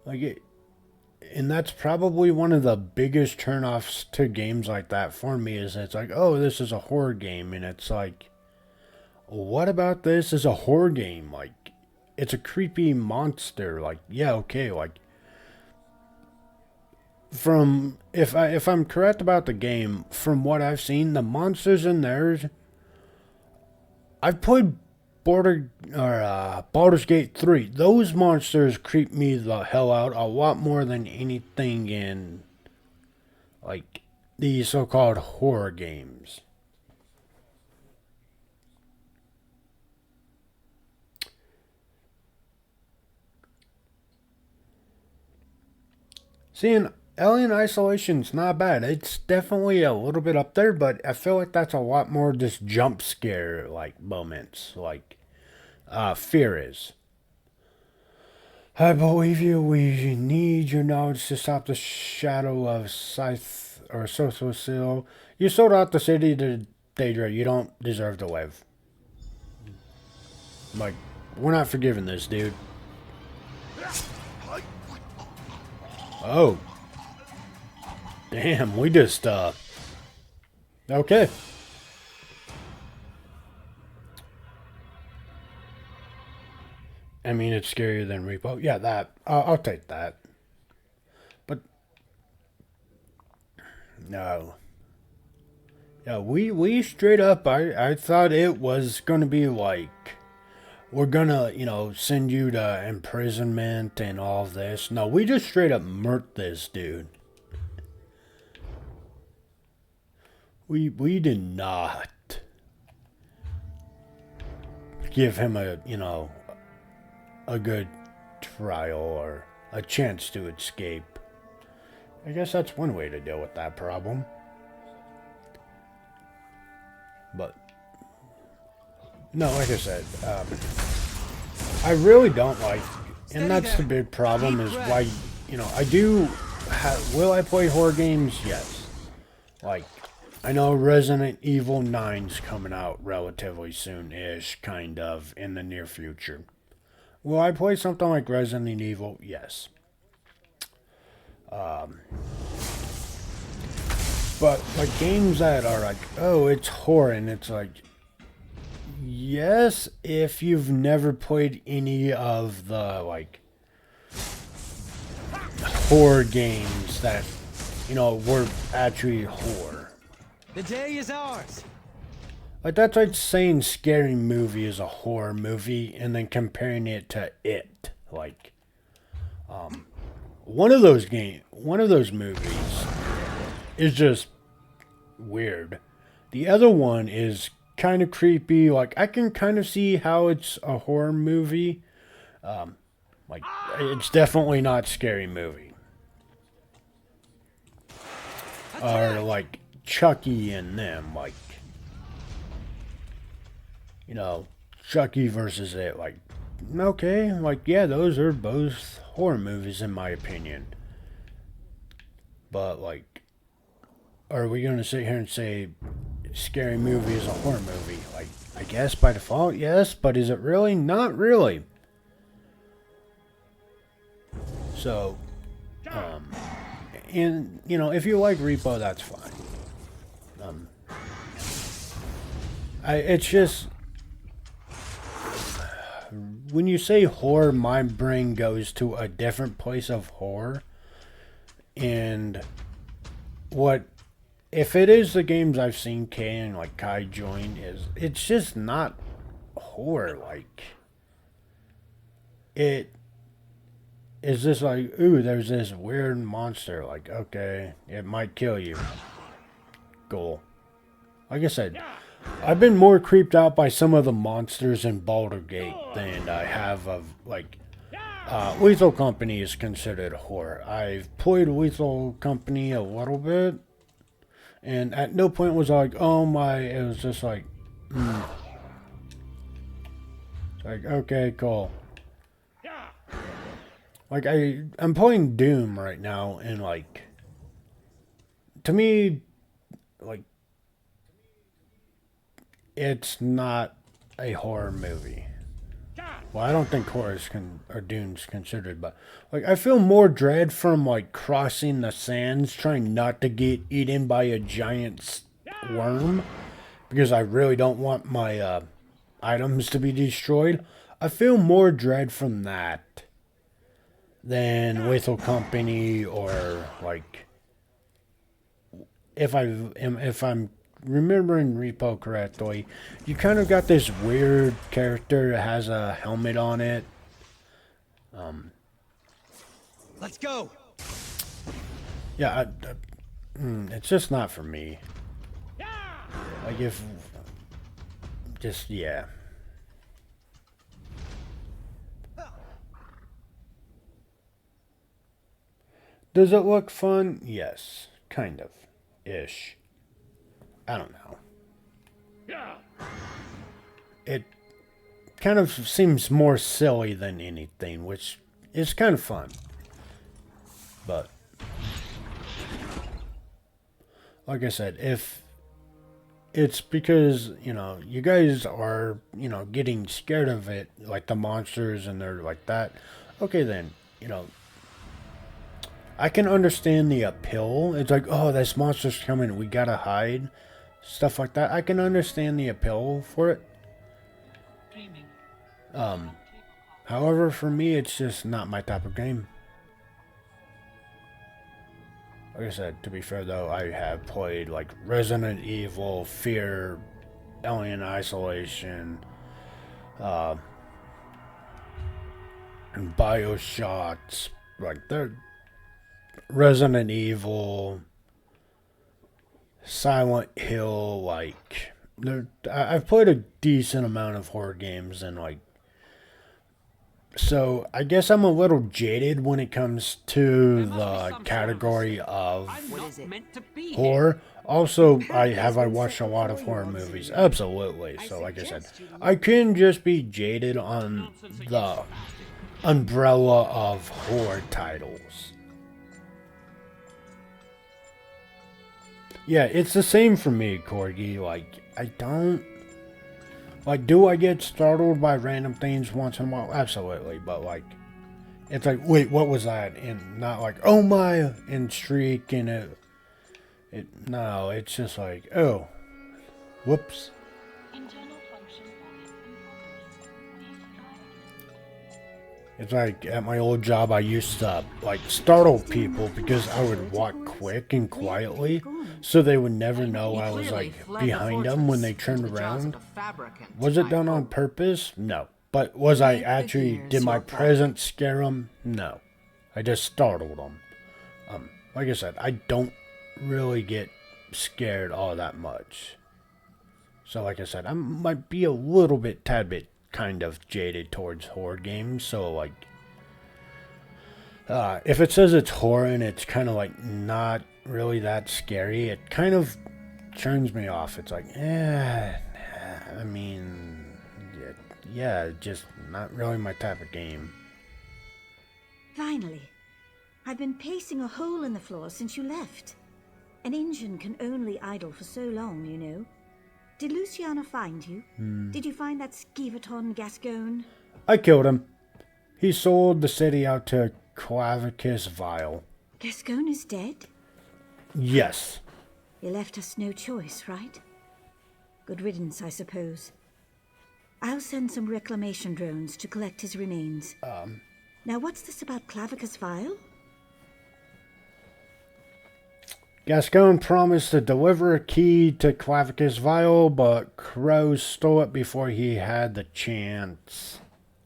Like it, and that's probably one of the biggest turnoffs to games like that for me is it's like, oh, this is a horror game, and it's like, what about this is a horror game? Like, it's a creepy monster. Like, yeah, okay, like, from if I'm correct about the game, from what I've seen, the monsters in there. I've played Baldur's Gate 3. Those monsters creep me the hell out a lot more than anything in like these so-called horror games. Seeing Alien Isolation's not bad. It's definitely a little bit up there, but I feel like that's a lot more just jump scare like moments, like Fear is. I believe you. We need your knowledge to stop the shadow of Scythe or Sothrasil. You sold out the city to Daedra. You don't deserve to live. Like, we're not forgiving this, dude. Oh. Damn, we just, okay. I mean, it's scarier than Repo. Yeah, that. I'll take that. But, no. Yeah, we straight up, I thought it was going to be like, we're going to, you know, send you to imprisonment and all of this. No, we just straight up murked this dude. We did not. give him a, you know, a good trial or a chance to escape. I guess that's one way to deal with that problem. But no, like I said, I really don't like, and that's the big problem is why, you know, will I play horror games? Yes. Like, I know Resident Evil 9's coming out relatively soon-ish, kind of, in the near future. Will I play something like Resident Evil? Yes. But, like, games that are like, oh, it's horror, and it's like, yes, if you've never played any of the, like, horror games that, you know, were actually horror. The day is ours. Like, that's like saying Scary Movie is a horror movie and then comparing it to It. Like, one of those movies is just weird. The other one is kind of creepy. Like, I can kind of see how it's a horror movie. Like, it's definitely not Scary Movie. Or, like, Chucky and them. Like, you know, Chucky versus It. Like, okay. Like, yeah, those are both horror movies in my opinion. But, like, are we going to sit here and say Scary Movie is a horror movie? Like, I guess by default, yes. But is it really? Not really. So, and, you know, if you like Repo, that's fine. It's just, when you say horror, my brain goes to a different place of horror. And if it is the games I've seen Kay and like Kai join, it's just not horror. Like, it is just like, ooh, there's this weird monster. Like, okay, it might kill you. Cool. Like I said, I've been more creeped out by some of the monsters in Baldur's Gate than I have of, like, Lethal Company is considered horror. I've played Lethal Company a little bit, and at no point was I like, oh my, it was just like, It's like, okay, cool. Like, I'm playing Doom right now, and, like, to me, like, it's not a horror movie. Well, I don't think Doom's considered, but, like, I feel more dread from, like, crossing the sands, trying not to get eaten by a giant worm, because I really don't want my items to be destroyed. I feel more dread from that than Lethal Company, or, like, if I'm remembering Repo correctly, you kind of got this weird character that has a helmet on it. Let's go. Yeah, it's just not for me. Like, yeah. Does it look fun? Yes, kind of, ish. I don't know. It kind of seems more silly than anything, which is kind of fun. But, like I said, if it's because, you know, you guys are, you know, getting scared of it, like the monsters and they're like that, okay then, you know, I can understand the appeal. It's like, oh, this monster's coming, we gotta hide. Stuff like that. I can understand the appeal for it. However, for me, it's just not my type of game. Like I said, to be fair though, I have played like Resident Evil, Fear, Alien Isolation, and BioShocks, like they're Resident Evil, Silent Hill, like I've played a decent amount of horror games, and like, so I guess I'm a little jaded when it comes to the category of horror. Also, I watched a lot of horror movies. Absolutely. So like I said, I can just be jaded on the umbrella of horror titles. Yeah, it's the same for me, Corgi. Like, I don't... Like, do I get startled by random things once in a while? Absolutely, but like... It's like, wait, what was that? And not like, oh my, and shriek, and no, it's just like, oh, whoops. It's like at my old job, I used to like startle people because I would walk quick and quietly, so they would never know I was like behind them when they turned around. Was it done on purpose? No. But was I actually, did my presence scare them? No. I just startled them. Like I said, I don't really get scared all that much. So like I said, I might be a tad bit kind of jaded towards horror games, so like if it says it's horror and it's kind of like not really that scary, it kind of turns me off. It's like, I mean, yeah, just not really my type of game. Finally. I've been pacing a hole in the floor since you left. An engine can only idle for so long, you know. Did Luciana find you? Did you find that Skeevaton Gascon? I killed him. He sold the city out to Clavicus Vile. Gascon is dead? Yes. He left us no choice, right? Good riddance, I suppose. I'll send some reclamation drones to collect his remains. Now what's this about Clavicus Vile? Gascon promised to deliver a key to Clavicus Vile, but Crow stole it before he had the chance.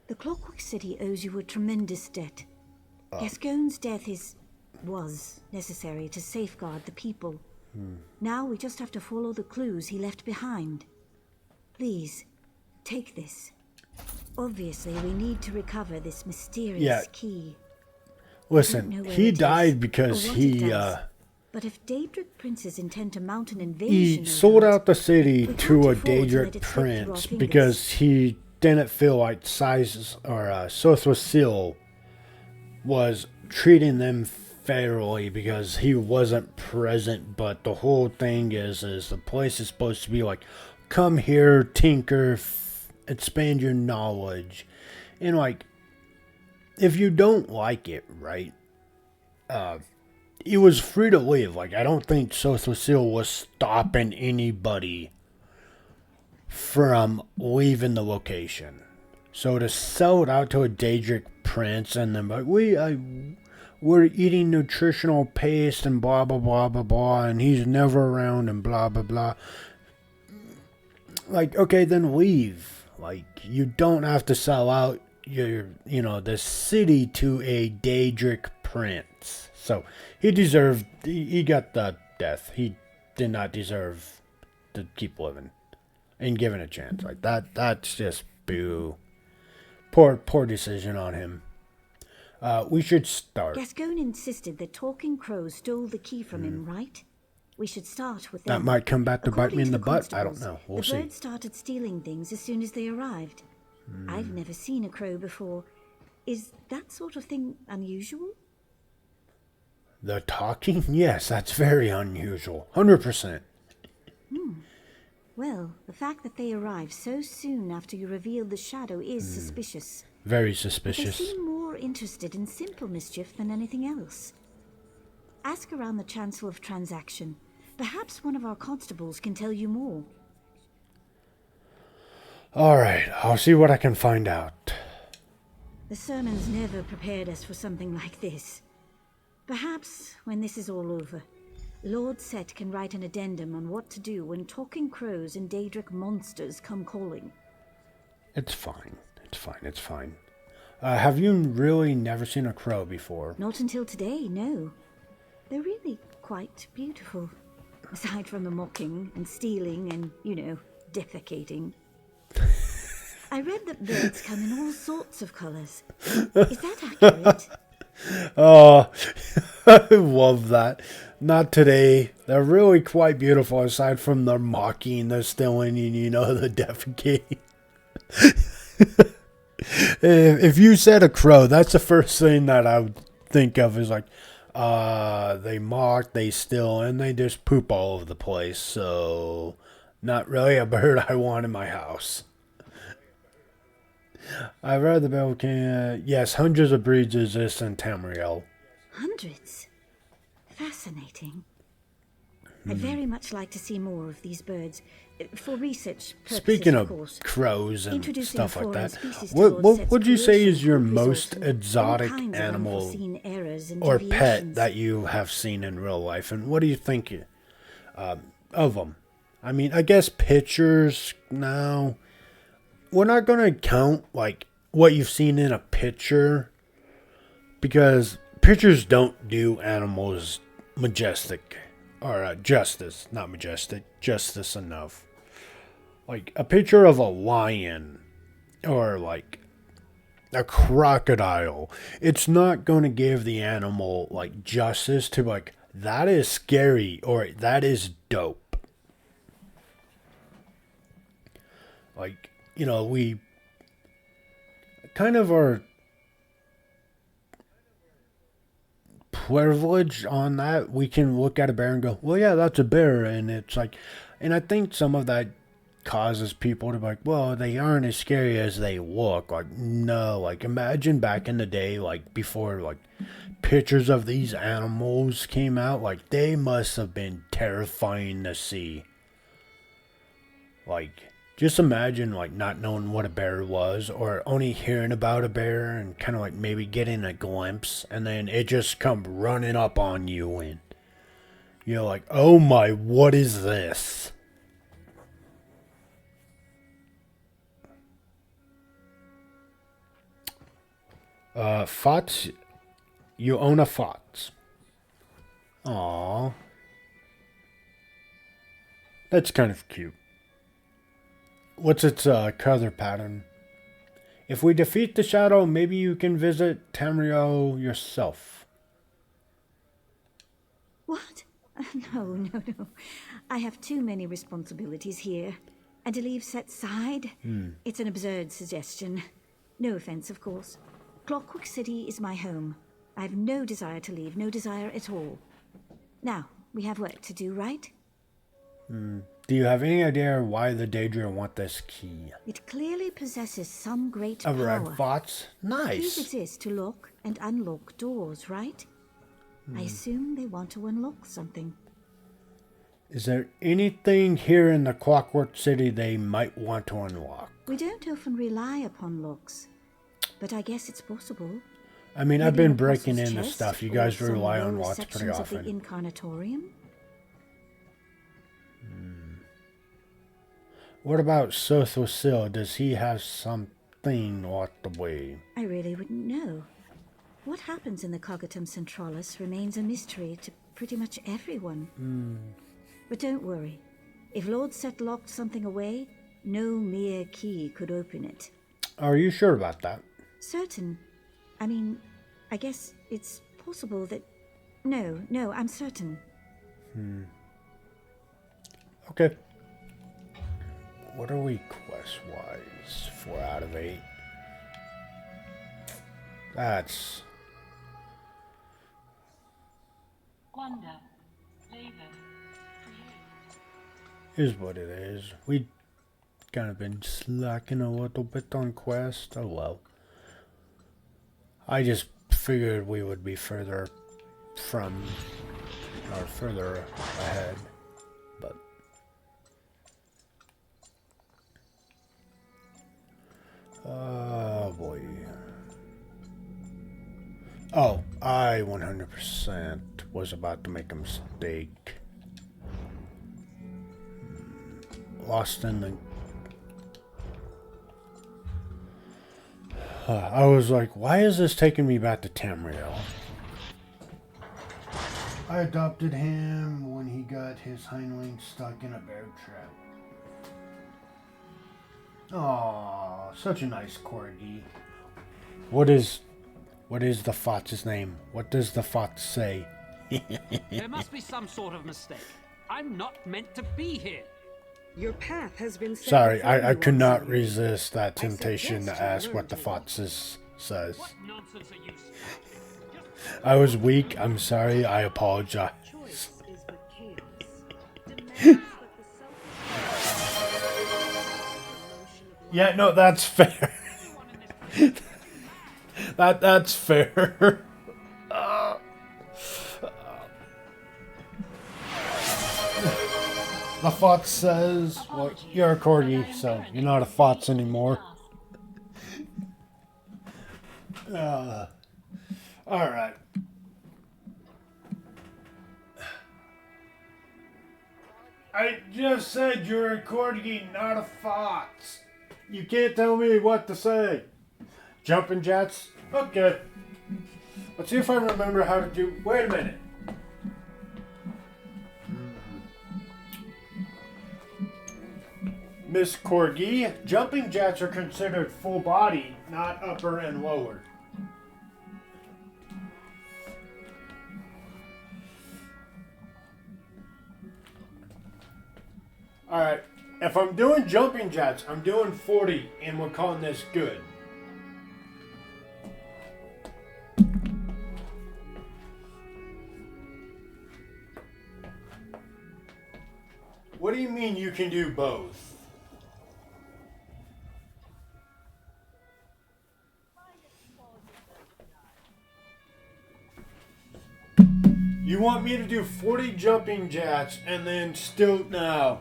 The Clockwork City owes you a tremendous debt. Gascon's death was necessary to safeguard the people. Now we just have to follow the clues he left behind. Please, take this. Obviously, we need to recover this mysterious key. Listen, he died because he, But if Daedric princes intend to mount an invasion... He sold out the city to a Daedric prince because he didn't feel like Sothosil was treating them fairly because he wasn't present. But the whole thing is the place is supposed to be like, come here, tinker, expand your knowledge. And like, if you don't like it, right, he was free to leave. Like, I don't think Sothosil was stopping anybody from leaving the location. So to sell it out to a Daedric prince and then like, we're eating nutritional paste and blah blah blah blah blah, and he's never around and blah blah blah. Like, okay, then leave. Like, you don't have to sell out the city to a Daedric prince. So he got the death. He did not deserve to keep living and given a chance. Like that's just boo. Poor decision on him. We should start. Gascon insisted that Talking Crows stole the key from him, right? We should start with them. That might come back to bite me in the butt. I don't know. We'll see. The birds started stealing things as soon as they arrived. I've never seen a crow before. Is that sort of thing unusual? The talking? Yes, that's very unusual. 100%. Well, the fact that they arrived so soon after you revealed the shadow is suspicious. Very But suspicious. they seem more interested in simple mischief than anything else. Ask around the Chancel of Transaction. Perhaps one of our constables can tell you more. Alright, I'll see what I can find out. The sermons never prepared us for something like this. Perhaps, when this is all over, Lord Set can write an addendum on what to do when Talking Crows and Daedric monsters come calling. It's fine. It's fine. Have you really never seen a crow before? Not until today, no. They're really quite beautiful. Aside from the mocking and stealing and, defecating. I read that birds come in all sorts of colors. Is that accurate? Oh, I love that. Not today. They're really quite beautiful, aside from the mocking, the stealing, and the defecating. If you said a crow, that's the first thing that I would think of is like, they mock, they steal, and they just poop all over the place. So, not really a bird I want in my house. I've read the bill can. Yes, hundreds of breeds exist in Tamriel. Hundreds? Fascinating. I'd very much like to see more of these birds. For research purposes, Speaking of of course. crows and Introducing stuff a like foreign that, species to what Lord Set's would you say is your creation most could result in all exotic kinds of animal unforeseen errors and or pet deviations. that you have seen in real life, and what do you think of them? I mean, I guess pictures now. We're not going to count like what you've seen in a picture, because pictures don't do animals majestic or justice, not majestic, justice enough. Like a picture of a lion or like a crocodile, it's not going to give the animal like justice to like that is scary or that is dope. Like, we kind of are privileged on that. We can look at a bear and go, well, yeah, that's a bear. And it's like, and I think some of that causes people to be like, well, they aren't as scary as they look. Like, no, like imagine back in the day, like before like pictures of these animals came out, like they must have been terrifying to see. Like, just imagine like not knowing what a bear was or only hearing about a bear and kind of like maybe getting a glimpse and then it just come running up on you and you're like, oh my, what is this? Fots, you own a Fots. Aww. That's kind of cute. What's its color pattern? If we defeat the shadow, maybe you can visit Tamriel yourself. What? No. I have too many responsibilities here. And to leave Set's side? It's an absurd suggestion. No offense, of course. Clockwork City is my home. I have no desire to leave, no desire at all. Now, we have work to do, right? Do you have any idea why the Daedra want this key? It clearly possesses some great A red power. Fots? Nice. Keys exist to lock and unlock doors, right? I assume they want to unlock something. Is there anything here in the Clockwork City they might want to unlock? We don't often rely upon locks, but I guess it's possible. I mean, Maybe I've been an breaking apostle's into chest stuff. You or guys some rely on lower locks pretty sections of the often. Incarnatorium? What about Sothosil? Does he have something locked away? I really wouldn't know. What happens in the Cognitum Centralis remains a mystery to pretty much everyone. But don't worry. If Lord Set locked something away, no mere key could open it. Are you sure about that? Certain. I mean, I guess it's possible that... No, I'm certain. Okay. What are we quest-wise? 4 out of 8. That's... Wonder, David, is what it is. We kind of been slacking a little bit on quest. Oh well. I just figured we would be further from or further ahead, but oh boy. Oh, I 100% was about to make a mistake. Lost in the... I was like, why is this taking me back to Tamriel? I adopted him when he got his hindling stuck in a bear trap. Oh, such a nice corgi. What is the fox's name? What does the fox say? There must be some sort of mistake. I'm not meant to be here. Your path has been set Sorry, before I you could once not again. resist that temptation suggest to you ask learn what the to fox says. What nonsense are you saying? I was weak. I'm sorry. I apologize. Choice is but chaos. Demands but the Yeah, no, that's fair. that's fair. The fox says, well, you're a corgi, so you're not a fox anymore. Alright. I just said you're a corgi, not a fox. You can't tell me what to say. Jumping jets? Okay. Let's see if I remember how to do... Wait a minute. Miss Corgi, jumping jets are considered full body, not upper and lower. Alright, if I'm doing jumping jets, I'm doing 40 and we're calling this good. What do you mean you can do both? You want me to do 40 jumping jacks and then still no.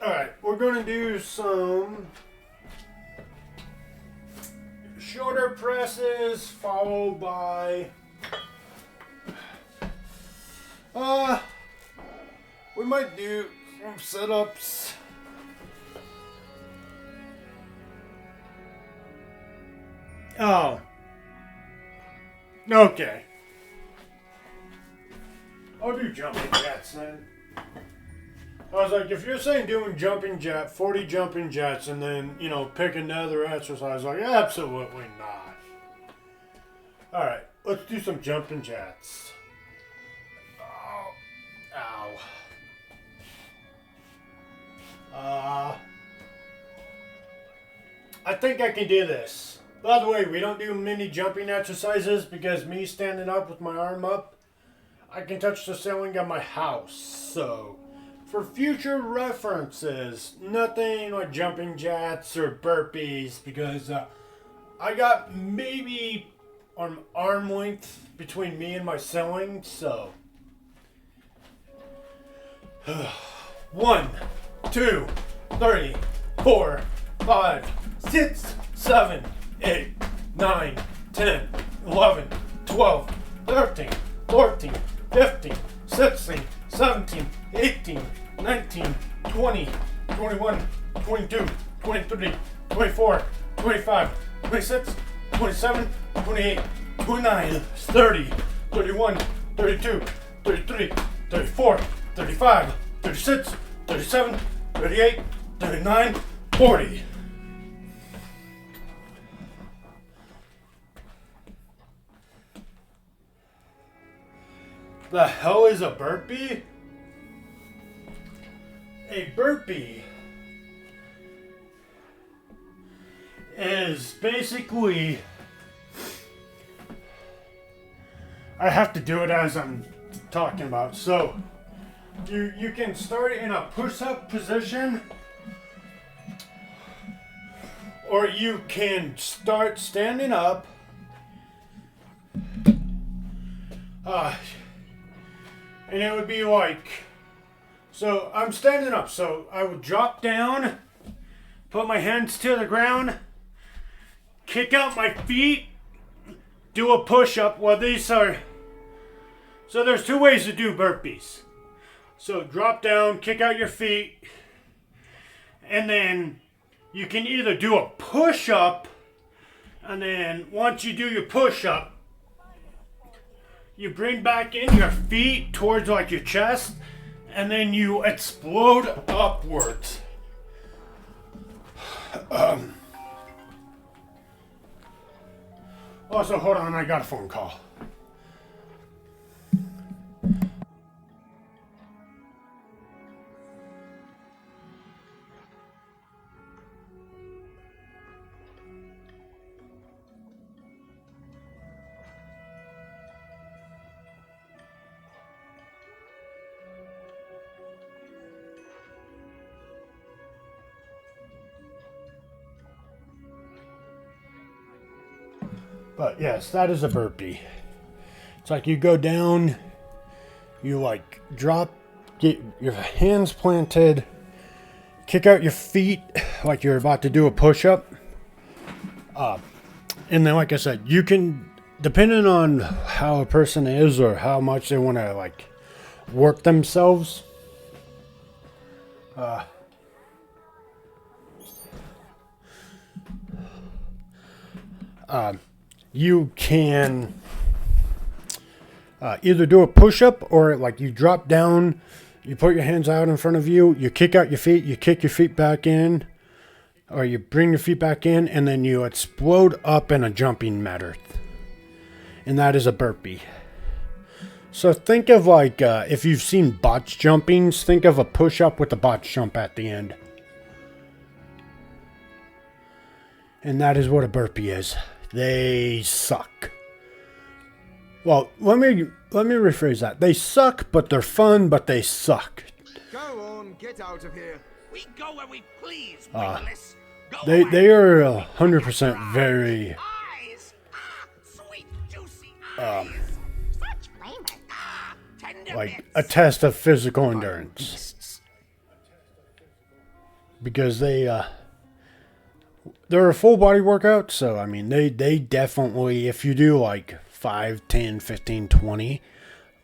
Alright, we're gonna do some shorter presses followed by we might do some sit-ups. Oh. Okay. I'll do jumping jacks then. I was like, if you're saying doing jumping jack, 40 jumping jacks, and then, you know, pick another exercise, like, absolutely not. Alright, let's do some jumping jacks. Oh. Ow. I think I can do this. By the way, we don't do many jumping exercises because me standing up with my arm up, I can touch the ceiling of my house. So, for future references, nothing like jumping jacks or burpees because I got maybe an arm length between me and my ceiling. So, 1, 2, 3, 4, 5, 6, 7, 8, 9, 10, 11, 12, 13, 14, 15, 16, 17, 18, 19, 20, 21, 22, 23, 24, 25, 26, 27, 28, 29, 30, 31, 32, 33, 34, 35, 36, 37, 38, 39, 40. The hell is a burpee? A burpee is basically, I have to do it as I'm talking about. So you can start in a push-up position, or you can start standing up. And it would be like, so I'm standing up, so I would drop down, put my hands to the ground, kick out my feet, do a push-up. Well, these are, so there's two ways to do burpees. So drop down, kick out your feet, and then you can either do a push-up, and then once you do your push-up, you bring back in your feet towards like your chest, and then you explode upwards. Also, hold on, I got a phone call. But yes, that is a burpee. It's like you go down, you like drop, get your hands planted, kick out your feet like you're about to do a push-up. And then, like I said, you can, depending on how a person is or how much they want to like work themselves, you can either do a push-up or like you drop down, you put your hands out in front of you, you kick out your feet, you kick your feet back in, or you bring your feet back in, and then you explode up in a jumping manner. And that is a burpee. So think of like, if you've seen botch jumpings, think of a push-up with a botch jump at the end. And that is what a burpee is. They suck. Well, let me rephrase that. They suck, but they're fun, but they suck. Go on, get out of here. We go where we please, Wingless. They are 100% very sweet, juicy like a test of physical endurance. Because they're a full body workout, so I mean they definitely, if you do like 5, 10, 15, 20,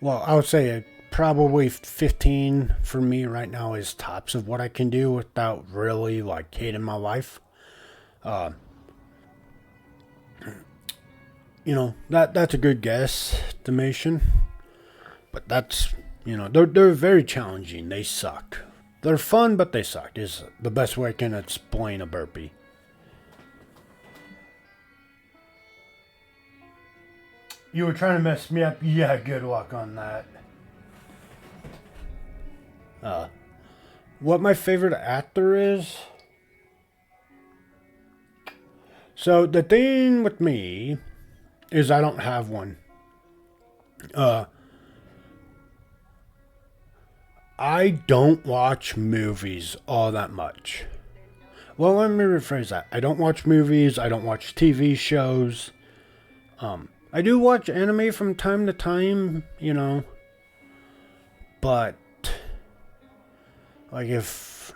well, I would say probably 15 for me right now is tops of what I can do without really like hating my life. You know, that's a good guesstimation, but that's, you know, they're very challenging. They suck. They're fun, but they suck is the best way I can explain a burpee. You were trying to mess me up? Yeah, good luck on that. What my favorite actor is? So the thing with me is I don't have one. I don't watch movies all that much. Well, let me rephrase that. I don't watch movies. I don't watch TV shows. I do watch anime from time to time, you know. But, like, if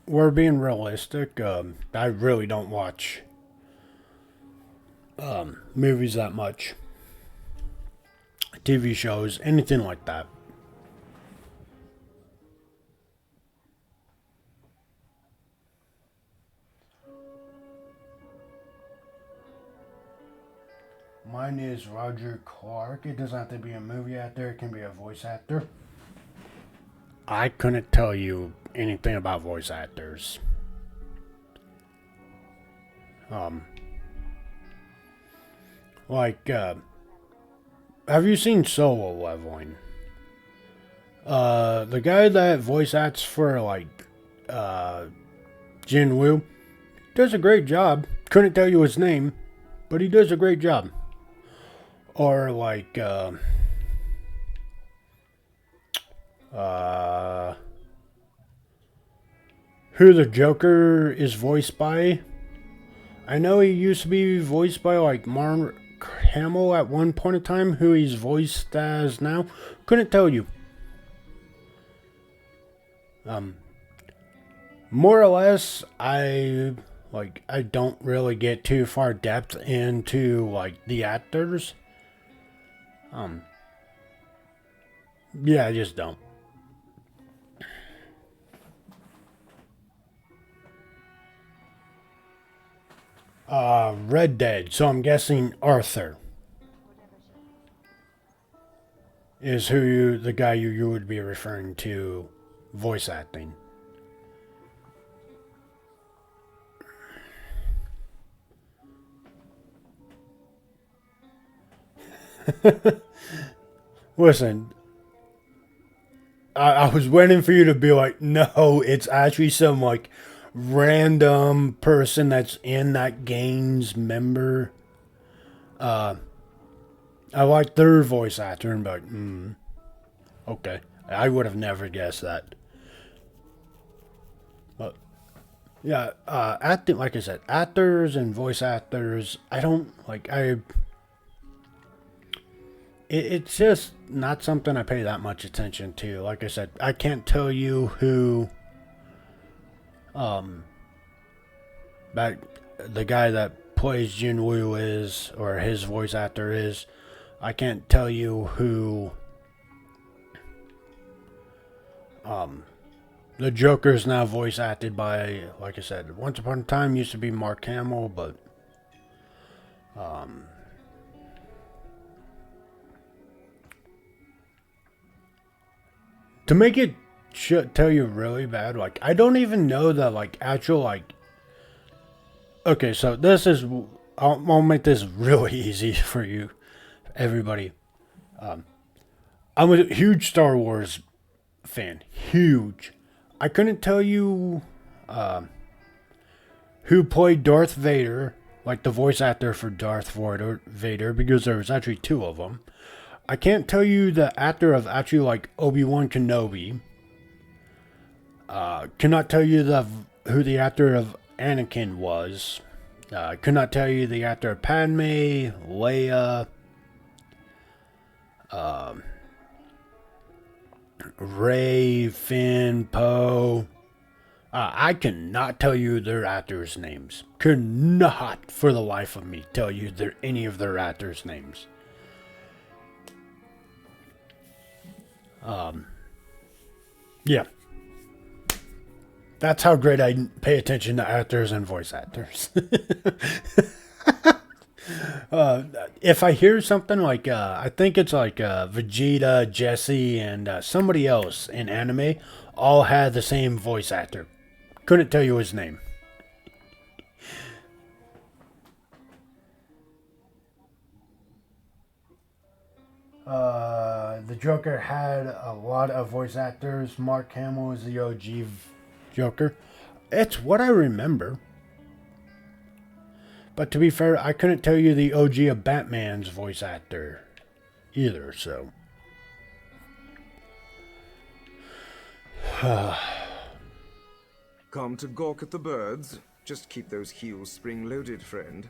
we're being realistic, I really don't watch movies that much. TV shows, anything like that. Mine is Roger Clark. It doesn't have to be a movie actor. It can be a voice actor. I couldn't tell you anything about voice actors. Have you seen Solo Leveling? The guy that voice acts for, like, Jin Woo does a great job. Couldn't tell you his name, but he does a great job. Or, like, who the Joker is voiced by. I know he used to be voiced by, like, Mark Hamill at one point in time. Who he's voiced as now, couldn't tell you. More or less, I don't really get too far depth into, like, the actors. Yeah, I just don't. Red Dead, so I'm guessing Arthur. is the guy you would be referring to voice acting. Listen, I was waiting for you to be like, no, it's actually some like random person that's in that game's member. I like their voice actor and be like, okay. I would have never guessed that. But yeah, acting, like I said, actors and voice actors, I don't like. It's just not something I pay that much attention to. Like I said, I can't tell you who that the guy that plays Jinwoo is, or his voice actor is. I can't tell you who the Joker's now voice acted by. Like I said, once upon a time used to be Mark Hamill, but to make it tell you really bad, like, I don't even know the, like, actual, like... Okay, so this is... I'll make this really easy for you, everybody. I'm a huge Star Wars fan. Huge. I couldn't tell you who played Darth Vader, like the voice actor for Darth Vader, because there was actually two of them. I can't tell you the actor of actually like Obi-Wan Kenobi. Cannot tell you who the actor of Anakin was. Could not tell you the actor of Padme, Leia, Rey, Finn, Poe. I cannot tell you their actors' names. Could not, for the life of me, tell you any of their actors' names. Yeah. That's how great I pay attention to actors and voice actors. If I hear something like, I think it's like Vegeta, Jesse, and somebody else in anime, all had the same voice actor. Couldn't tell you his name. The Joker had a lot of voice actors. Mark Hamill is the OG Joker. It's what I remember. But to be fair, I couldn't tell you the OG of Batman's voice actor either, so. Come to gawk at the birds? Just keep those heels spring-loaded, friend.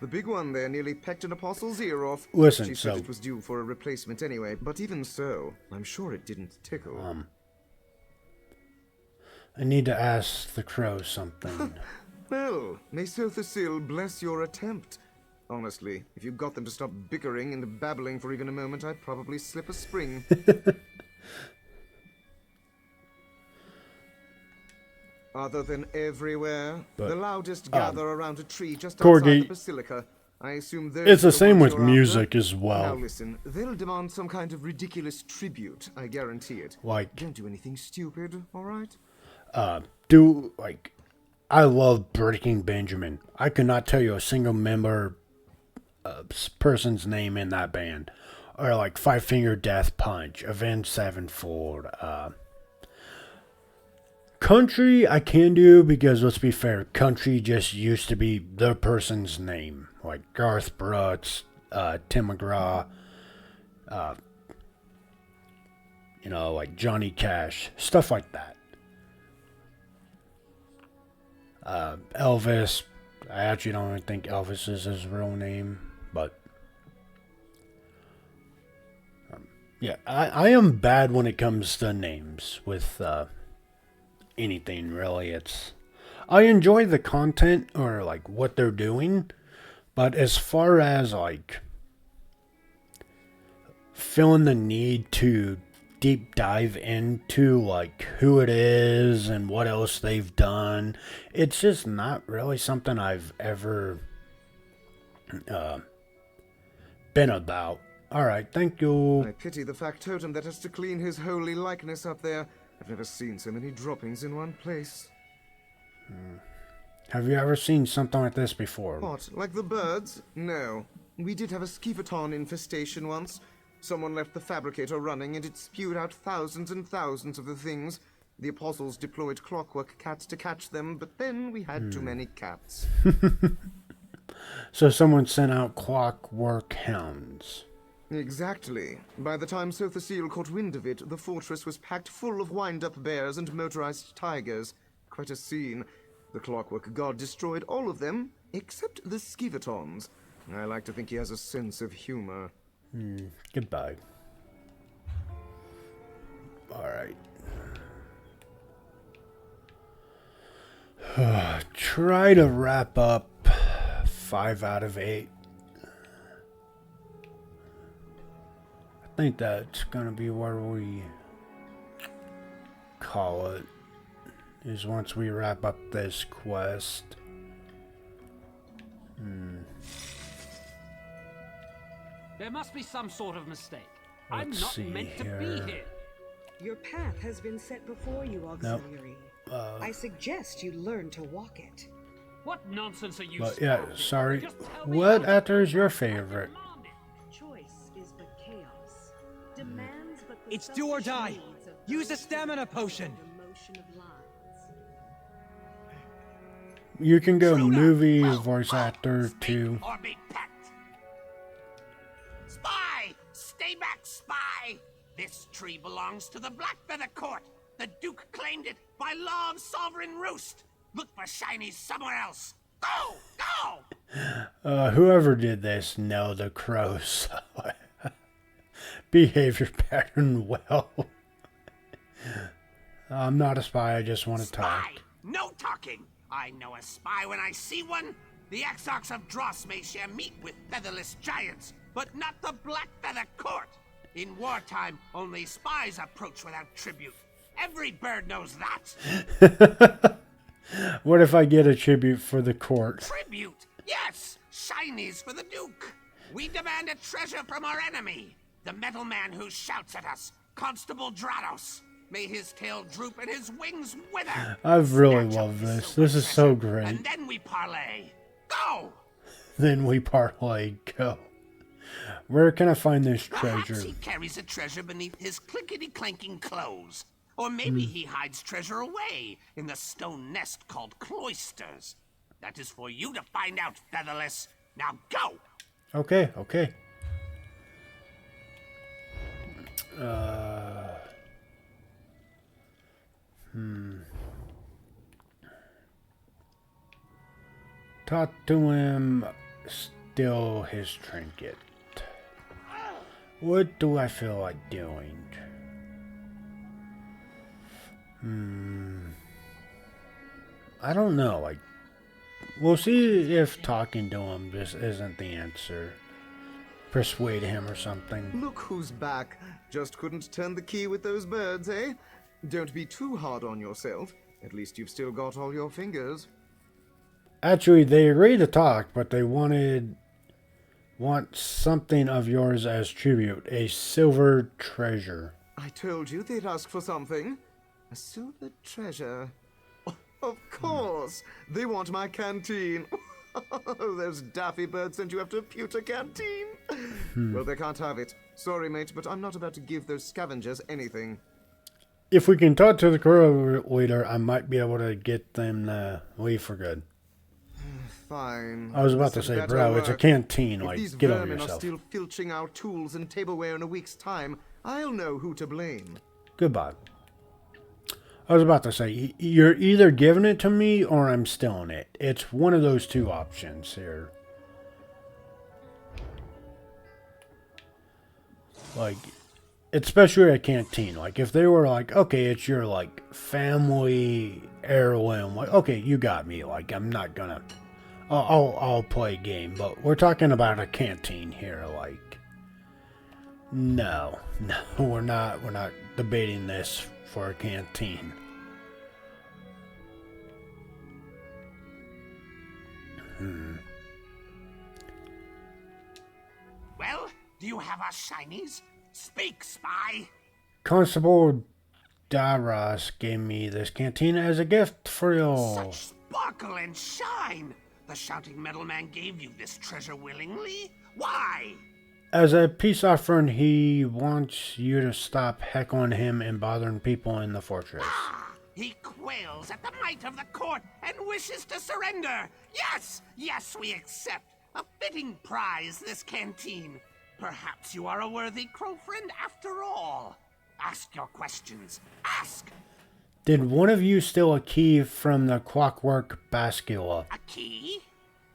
The big one there nearly pecked an apostle's ear off. Listen, she said it was due for a replacement anyway, but even so, I'm sure it didn't tickle. I need to ask the crow something. Well, may Sothasil bless your attempt. Honestly, if you got them to stop bickering and babbling for even a moment, I'd probably slip a spring. Other than everywhere, the loudest gather around a tree just outside the basilica. I assume it's the same with music as well. Now listen, they'll demand some kind of ridiculous tribute, I guarantee it. Like, don't do anything stupid, all right? I love Breaking Benjamin. I could not tell you a single member, person's name in that band. Or like Five Finger Death Punch, Avenged Sevenfold, Country I can do, because let's be fair, Country just used to be the person's name. Like Garth Brooks, Tim McGraw, like Johnny Cash, stuff like that. Elvis, I actually don't even think Elvis is his real name, but yeah, I am bad when it comes to names with anything really. I enjoy the content or like what they're doing, but as far as like feeling the need to deep dive into like who it is and what else they've done, it's just not really something I've ever been about. Alright, thank you. I pity the factotum that has to clean his holy likeness up there. I've never seen so many droppings in one place. Have you ever seen something like this before? What, like the birds? No. We did have a skeevaton infestation once. Someone left the fabricator running and it spewed out thousands and thousands of the things. The apostles deployed clockwork cats to catch them, but then we had too many cats. So someone sent out clockwork hounds. Exactly. By the time Sothasil caught wind of it, the fortress was packed full of wind-up bears and motorized tigers. Quite a scene. The clockwork god destroyed all of them, except the skeevatons. I like to think he has a sense of humor. Goodbye. Alright. Try to wrap up 5 out of 8. I think that's gonna be where we call it, is once we wrap up this quest. There must be some sort of mistake. Let's I'm not see meant to here. be here. Your path has been set before you, auxiliary. I suggest you learn to walk it. What nonsense are you But yeah, spouting? sorry. Just tell me What how actor is your favorite? Choice is but chaos. Demands but the It's do or selfish die. needs of Use a those stamina potion. the motion of lines. You can go movie voice actor too. Or be pecked. Spy! Stay back, spy! This tree belongs to the Blackfeather Court. The Duke claimed it by law of sovereign roost. Look for shinies somewhere else. Go! Go! Whoever did this know the crows. Behavior pattern well. I'm not a spy, I just want to talk. Spy! No talking! I know a spy when I see one. The Exarchs of Dross may share meat with featherless giants, but not the Blackfeather Court. In wartime, only spies approach without tribute. Every bird knows that. What if I get a tribute for the court? Tribute? Yes! Shinies for the Duke. We demand a treasure from our enemy. The metal man who shouts at us. Constable Drados. May his tail droop and his wings wither. I've really loved this. This is so great. And then we parlay. Go! Then we parlay. Go. Where can I find this Perhaps treasure? he carries a treasure beneath his clinkety-clanking clothes. Or maybe he hides treasure away in the stone nest called cloisters. That is for you to find out, Featherless. Now go! Okay, okay. Talk to him. Steal his trinket. What do I feel like doing? I don't know. Like, we'll see if talking to him just isn't the answer. Persuade him or something. Look who's back. Just couldn't turn the key with those birds, eh? Don't be too hard on yourself. At least you've still got all your fingers. Actually, they agreed to talk, but they want something of yours as tribute. A silver treasure. I told you they'd ask for something. A silver treasure. Of course. They want my canteen. Those daffy birds sent you after a pewter canteen. Well, they can't have it. Sorry, mate, but I'm not about to give those scavengers anything. If we can talk to the crew leader, I might be able to get them to leave for good. Fine. I was about to say, bro, it's a canteen. If Like, these get over vermin are yourself. still filching our tools and tableware in a week's time, I'll know who to blame. Goodbye. I was about to say, you're either giving it to me or I'm stealing it. It's one of those two options here. Like, especially a canteen. Like, if they were like, okay, it's your, like, family heirloom. Like, okay, you got me. Like, I'm not gonna... I'll play a game. But we're talking about a canteen here. Like, no, we're not debating this for a canteen. Well, Do you have our shinies? Speak, spy! Constable Daras gave me this canteen as a gift for you. Such sparkle and shine! The shouting metal man gave you this treasure willingly? Why? As a peace offering, he wants you to stop heckling him and bothering people in the fortress. He quails at the might of the court and wishes to surrender. Yes, yes, we accept. A fitting prize, this canteen. Perhaps you are a worthy crow friend after all. Ask your questions. Ask! Did one of you steal a key from the clockwork bascula? A key?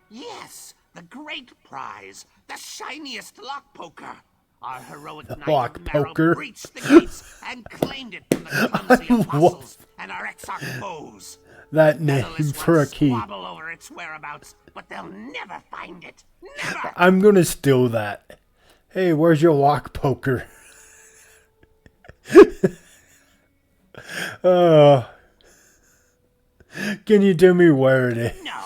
Yes, the great prize. The shiniest lock poker. Our heroic knight Lock of Marrow poker. breached the gates and claimed it from the clumsy apostles and our exarch foes. That name Federalists for a once key. squabble over its whereabouts, but they'll never find it. Never! I'm gonna steal that. Hey, where's your lock poker? Can you tell me where it is? No,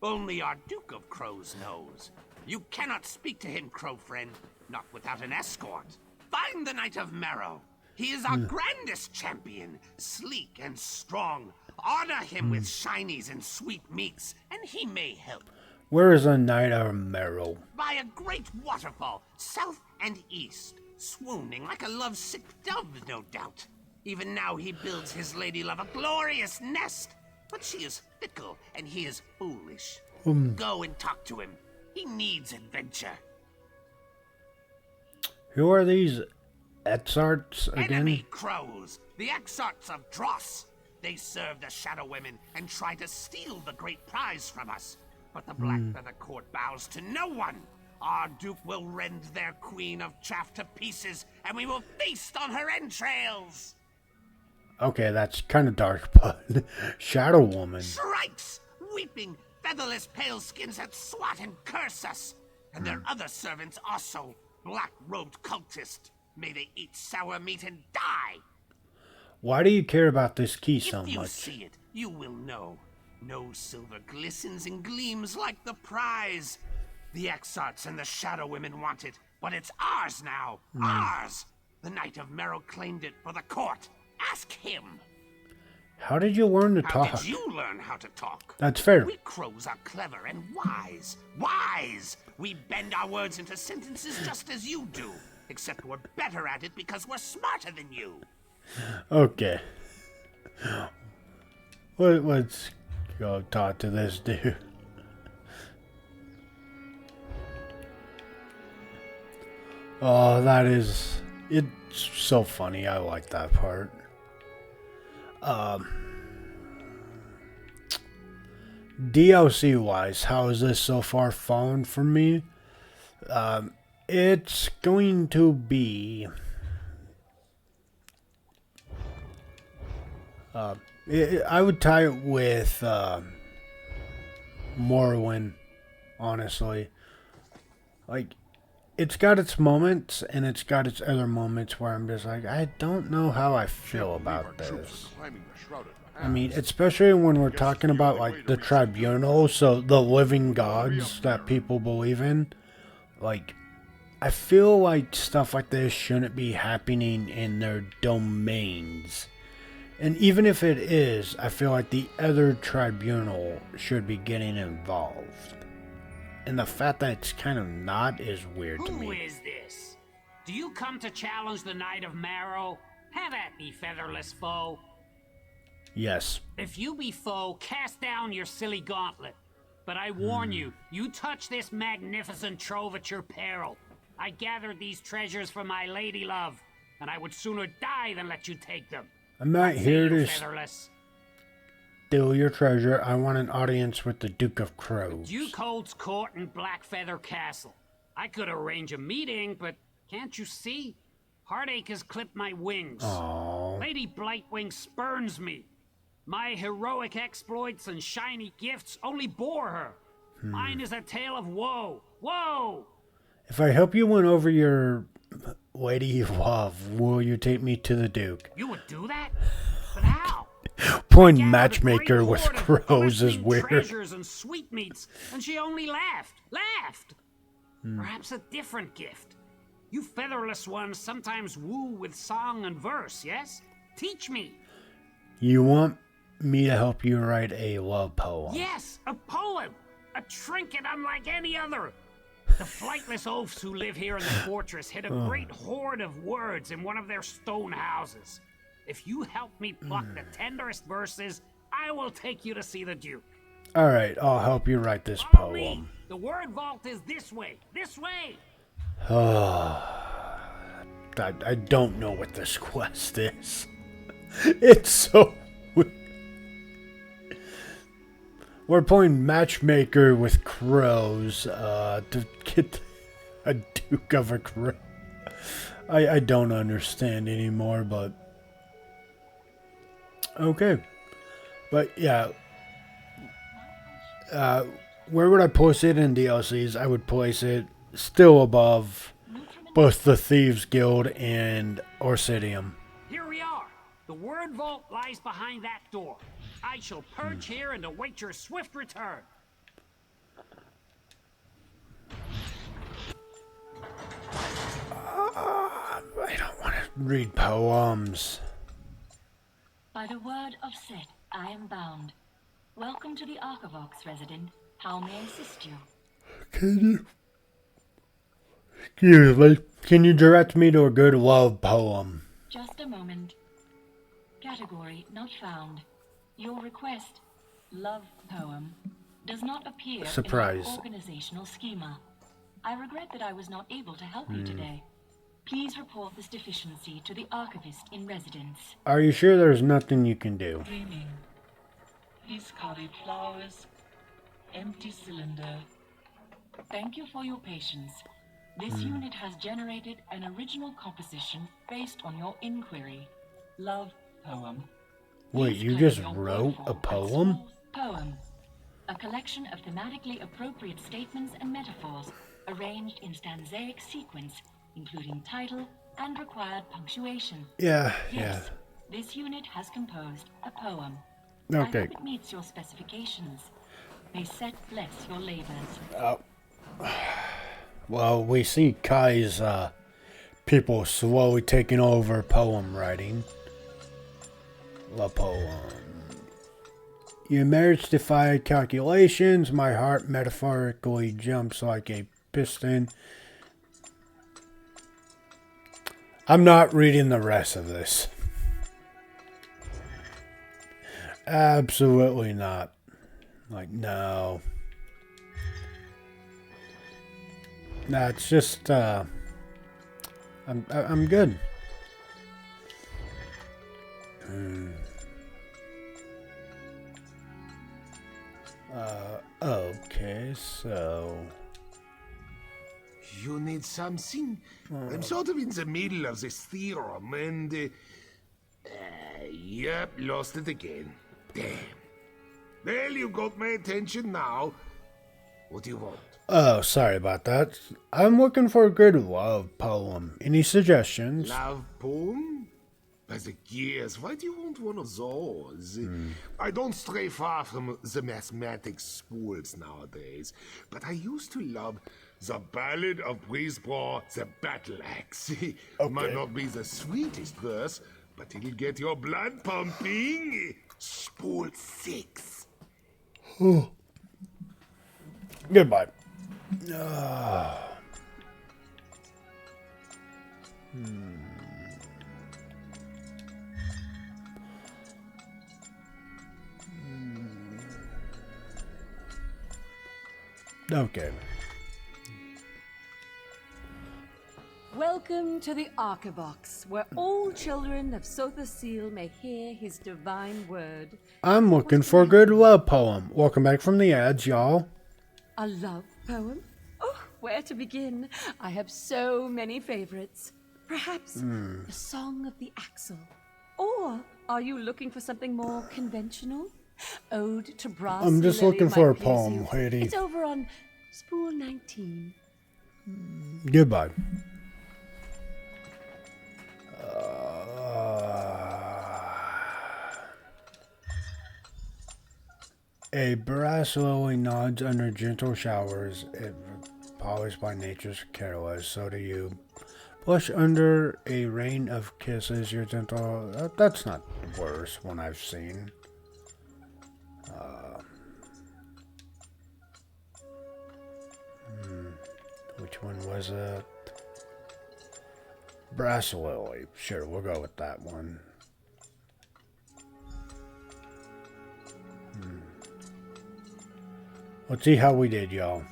only our Duke of Crows knows. You cannot speak to him, crow friend, not without an escort. Find the Knight of Marrow. He is our grandest champion, sleek and strong. Honor him with shinies and sweet meats, and he may help. Where is a Knight of Marrow? By a great waterfall, south and east, swooning like a lovesick dove, no doubt. Even now he builds his lady love a glorious nest, but she is fickle and he is foolish. Go and talk to him. He needs adventure. Who are these exarchs again? Enemy crows, the exarchs of Dross. They serve the Shadow Women and try to steal the great prize from us. But the Black Feather Court bows to no one. Our Duke will rend their queen of chaff to pieces, and we will feast on her entrails. Okay, that's kind of dark, but Shadow Woman. Strikes, weeping, featherless paleskins that swat and curse us. And their other servants also, black-robed cultists. May they eat sour meat and die. Why do you care about this key so If you much? see it, you will know. No silver glistens and gleams like the prize. The exarchs and the Shadow Women want it, but it's ours now. Ours! The Knight of Marrow claimed it for the court. Ask him. How did you learn to talk? How did you learn how to talk? That's fair. We crows are clever and wise. Wise! We bend our words into sentences just as you do. Except we're better at it because we're smarter than you. Okay. Let's go talk to this dude. Oh, that is... It's so funny. I like that part. DLC wise, how is this so far fallen for me? It's going to be... I would tie it with Morrowind, honestly. Like, it's got its moments, and it's got its other moments where I'm just like, I don't know how I feel about this. I mean, especially when we're talking about, like, the tribunal, so the living gods that people believe in. Like, I feel like stuff like this shouldn't be happening in their domains. And even if it is, I feel like the other tribunal should be getting involved. And the fact that it's kind of not is weird to me. Who is this? Do you come to challenge the Knight of Marrow? Have at me, featherless foe. Yes. If you be foe, cast down your silly gauntlet. But I warn you, you touch this magnificent trove at your peril. I gathered these treasures for my lady love, and I would sooner die than let you take them. I'm not here to featherless. steal your treasure. I want an audience with the Duke of Crows. Duke holds court in Blackfeather Castle. I could arrange a meeting, but can't you see? Heartache has clipped my wings. Aww. Lady Blightwing spurns me. My heroic exploits and shiny gifts only bore her. Mine is a tale of woe. Woe! If I help you win over your lady love, will you take me to the Duke? You would do that? But how? Playing matchmaker with crows is weird. Treasures and sweetmeats, and she only laughed. Laughed! Perhaps a different gift. You featherless ones sometimes woo with song and verse, yes? Teach me. You want me to help you write a love poem? Yes, a poem. A trinket unlike any other. The flightless oafs who live here in the fortress hid a great hoard of words in one of their stone houses. If you help me pluck the tenderest verses, I will take you to see the Duke. Alright, I'll help you write this Follow me. poem. The word vault is this way. This way. I don't know what this quest is. It's so weird. We're playing matchmaker with crows to get a Duke of a Crow. I don't understand anymore, but okay. But yeah, where would I place it in DLCs? I would place it still above both the Thieves Guild and Orcidium. Here we are. The word vault lies behind that door. I shall perch here and await your swift return. I don't want to read poems. By the word of Set, I am bound. Welcome to the Archivox, resident. How may I assist you? Can you... Excuse me. Can you direct me to a good love poem? Just a moment. Category not found. Your request, love poem, does not appear Surprise. in our organizational schema. I regret that I was not able to help you today. Please report this deficiency to the archivist in residence. Are you sure there's nothing you can do? Dreaming. Discarded flowers. Empty cylinder. Thank you for your patience. This unit has generated an original composition based on your inquiry. Love poem. Wait, you just wrote a poem? Poem. A collection of thematically appropriate statements and metaphors arranged in stanzaic sequence, including title and required punctuation. Yeah. This unit has composed a poem. Okay. I hope it meets your specifications. May Set bless your labors. Well, we see Kai's people slowly taking over poem writing. La poem. Your marriage defied calculations. My heart metaphorically jumps like a piston. I'm not reading the rest of this. Absolutely not. Like, no. That's just, I'm good. Okay, so... You need something? I'm sort of in the middle of this theorem, and... yep, lost it again. Damn. Well, you got my attention now. What do you want? Oh, sorry about that. I'm looking for a good love poem. Any suggestions? Love poem? By the gears, why do you want one of those? I don't stray far from the mathematics schools nowadays, but I used to love the Ballad of Brisbane, the Battle Axe. Might not be the sweetest verse, but it'll get your blood pumping. Spool 6. Goodbye. Okay. Welcome to the Archivox, where all children of Sotha Seal may hear his divine word. I'm looking for a good love poem. Welcome back from the ads, y'all. A love poem? Oh, where to begin? I have so many favorites. Perhaps the Song of the Axle. Or are you looking for something more conventional? Ode to Brass. I'm just looking for a poem, lady. It's over on spool 19. Goodbye. A brass lily nods under gentle showers. It polished by nature's careless. So do you. Blush under a rain of kisses, your gentle... that's not the worst one I've seen. Which one was it? Brass Lily. Sure, we'll go with that one. Let's see how we did, y'all.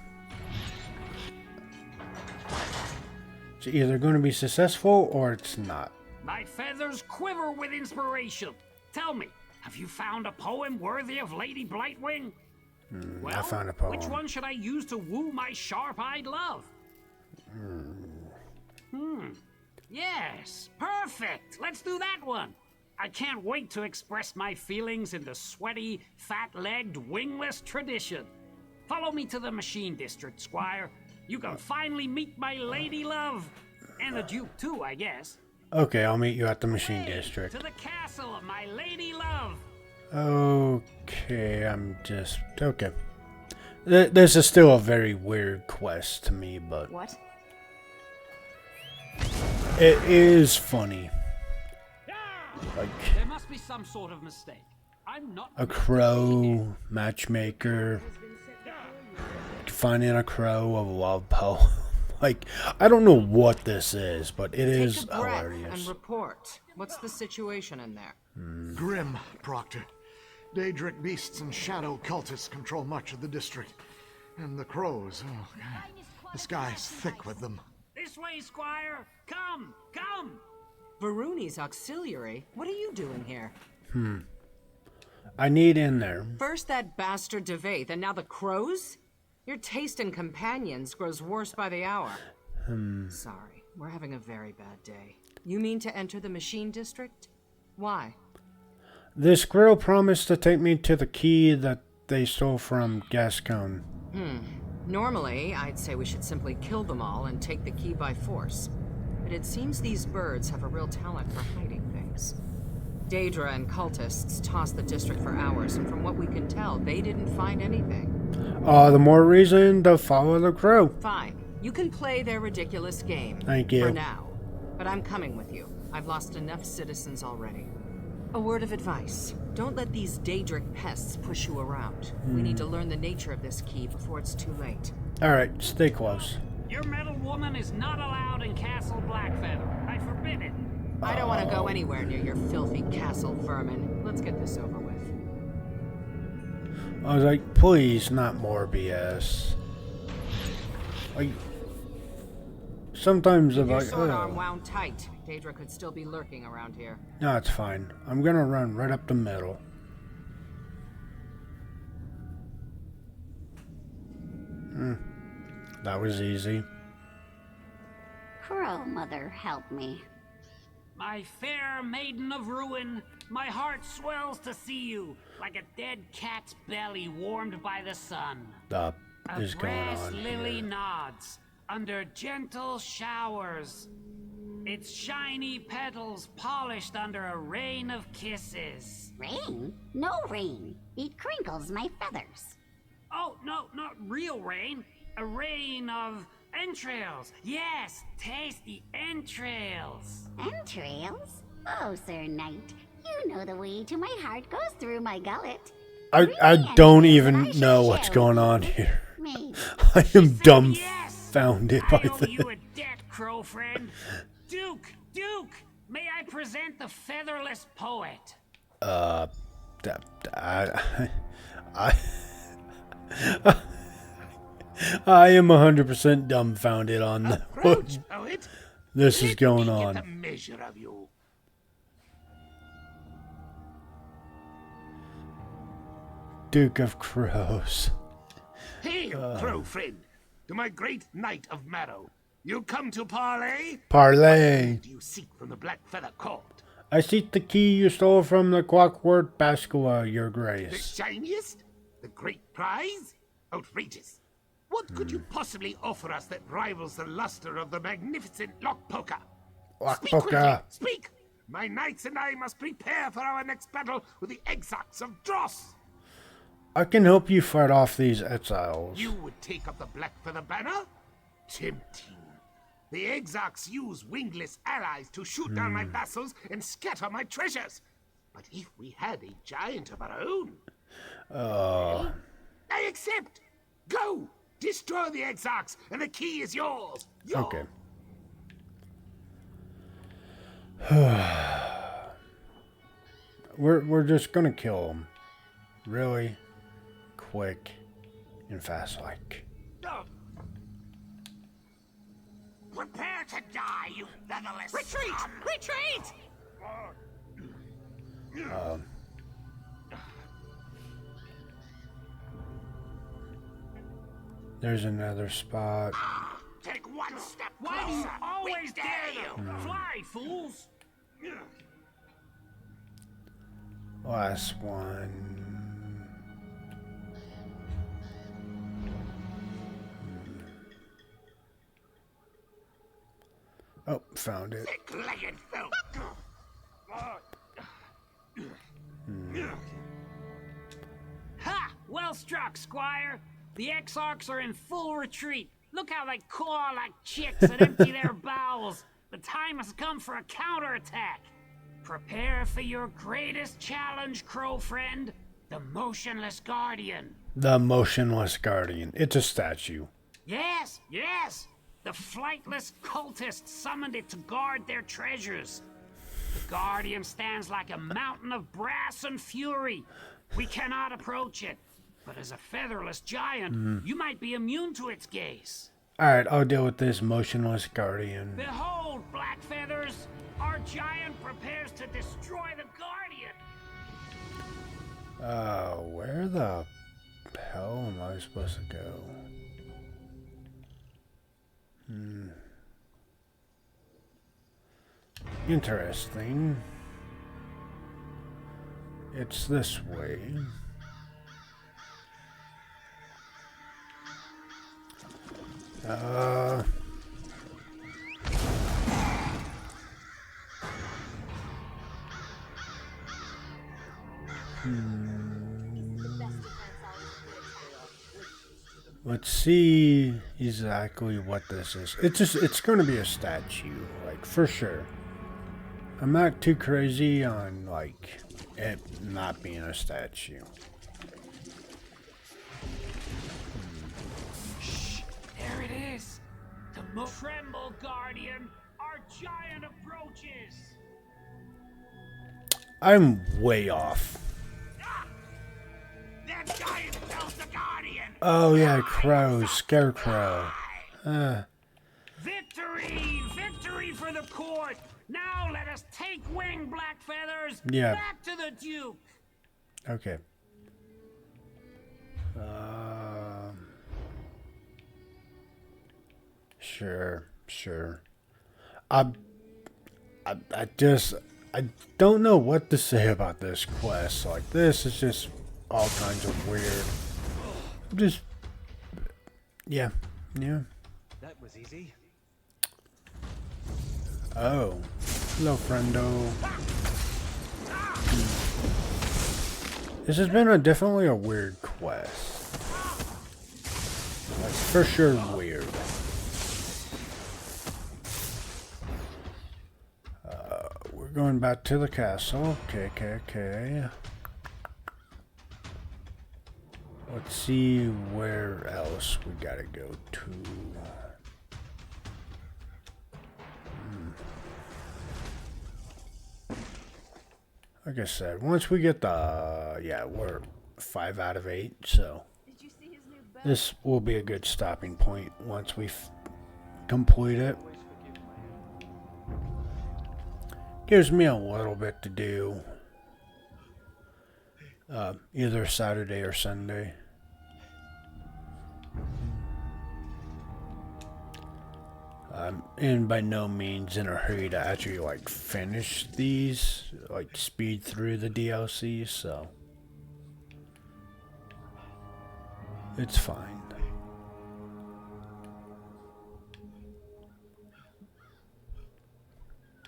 It's either going to be successful or it's not. My feathers quiver with inspiration. Tell me, have you found a poem worthy of Lady Blightwing? Well, I found a poem. Which one should I use to woo my sharp-eyed love? Yes, perfect. Let's do that one. I can't wait to express my feelings in the sweaty, fat-legged, wingless tradition. Follow me to the machine district, Squire. You can finally meet my lady love. And the Duke, too, I guess. Okay, I'll meet you at the machine district. To the castle of my lady love. Okay, I'm just... okay. This is still a very weird quest to me, but... What? It is funny. Like... there must be some sort of mistake. I'm not... a crow matchmaker. Finding a crow of a love poem. Like, I don't know what this is, but it is hilarious. And report. What's the situation in there? Grim, Proctor. Daedric beasts and shadow cultists control much of the district. And the crows, oh God, the sky's thick with them. This way, Squire! Come! Come! Varuni's auxiliary? What are you doing here? I need in there. First that bastard Devaith, and now the crows? Your taste in companions grows worse by the hour. Sorry, we're having a very bad day. You mean to enter the machine district? Why? This squirrel promised to take me to the key that they stole from Gascon. Normally, I'd say we should simply kill them all and take the key by force. But it seems these birds have a real talent for hiding things. Daedra and cultists tossed the district for hours, and from what we can tell, they didn't find anything. The more reason to follow the crow. Fine. You can play their ridiculous game. Thank you. For now. But I'm coming with you. I've lost enough citizens already. A word of advice. Don't let these Daedric pests push you around. We need to learn the nature of this key before it's too late. Alright, stay close. Your metal woman is not allowed in Castle Blackfeather. I forbid it. I don't want to go anywhere near your filthy castle vermin. Let's get this over with. I was like, please, not more BS. Like, sometimes if Your I... sword arm wound tight. Daedra could still be lurking around here. No, it's fine. I'm gonna run right up the middle. That was easy. Crow mother, help me. My fair maiden of ruin, my heart swells to see you, like a dead cat's belly warmed by the sun. What A is going brass on lily here? nods under gentle showers, its shiny petals polished under a rain of kisses. Rain? No rain. It crinkles my feathers. Oh, no, not real rain. A rain of entrails. Yes, tasty entrails. Entrails? Oh, Sir Knight, you know the way to my heart goes through my gullet. I don't even know what's going on here. I am dumbfounded by I owe this. you a debt, crow friend. Duke, may I present the featherless poet? I am 100% dumbfounded on Approach, poet. this is going Get on. a measure of you. Duke of Crows. Hail, crow friend, to my great knight of Marrow. You come to parley? Parlay. What do you seek from the Black Feather Court? I seek the key you stole from the clockwork bascula, your The grace. shiniest? The great prize? Outrageous. What could you possibly offer us that rivals the luster of the magnificent Lockpoker? Speak quickly, Lockpoker. speak! My knights and I must prepare for our next battle with the Exarchs of Dross. I can help you fight off these exiles. You would take up the Black Feather banner? Tempting. The Exarchs use wingless allies to shoot down my vassals and scatter my treasures. But if we had a giant of our own... I accept! Go! Destroy the Exarchs, and the key is yours! Okay. We're just gonna kill them. Really quick and fast like. Prepare to die, you featherless Retreat! Scum. Retreat! There's another spot. Take one step closer. Why do you always dare you? Fly, fools! Last one. Oh, found it. Thick-legged filth. Ha! Well struck, Squire. The Exarchs are in full retreat. Look how they claw like chicks and empty their bowels. The time has come for a counterattack. Prepare for your greatest challenge, Crow friend. The Motionless Guardian. The Motionless Guardian. It's a statue. Yes, yes. The flightless cultists summoned it to guard their treasures. The Guardian stands like a mountain of brass and fury. We cannot approach it. But as a featherless giant, you might be immune to its gaze. Alright, I'll deal with this Motionless Guardian. Behold, Black Feathers! Our giant prepares to destroy the Guardian! Where the hell am I supposed to go? Interesting. It's this way. Let's see exactly what this is. It's going to be a statue, like, for sure. I'm not too crazy on, like, it not being a statue. Shh! There it is! The Tremble, Guardian! Our giant approaches! I'm way off. That giant fells the Guardian! Oh yeah, crow, scarecrow. Victory! Victory for the court! Now let us take wing, Black Feathers! Yeah. Back to the Duke! Okay. Sure. I don't know what to say about this quest. Like, this is just all kinds of weird. Yeah. That was easy. Oh. Hello, friendo. This has been definitely a weird quest. Like, for sure weird. We're going back to the castle. Okay. Let's see where else we gotta go to. Like I said, once we get the... Yeah, we're 5 out of 8, so... This will be a good stopping point once we complete it. Gives me a little bit to do. Either Saturday or Sunday. And by no means in a hurry to actually like finish these, like speed through the DLC, so it's fine.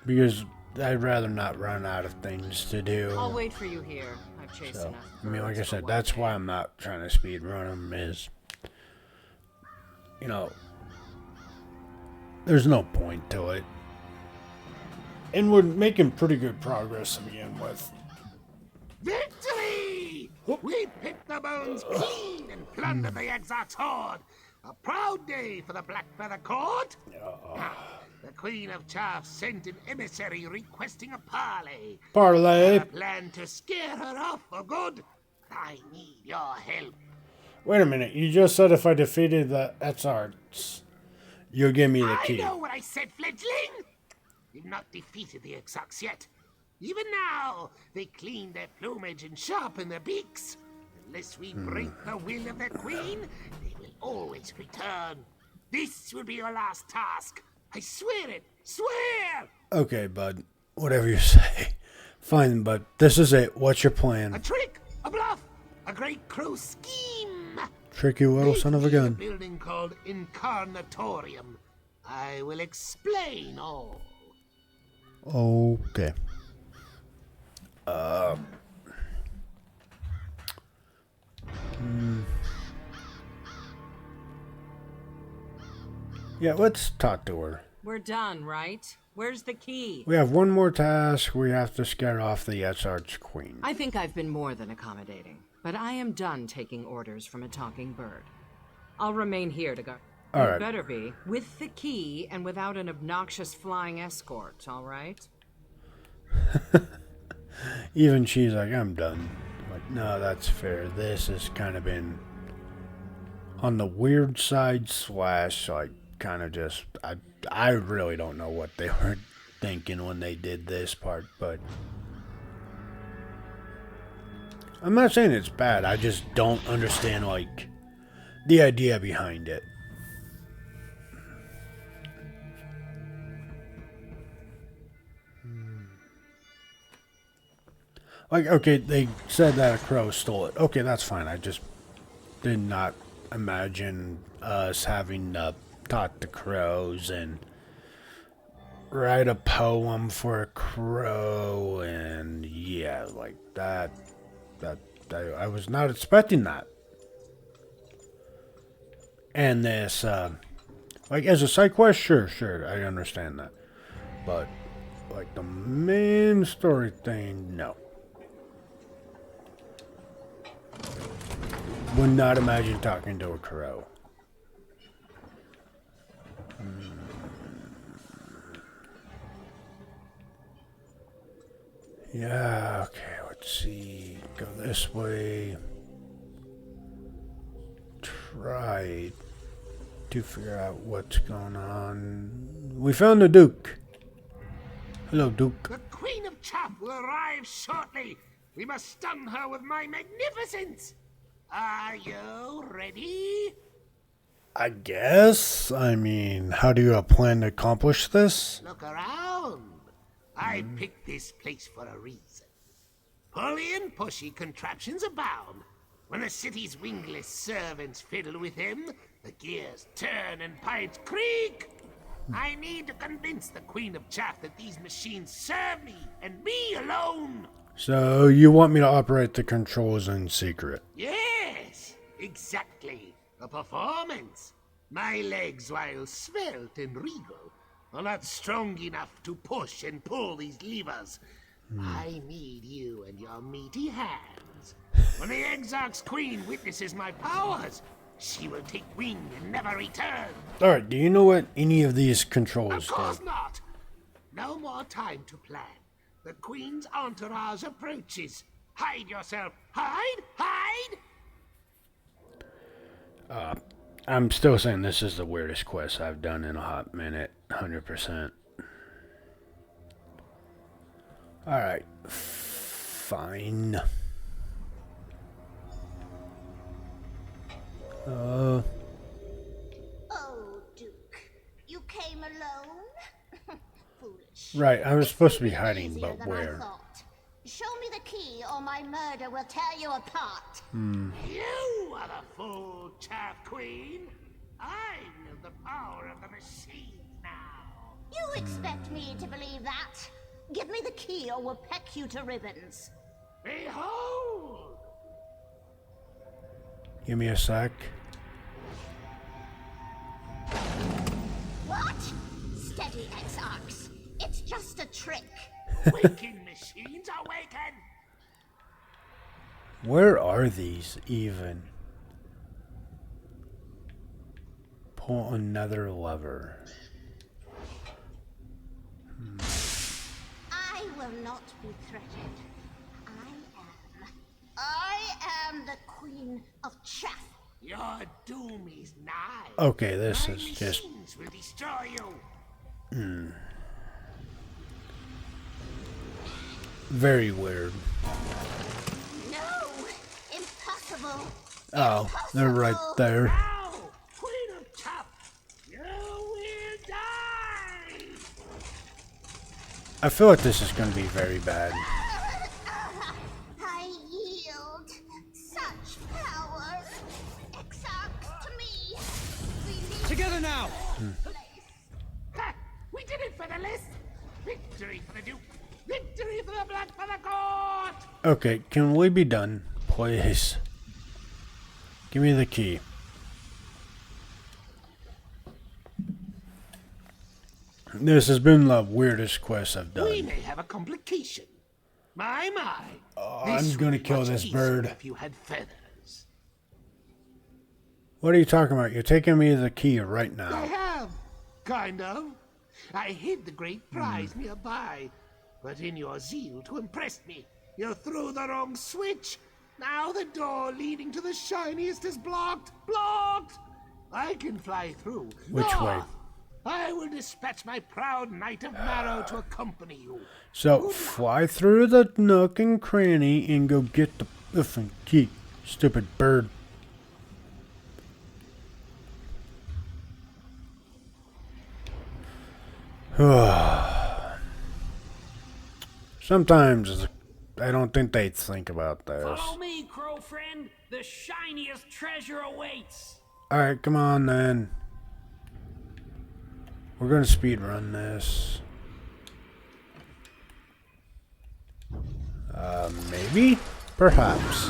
Because I'd rather not run out of things to do. I'll wait for you here. I've chased enough. I mean, like I said, that's why I'm not trying to speed run them, is, you know, there's no point to it. And we're making pretty good progress to begin with. Victory! We picked the bones clean and plundered the Exarch's hoard. A proud day for the Blackfeather Court. The Queen of Chaff sent an emissary requesting a parley. Parley. A plan to scare her off for good. I need your help. Wait a minute, you just said if I defeated the Exarchs, you'll give me the key. I know what I said, fledgling! We've not defeated the Exarchs yet. Even now, they clean their plumage and sharpen their beaks. Unless we break the will of the Queen, they will always return. This will be your last task. I swear it. Swear! Okay, bud. Whatever you say. Fine, bud. This is it. What's your plan? A trick! A bluff! A great crow scheme! Tricky little son of a gun. A building called Incarnatorium. I will explain all. Okay. Yeah, let's talk to her. We're done, right? Where's the key? We have one more task. We have to scare off the Exarch Queen. I think I've been more than accommodating, but I am done taking orders from a talking bird. I'll remain here to guard. All You right. better be, with the key and without an obnoxious flying escort, all right? Even she's like, I'm done. Like, no, that's fair. This has kind of been on the weird side / like kind of just I really don't know what they were thinking when they did this part, but I'm not saying it's bad. I just don't understand like the idea behind it. Like, okay, they said that a crow stole it. Okay, that's fine. I just did not imagine us having taught the crows and write a poem for a crow, and yeah, like that I was not expecting that. And this, like, as a side quest, sure, I understand that. But, like, the main story thing, no. Would not imagine talking to a crow. Yeah, okay, let's see. Go this way. Try to figure out what's going on. We found the Duke. Hello, Duke. The Queen of Chaff will arrive shortly. We must stun her with my magnificence. Are you ready? I guess. I mean, how do you plan to accomplish this? Look around. I picked this place for a reason. Pulley and pushy contraptions abound. When the city's wingless servants fiddle with him, the gears turn and pipes creak. I need to convince the Queen of Chaff that these machines serve me and me alone. So, you want me to operate the controls in secret? Yes, exactly. A performance. My legs, while svelte and regal, are not strong enough to push and pull these levers. I need you and your meaty hands. When the Exarch's Queen witnesses my powers, she will take wing and never return. Alright, do you know what any of these controls Of course do? not. No more time to plan. The Queen's entourage approaches. Hide yourself. Hide! Hide! I'm still saying this is the weirdest quest I've done in a hot minute. 100%. Alright. Fine. Oh, Duke, you came alone? Foolish. Right, I was supposed to be hiding, Easier but than I where? thought. Show me the key, or my murder will tear you apart. You are the full Chaff Queen. I wield the power of the machine now. You expect me to believe that? Give me the key, or we'll peck you to ribbons. Behold! Give me a sec. What? already, Exarchs. It's just a trick. Waking machines awaken! Where are these even? Pull another lever. I will not be threatened. I am the Queen of Chaff. Your doom is nigh. Okay, this My is just... machines will destroy you. Very weird. No, impossible. Oh, they're right there. Now, Queen of Chaff, you will die. I feel like this is going to be very bad. I yield such power. Exarchs to me. We need Together now. Ha! We did it for the list. Victory for the Duke. Victory for the Black Feather Court. Okay, can we be done? Please. Give me the key. This has been the weirdest quest I've We done. may have a complication. My. I'm gonna kill this bird. If you had feathers. What are you talking about? You're taking me the key right I now. have, kind of. I hid the great prize nearby, but in your zeal to impress me, you threw the wrong switch. Now the door leading to the shiniest is blocked. Blocked! I can fly through. Which way? North. I will dispatch my proud Knight of Marrow to accompany you. So, fly through the nook and cranny and go get the effing key. Stupid bird. Sometimes I don't think they think about this. Follow me, crow friend. The shiniest treasure awaits. Alright, come on then. We're gonna speed run this. Maybe? Perhaps.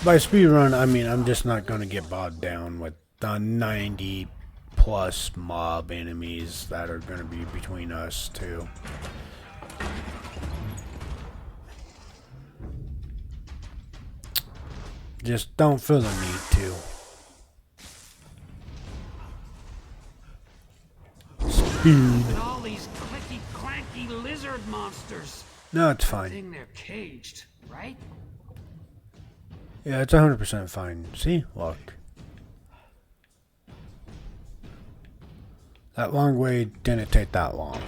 By speed run, I mean I'm just not gonna get bogged down with the 90 plus mob enemies that are gonna be between us two. Just don't feel the need to. Speed. And all these clicky clanky lizard monsters. No, it's I fine. think they're caged, right? Yeah, it's 100% fine. See? Look. That long way didn't take that long.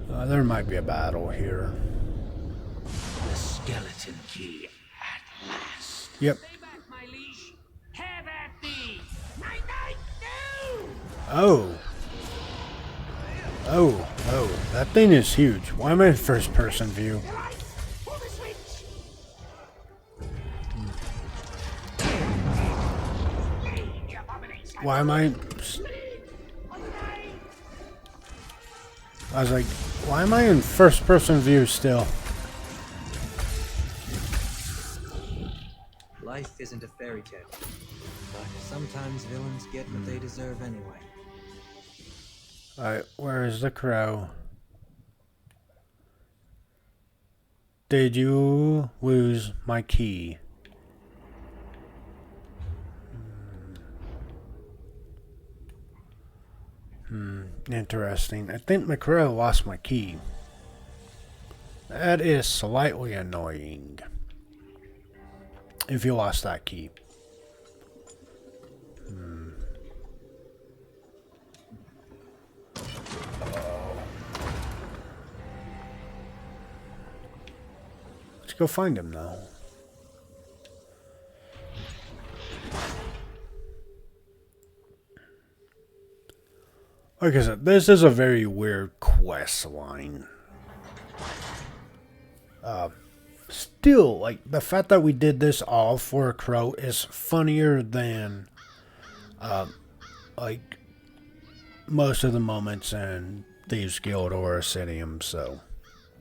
There might be a battle here. The skeleton key at last. Yep. Stay back, my liege. Have at thee. Night, night, no! Oh. Oh. That thing is huge. Why am I in first person view? Why am I was like, why am I in first person view still? Life isn't a fairy tale, but sometimes villains get what they deserve anyway. Alright, where is the crow? Did you lose my key? Interesting. I think my crow lost my key. That is slightly annoying. If you lost that key. Let's go find him now. Like I said, this is a very weird quest line. Still, like, the fact that we did this all for a crow is funnier than, like, most of the moments in Thieves Guild or Ascidium, so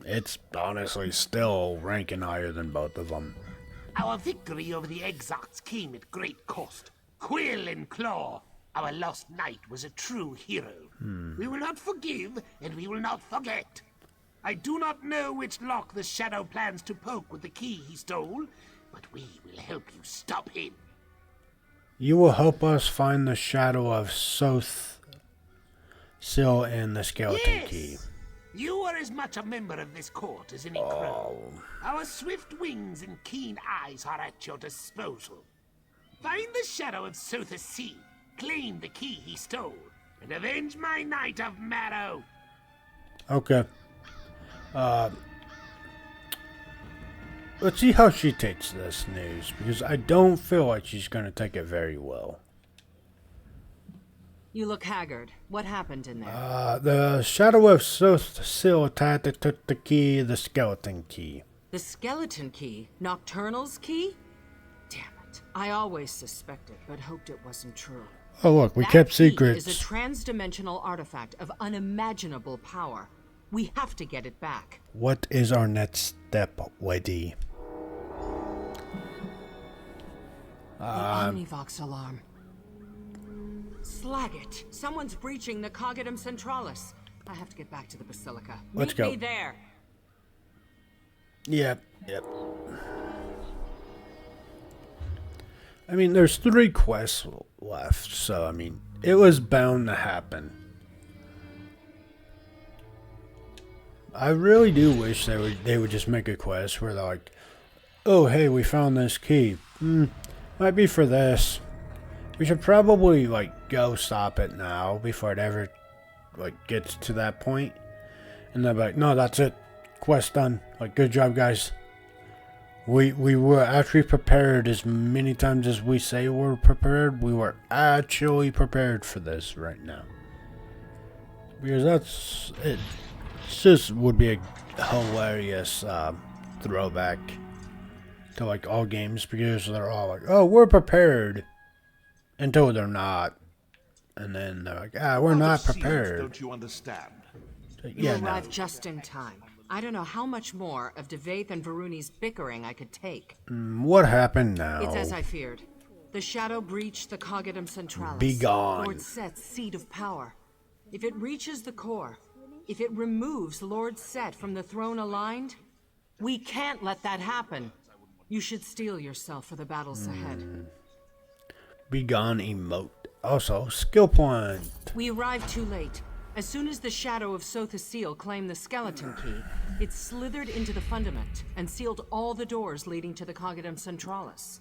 It's honestly still ranking higher than both of them. Our victory over the Exarchs came at great cost. Quill and Claw, our lost knight, was a true hero. We will not forgive, and we will not forget. I do not know which lock the Shadow plans to poke with the key he stole, but we will help you stop him. You will help us find the Shadow of Soth Seal and the Skeleton Key. You are as much a member of this court as any crow. Our swift wings and keen eyes are at your disposal. Find the Shadow of Soth Seal, claim the key he stole, and avenge my Knight of Marrow. Okay. Let's see how she takes this news, because I don't feel like she's going to take it very well. You look haggard. What happened in there? The Shadow of Soth Seal attacked and took the key, the skeleton key. The skeleton key? Nocturnal's key? Damn it. I always suspected, but hoped it wasn't true. Oh look, we kept secrets. That key is a trans-dimensional artifact of unimaginable power. We have to get it back. What is our next step, Weddy? The Omnivox alarm. Slag it. Someone's breaching the Cogidum Centralis. I have to get back to the Basilica. Let's go. Meet me there. Yep. I mean, there's 3 quests left, so I mean, it was bound to happen. I really do wish they would just make a quest where they're like, oh hey, we found this key. Might be for this. We should probably like go stop it now before it ever like gets to that point. And they're like, no, that's it. Quest done. Like, good job, guys. We were actually prepared as many times as we say we're prepared. We were actually prepared for this right now. Because that's it. Just would be a hilarious throwback to like all games, because they're all like, oh, we're prepared, until they're not, and then they're like, we're not prepared. Don't you understand? You arrived just in time. I don't know how much more of Devaith and Varuni's bickering I could take. What happened now? It's as I feared. The Shadow breached the Cogidum Centralis. Be gone. Lord Set's seat of power. If it reaches the core, if it removes Lord Set from the throne aligned, we can't let that happen. You should steel yourself for the battles ahead. Be gone emote. Also, skill point. We arrived too late. As soon as the Shadow of Soth Seal claimed the skeleton key, it slithered into the fundament and sealed all the doors leading to the Cogidum Centralis.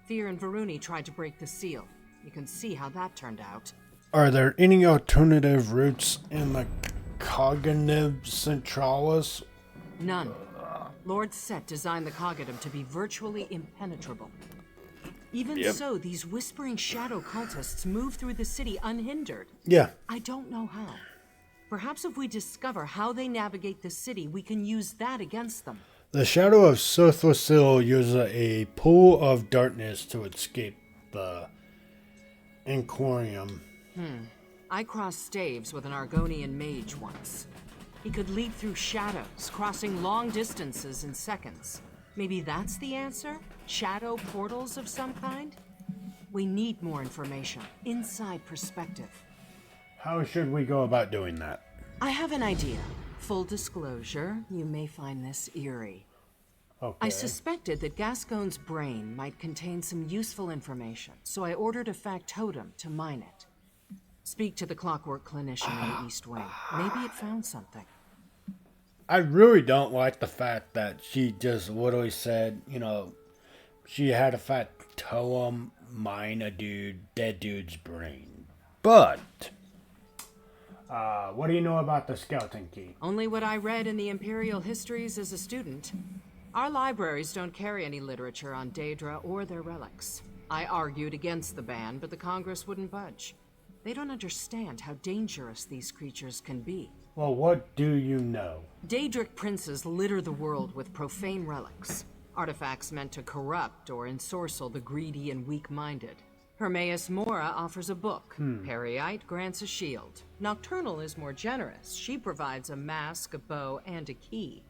Fear and Varuni tried to break the seal. You can see how that turned out. Are there any alternative routes in the Cogidum Centralis? None. Lord Set designed the Cogidum to be virtually impenetrable. Even so, these whispering shadow cultists move through the city unhindered. Yeah. I don't know how. Perhaps if we discover how they navigate the city, we can use that against them. The Shadow of Soth Seal uses a pool of darkness to escape the Emporium. I crossed staves with an Argonian mage once. He could leap through shadows, crossing long distances in seconds. Maybe that's the answer? Shadow portals of some kind? We need more information. Inside perspective. How should we go about doing that? I have an idea. Full disclosure, you may find this eerie. Okay. I suspected that Gascoigne's brain might contain some useful information, so I ordered a factotum to mine it. Speak to the clockwork clinician in the East Wing. Maybe it found something. I really don't like the fact that she just literally said, you know, she had a factotum mine a dead dude's brain. But, what do you know about the skeleton key? Only what I read in the Imperial histories as a student. Our libraries don't carry any literature on Daedra or their relics. I argued against the ban, but the Congress wouldn't budge. They don't understand how dangerous these creatures can be. Well, what do you know? Daedric princes litter the world with profane relics. Artifacts meant to corrupt or ensorcel the greedy and weak-minded. Hermaeus Mora offers a book. Periite grants a shield. Nocturnal is more generous. She provides a mask, a bow, and a key.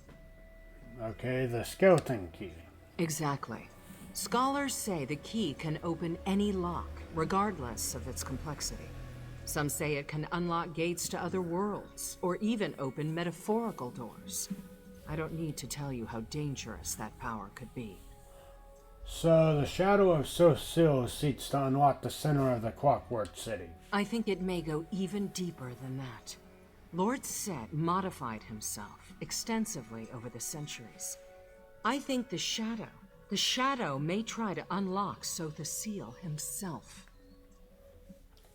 Okay, the skeleton key. Exactly. Scholars say the key can open any lock, regardless of its complexity. Some say it can unlock gates to other worlds, or even open metaphorical doors. I don't need to tell you how dangerous that power could be. So the shadow of Sosil seeks to unlock the center of the Clockwork City. I think it may go even deeper than that. Lord Set modified himself extensively over the centuries. I think the shadow may try to unlock Sothasil himself.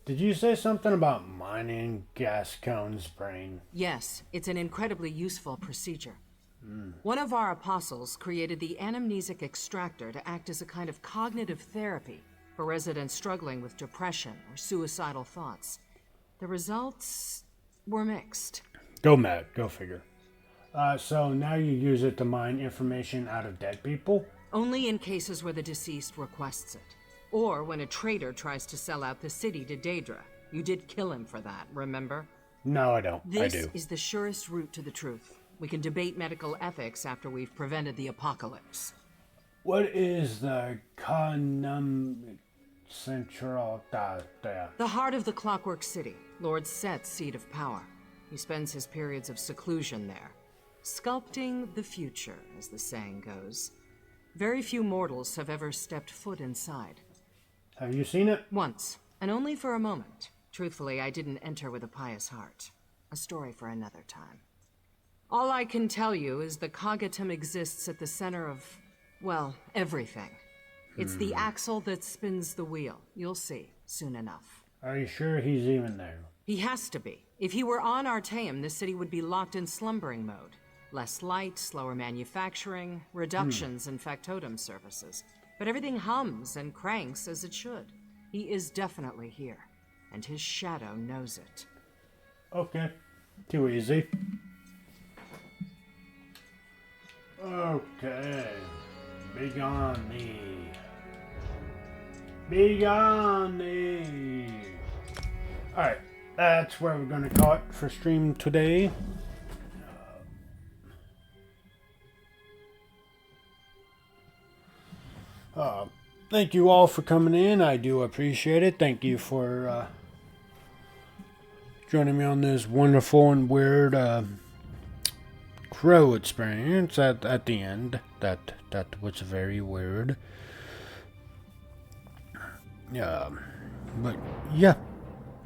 Did you say something about mining Gascoigne's brain? Yes, it's an incredibly useful procedure. One of our apostles created the anamnesic extractor to act as a kind of cognitive therapy for residents struggling with depression or suicidal thoughts. The results were mixed. Go mad, go figure. So now you use it to mine information out of dead people? Only in cases where the deceased requests it. Or when a traitor tries to sell out the city to Daedra. You did kill him for that, remember? No, I don't. This I do. is the surest route to the truth. We can debate medical ethics after we've prevented the apocalypse. What is the Conum Central Data? The heart of the Clockwork City, Lord Set's seat of power. He spends his periods of seclusion there. Sculpting the future, as the saying goes. Very few mortals have ever stepped foot inside. Have you seen it? Once, and only for a moment. Truthfully, I didn't enter with a pious heart. A story for another time. All I can tell you is the Cognitum exists at the center of, well, everything. It's the axle that spins the wheel. You'll see, soon enough. Are you sure he's even there? He has to be. If he were on Artaeum, the city would be locked in slumbering mode. Less light, slower manufacturing, reductions in factotum services. But everything hums and cranks as it should. He is definitely here, and his shadow knows it. Okay. Too easy. Okay. Begone thee. Begone thee. Alright, that's where we're going to call it for stream today. Thank you all for coming in. I do appreciate it. Thank you for joining me on this wonderful and weird crow experience at the end. That was very weird. Yeah, but yeah.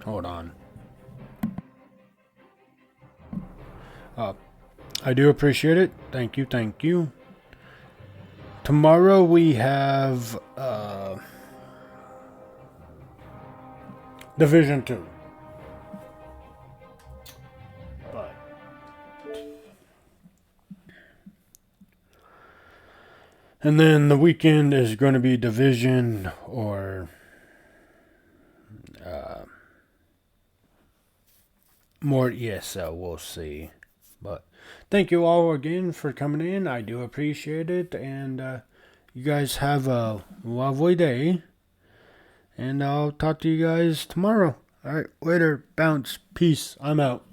Hold on. I do appreciate it. Thank you. Thank you. Tomorrow we have Division 2. But and then the weekend is going to be Division or more ESL. We'll see. But thank you all again for coming in. I do appreciate it. And you guys have a lovely day. And I'll talk to you guys tomorrow. Alright, later. Bounce. Peace. I'm out.